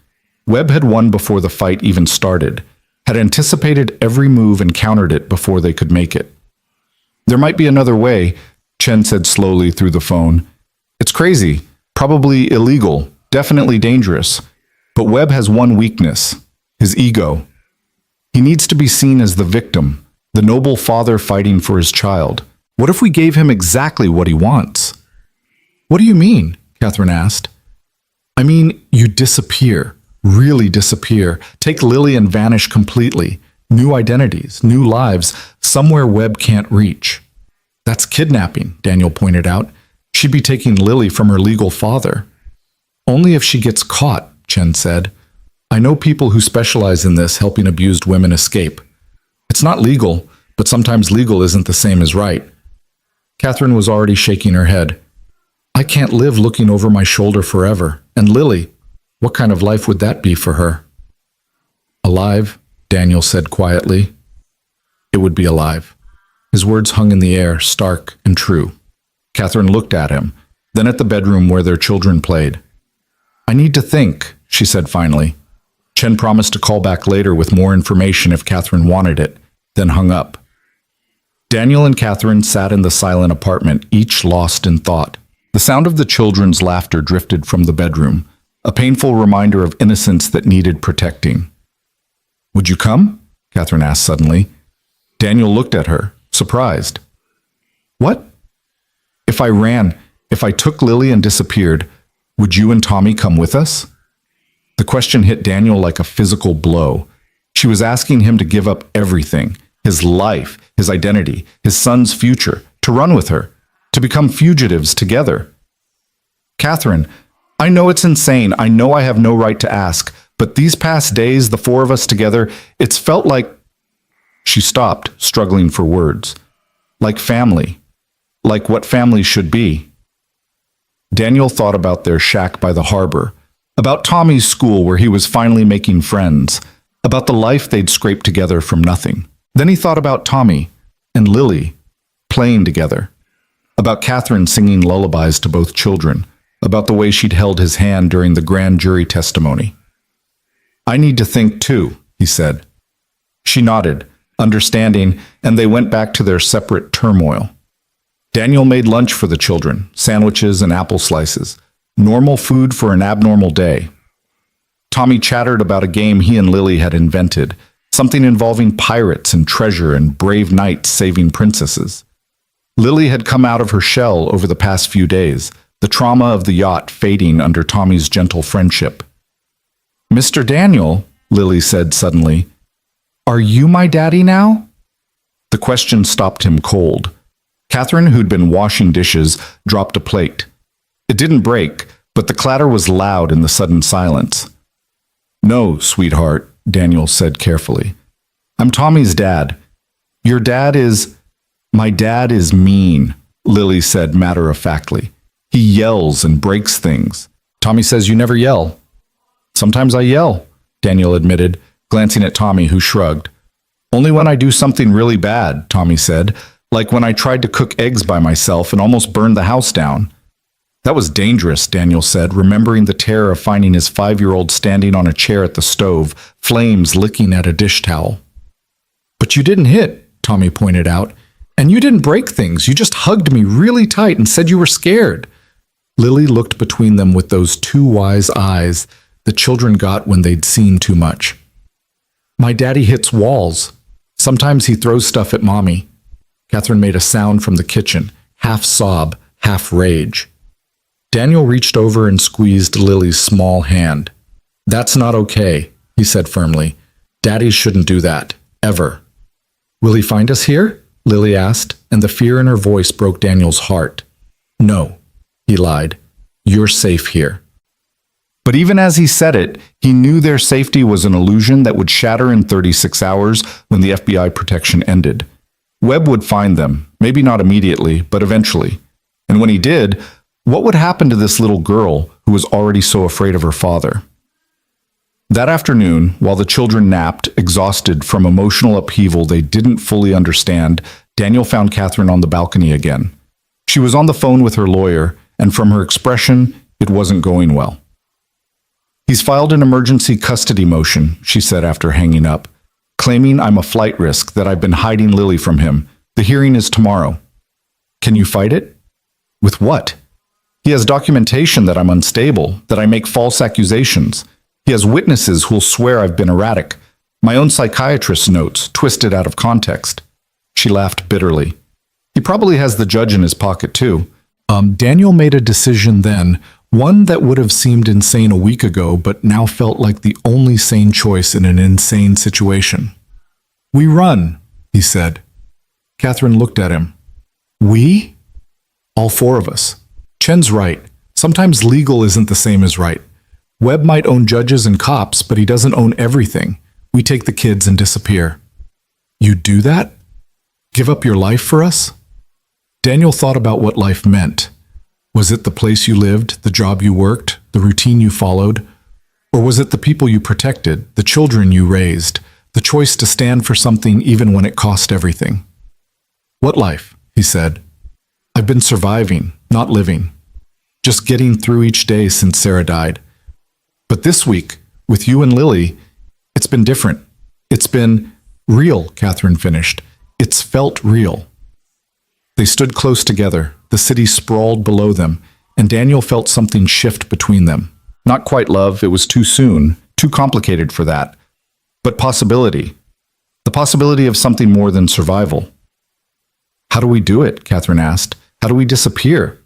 Webb had won before the fight even started, had anticipated every move and countered it before they could make it. "There might be another way," Chen said slowly through the phone. "It's crazy, probably illegal, definitely dangerous. But Webb has one weakness, his ego. He needs to be seen as the victim, the noble father fighting for his child. What if we gave him exactly what he wants?" "What do you mean?" Catherine asked. "I mean, you disappear, really disappear. Take Lily and vanish completely. New identities, new lives, somewhere Webb can't reach." "That's kidnapping," Daniel pointed out. "She'd be taking Lily from her legal father." "Only if she gets caught," Chen said. "I know people who specialize in this, helping abused women escape. It's not legal, but sometimes legal isn't the same as right." Catherine was already shaking her head. I can't live looking over my shoulder forever. And Lily, what kind of life would that be for her? Alive, Daniel said quietly. It would be alive. His words hung in the air, stark and true. Catherine looked at him, then at the bedroom where their children played. I need to think, she said finally. Chen promised to call back later with more information if Catherine wanted it, then hung up. Daniel and Catherine sat in the silent apartment, each lost in thought. The sound of the children's laughter drifted from the bedroom, a painful reminder of innocence that needed protecting. Would you come? Catherine asked suddenly. Daniel looked at her, surprised. What? If I took Lily and disappeared, would you and Tommy come with us? The question hit Daniel like a physical blow. She was asking him to give up everything, his life, his identity, his son's future, to run with her, to become fugitives together. Catherine, I know it's insane. I know I have no right to ask, but these past days, the four of us together, it's felt like... She stopped, struggling for words. Like family. Like what family should be. Daniel thought about their shack by the harbor, about Tommy's school where he was finally making friends, about the life they'd scraped together from nothing. Then he thought about Tommy and Lily playing together, about Catherine singing lullabies to both children, about the way she'd held his hand during the grand jury testimony. I need to think too, he said. She nodded, understanding, and they went back to their separate turmoil. Daniel made lunch for the children, sandwiches and apple slices, normal food for an abnormal day. Tommy chattered about a game he and Lily had invented, something involving pirates and treasure and brave knights saving princesses. Lily had come out of her shell over the past few days, the trauma of the yacht fading under Tommy's gentle friendship. Mr. Daniel, Lily said suddenly, are you my daddy now? The question stopped him cold. Catherine, who'd been washing dishes, dropped a plate. It didn't break, but the clatter was loud in the sudden silence. No, sweetheart, Daniel said carefully. I'm Tommy's dad. Your dad is... My dad is mean, Lily said matter-of-factly. He yells and breaks things. Tommy says you never yell. Sometimes I yell, Daniel admitted, glancing at Tommy, who shrugged. Only when I do something really bad, Tommy said, like when I tried to cook eggs by myself and almost burned the house down. That was dangerous, Daniel said, remembering the terror of finding his 5-year-old standing on a chair at the stove, flames licking at a dish towel. But you didn't hit, Tommy pointed out, and you didn't break things. You just hugged me really tight and said you were scared. Lily looked between them with those two wise eyes the children got when they'd seen too much. My daddy hits walls. Sometimes he throws stuff at Mommy. Catherine made a sound from the kitchen, half sob, half rage. Daniel reached over and squeezed Lily's small hand. That's not okay, he said firmly. Daddies shouldn't do that, ever. Will he find us here? Lily asked, and the fear in her voice broke Daniel's heart. No, he lied. You're safe here. But even as he said it, he knew their safety was an illusion that would shatter in 36 hours when the FBI protection ended. Webb would find them, maybe not immediately, but eventually. And when he did, what would happen to this little girl who was already so afraid of her father? That afternoon, while the children napped, exhausted from emotional upheaval they didn't fully understand, Daniel found Catherine on the balcony again. She was on the phone with her lawyer, and from her expression, it wasn't going well. He's filed an emergency custody motion, she said after hanging up, claiming I'm a flight risk, that I've been hiding Lily from him. The hearing is tomorrow. Can you fight it? With what? He has documentation that I'm unstable, that I make false accusations. He has witnesses who'll swear I've been erratic. My own psychiatrist's notes, twisted out of context. She laughed bitterly. He probably has the judge in his pocket too. Daniel made a decision then, one that would have seemed insane a week ago, but now felt like the only sane choice in an insane situation. We run, he said. Catherine looked at him. We? All four of us. Chen's right. Sometimes legal isn't the same as right. Webb might own judges and cops, but he doesn't own everything. We take the kids and disappear. You do that? Give up your life for us? Daniel thought about what life meant. Was it the place you lived, the job you worked, the routine you followed? Or was it the people you protected, the children you raised, the choice to stand for something even when it cost everything? What life? He said. I've been surviving, not living. Just getting through each day since Sarah died. But this week, with you and Lily, it's been different. It's been real, Catherine finished. It's felt real. They stood close together, the city sprawled below them, and Daniel felt something shift between them. Not quite love, it was too soon, too complicated for that. But possibility. The possibility of something more than survival. How do we do it? Catherine asked. How do we disappear?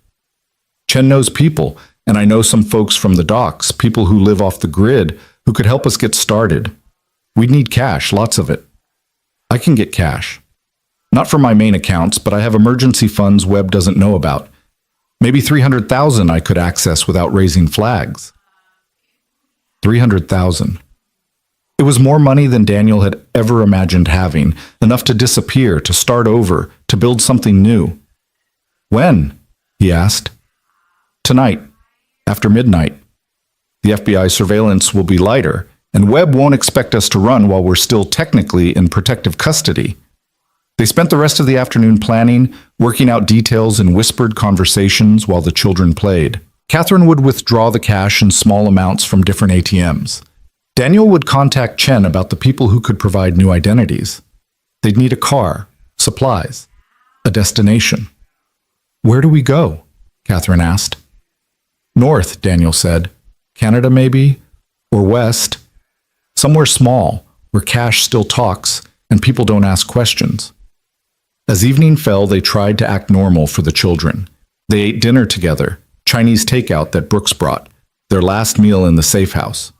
Chen knows people, and I know some folks from the docks, people who live off the grid, who could help us get started. We'd need cash, lots of it. I can get cash. Not for my main accounts, but I have emergency funds Webb doesn't know about. Maybe 300,000 I could access without raising flags. 300,000. It was more money than Daniel had ever imagined having, enough to disappear, to start over, to build something new. When? He asked. Tonight, after midnight. The FBI surveillance will be lighter, and Webb won't expect us to run while we're still technically in protective custody. They spent the rest of the afternoon planning, working out details in whispered conversations while the children played. Catherine would withdraw the cash in small amounts from different ATMs. Daniel would contact Chen about the people who could provide new identities. They'd need a car, supplies, a destination. Where do we go? Catherine asked. North, Daniel said. Canada, maybe? Or west? Somewhere small, where cash still talks and people don't ask questions. As evening fell, they tried to act normal for the children. They ate dinner together, Chinese takeout that Brooks brought, their last meal in the safe house.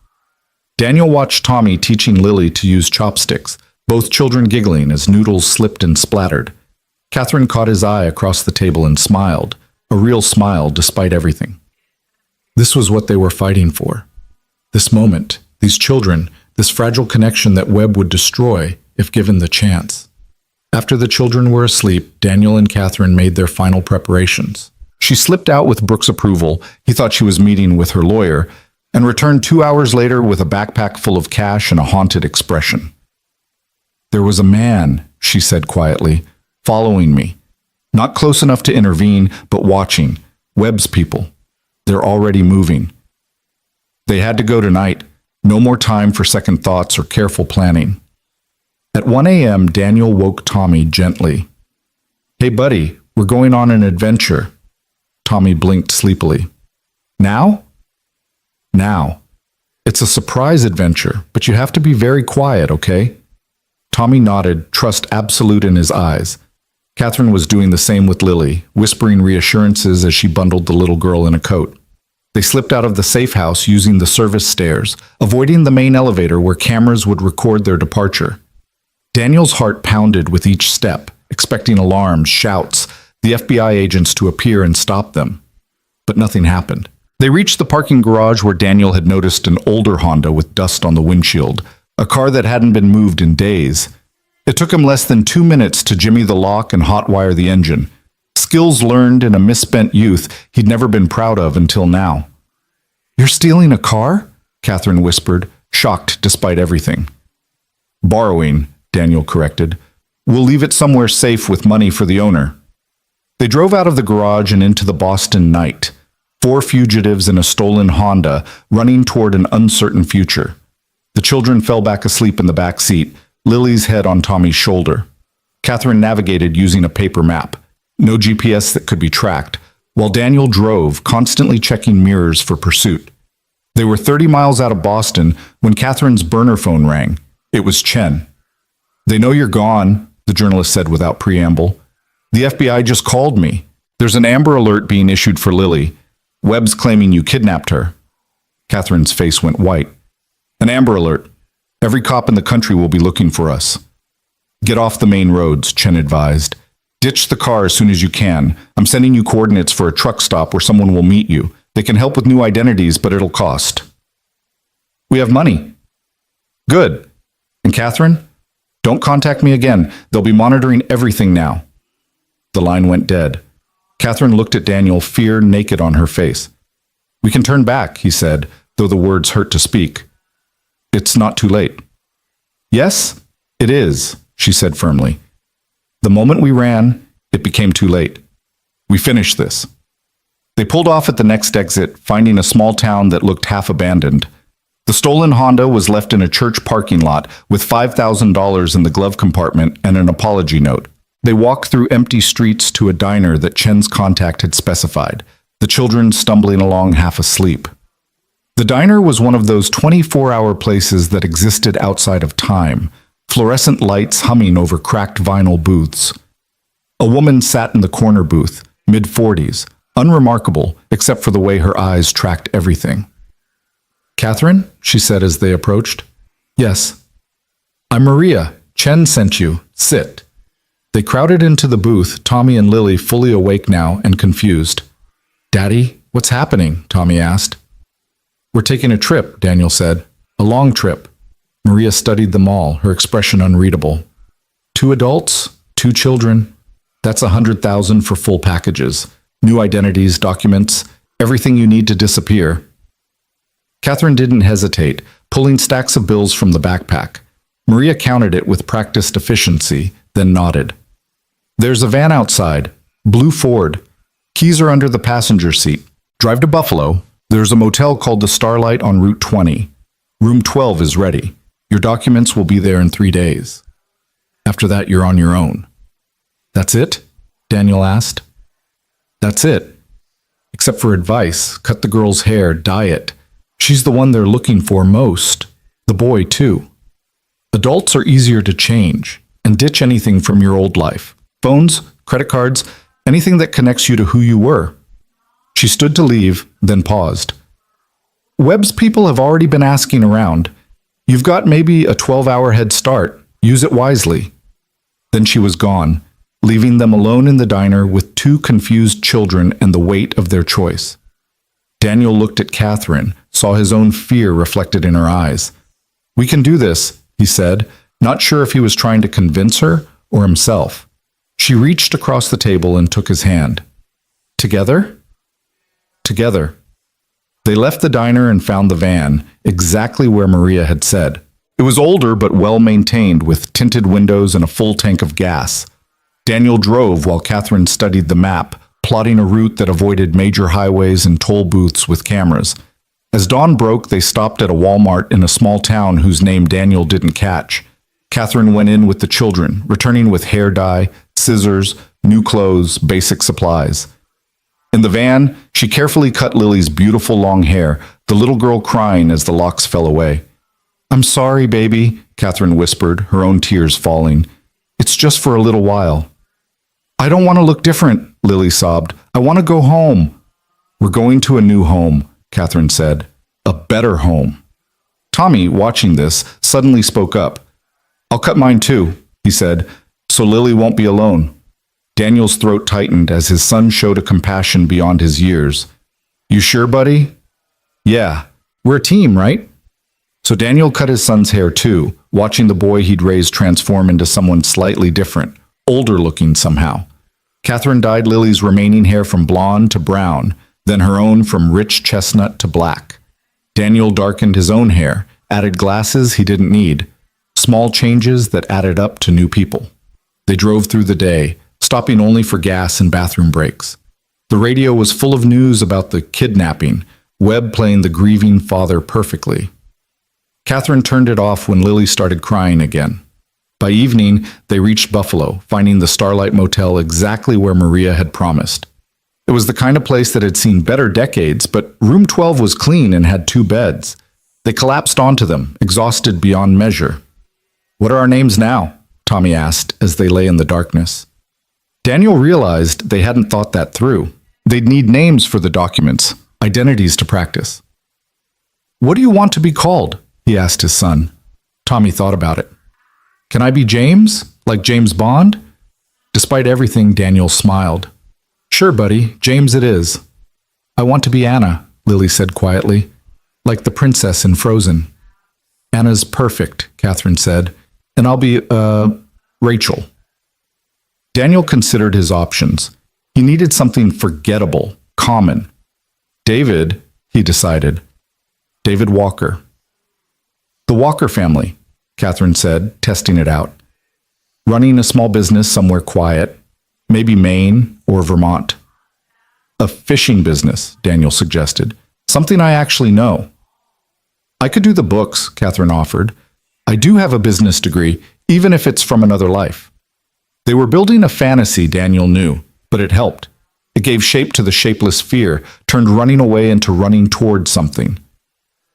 Daniel watched Tommy teaching Lily to use chopsticks, both children giggling as noodles slipped and splattered. Catherine caught his eye across the table and smiled, a real smile despite everything. This was what they were fighting for. This moment, these children, this fragile connection that Webb would destroy if given the chance. After the children were asleep, Daniel and Catherine made their final preparations. She slipped out with Brooks' approval. He thought she was meeting with her lawyer, and returned 2 hours later with a backpack full of cash and a haunted expression. There was a man, she said quietly, following me. Not close enough to intervene, but watching. Webb's people. They're already moving. They had to go tonight. No more time for second thoughts or careful planning. At 1 a.m., Daniel woke Tommy gently. Hey, buddy, we're going on an adventure. Tommy blinked sleepily. Now? Now. It's a surprise adventure, but you have to be very quiet, okay? Tommy nodded, trust absolute in his eyes. Catherine was doing the same with Lily, whispering reassurances as she bundled the little girl in a coat. They slipped out of the safe house using the service stairs, avoiding the main elevator where cameras would record their departure. Daniel's heart pounded with each step, expecting alarms, shouts, the FBI agents to appear and stop them. But nothing happened. They reached the parking garage where Daniel had noticed an older Honda with dust on the windshield, a car that hadn't been moved in days. It took him less than 2 minutes to jimmy the lock and hotwire the engine. Skills learned in a misspent youth he'd never been proud of until now. You're stealing a car? Catherine whispered, shocked despite everything. Borrowing, Daniel corrected. We'll leave it somewhere safe with money for the owner. They drove out of the garage and into the Boston night. 4 fugitives in a stolen Honda, running toward an uncertain future. The children fell back asleep in the back seat, Lily's head on Tommy's shoulder. Catherine navigated using a paper map. No GPS that could be tracked, while Daniel drove, constantly checking mirrors for pursuit. They were 30 miles out of Boston when Catherine's burner phone rang. It was Chen. They know you're gone, the journalist said without preamble. The FBI just called me. There's an Amber Alert being issued for Lily. Webb's claiming you kidnapped her. Catherine's face went white. An Amber Alert. Every cop in the country will be looking for us. Get off the main roads, Chen advised. Ditch the car as soon as you can. I'm sending you coordinates for a truck stop where someone will meet you. They can help with new identities, but it'll cost. We have money. Good. And Catherine? Don't contact me again. They'll be monitoring everything now. The line went dead. Catherine looked at Daniel, fear naked on her face. "We can turn back," he said, though the words hurt to speak. "It's not too late." "Yes, it is," she said firmly. "The moment we ran, it became too late. We finished this." They pulled off at the next exit, finding a small town that looked half abandoned. The stolen Honda was left in a church parking lot with $5,000 in the glove compartment and an apology note. They walked through empty streets to a diner that Chen's contact had specified, the children stumbling along half asleep. The diner was one of those 24-hour places that existed outside of time, fluorescent lights humming over cracked vinyl booths. A woman sat in the corner booth, mid-40s, unremarkable except for the way her eyes tracked everything. "Catherine?" she said as they approached. "Yes." "I'm Maria. Chen sent you. Sit." They crowded into the booth, Tommy and Lily fully awake now and confused. "Daddy, what's happening?" Tommy asked. "We're taking a trip," Daniel said. "A long trip." Maria studied them all, her expression unreadable. 2 adults, 2 children. That's $100,000 for full packages. New identities, documents, everything you need to disappear. Catherine didn't hesitate, pulling stacks of bills from the backpack. Maria counted it with practiced efficiency, then nodded. "There's a van outside. Blue Ford. Keys are under the passenger seat. Drive to Buffalo. There's a motel called the Starlight on Route 20. Room 12 is ready. Your documents will be there in 3 days. After that, you're on your own." "That's it?" Daniel asked. "That's it. Except for advice, cut the girl's hair, dye it. She's the one they're looking for most. The boy, too. Adults are easier to change, and ditch anything from your old life. Phones, credit cards, anything that connects you to who you were." She stood to leave, then paused. "Webb's people have already been asking around. You've got maybe a 12-hour head start. Use it wisely." Then she was gone, leaving them alone in the diner with 2 confused children and the weight of their choice. Daniel looked at Catherine, saw his own fear reflected in her eyes. "We can do this," he said, not sure if he was trying to convince her or himself. She reached across the table and took his hand. "Together?" "Together." They left the diner and found the van, exactly where Maria had said. It was older but well-maintained, with tinted windows and a full tank of gas. Daniel drove while Catherine studied the map, plotting a route that avoided major highways and toll booths with cameras. As dawn broke, they stopped at a Walmart in a small town whose name Daniel didn't catch. Catherine went in with the children, returning with hair dye, scissors, new clothes, basic supplies. In the van, she carefully cut Lily's beautiful long hair, the little girl crying as the locks fell away. "I'm sorry, baby," Catherine whispered, her own tears falling. "It's just for a little while." "I don't want to look different," Lily sobbed. "I want to go home." "We're going to a new home," Catherine said. "A better home." Tommy, watching this, suddenly spoke up. "I'll cut mine too," he said, "so Lily won't be alone." Daniel's throat tightened as his son showed a compassion beyond his years. "You sure, buddy?" "Yeah. We're a team, right?" So Daniel cut his son's hair too, watching the boy he'd raised transform into someone slightly different, older looking somehow. Catherine dyed Lily's remaining hair from blonde to brown, then her own from rich chestnut to black. Daniel darkened his own hair, added glasses he didn't need, small changes that added up to new people. They drove through the day, stopping only for gas and bathroom breaks. The radio was full of news about the kidnapping, Webb playing the grieving father perfectly. Catherine turned it off when Lily started crying again. By evening, they reached Buffalo, finding the Starlight Motel exactly where Maria had promised. It was the kind of place that had seen better decades, but room 12 was clean and had 2 beds. They collapsed onto them, exhausted beyond measure. "What are our names now?" Tommy asked as they lay in the darkness. Daniel realized they hadn't thought that through. They'd need names for the documents, identities to practice. "What do you want to be called?" he asked his son. Tommy thought about it. "Can I be James, like James Bond?" Despite everything, Daniel smiled. "Sure, buddy, James it is." "I want to be Anna," Lily said quietly, "like the princess in Frozen." "Anna's perfect," Catherine said, "and I'll be, Rachel." Daniel considered his options. He needed something forgettable, common. David, he decided. David Walker. The Walker family, Catherine said, testing it out. Running a small business somewhere quiet, maybe Maine or Vermont. A fishing business, Daniel suggested. Something I actually know. I could do the books, Catherine offered. I do have a business degree, even if it's from another life. They were building a fantasy, Daniel knew, but it helped. It gave shape to the shapeless fear, turned running away into running toward something.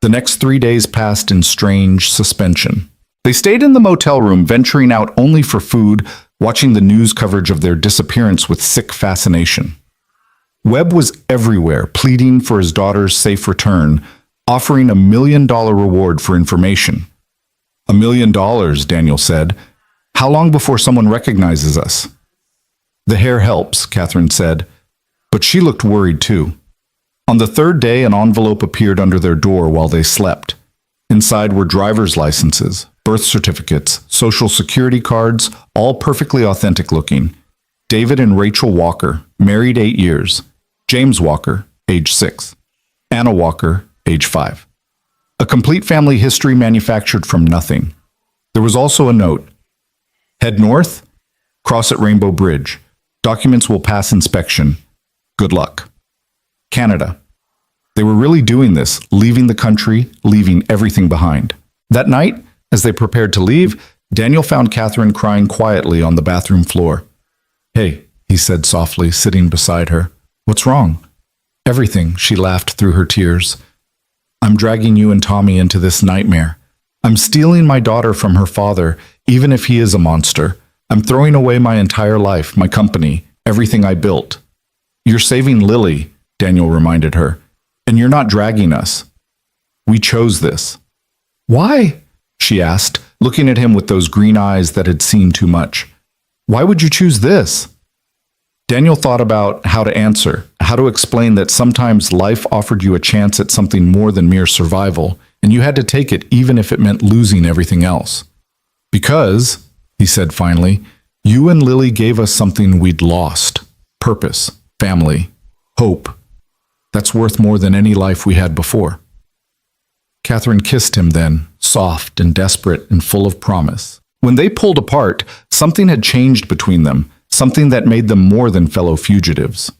The next 3 days passed in strange suspension. They stayed in the motel room, venturing out only for food, watching the news coverage of their disappearance with sick fascination. Webb was everywhere, pleading for his daughter's safe return, offering $1 million reward for information. $1 million, Daniel said. How long before someone recognizes us? The hair helps, Catherine said, but she looked worried too. On the third day, an envelope appeared under their door while they slept. Inside were driver's licenses, birth certificates, social security cards, all perfectly authentic looking. David and Rachel Walker, married 8 years. James Walker, age 6. Anna Walker, age 5. A complete family history manufactured from nothing. There was also a note. Head north, cross at Rainbow Bridge. Documents will pass inspection. Good luck. Canada. They were really doing this, leaving the country, leaving everything behind. That night, as they prepared to leave, Daniel found Catherine crying quietly on the bathroom floor. Hey, he said softly, sitting beside her. What's wrong? Everything, she laughed through her tears. I'm dragging you and Tommy into this nightmare. I'm stealing my daughter from her father, even if he is a monster. I'm throwing away my entire life, my company, everything I built. You're saving Lily, Daniel reminded her, and you're not dragging us. We chose this. Why? She asked, looking at him with those green eyes that had seen too much. Why would you choose this? Daniel thought about how to answer, how to explain that sometimes life offered you a chance at something more than mere survival, and you had to take it even if it meant losing everything else. Because, he said finally, you and Lily gave us something we'd lost. Purpose, family, hope. That's worth more than any life we had before. Catherine kissed him then, soft and desperate and full of promise. When they pulled apart, something had changed between them, something that made them more than fellow fugitives.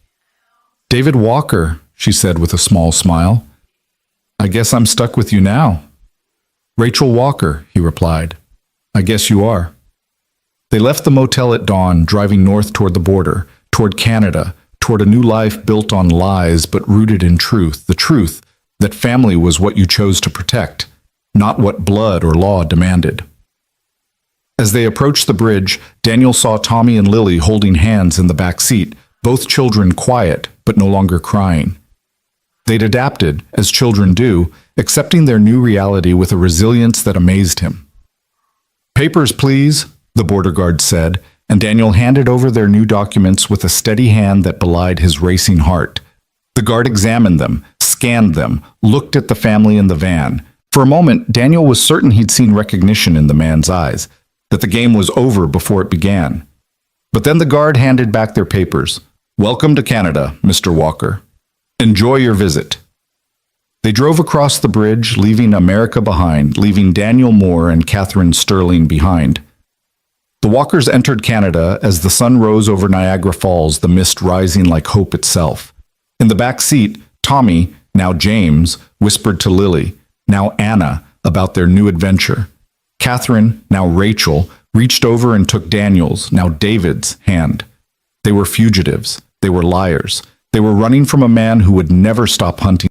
David Walker, she said with a small smile. I guess I'm stuck with you now. Rachel Walker, he replied. I guess you are. They left the motel at dawn, driving north toward the border, toward Canada, toward a new life built on lies but rooted in truth, the truth that family was what you chose to protect, not what blood or law demanded. As they approached the bridge, Daniel saw Tommy and Lily holding hands in the back seat, both children quiet but no longer crying. They'd adapted, as children do, accepting their new reality with a resilience that amazed him. Papers, please, the border guard said, and Daniel handed over their new documents with a steady hand that belied his racing heart. The guard examined them, scanned them, looked at the family in the van. For a moment, Daniel was certain he'd seen recognition in the man's eyes, that the game was over before it began. But then the guard handed back their papers. Welcome to Canada, Mr. Walker. Enjoy your visit. They drove across the bridge, leaving America behind, leaving Daniel Moore and Catherine Sterling behind. The Walkers entered Canada as the sun rose over Niagara Falls, the mist rising like hope itself. In the back seat, Tommy, now James, whispered to Lily, now Anna, about their new adventure. Catherine, now Rachel, reached over and took Daniel's, now David's, hand. They were fugitives. They were liars. They were running from a man who would never stop hunting.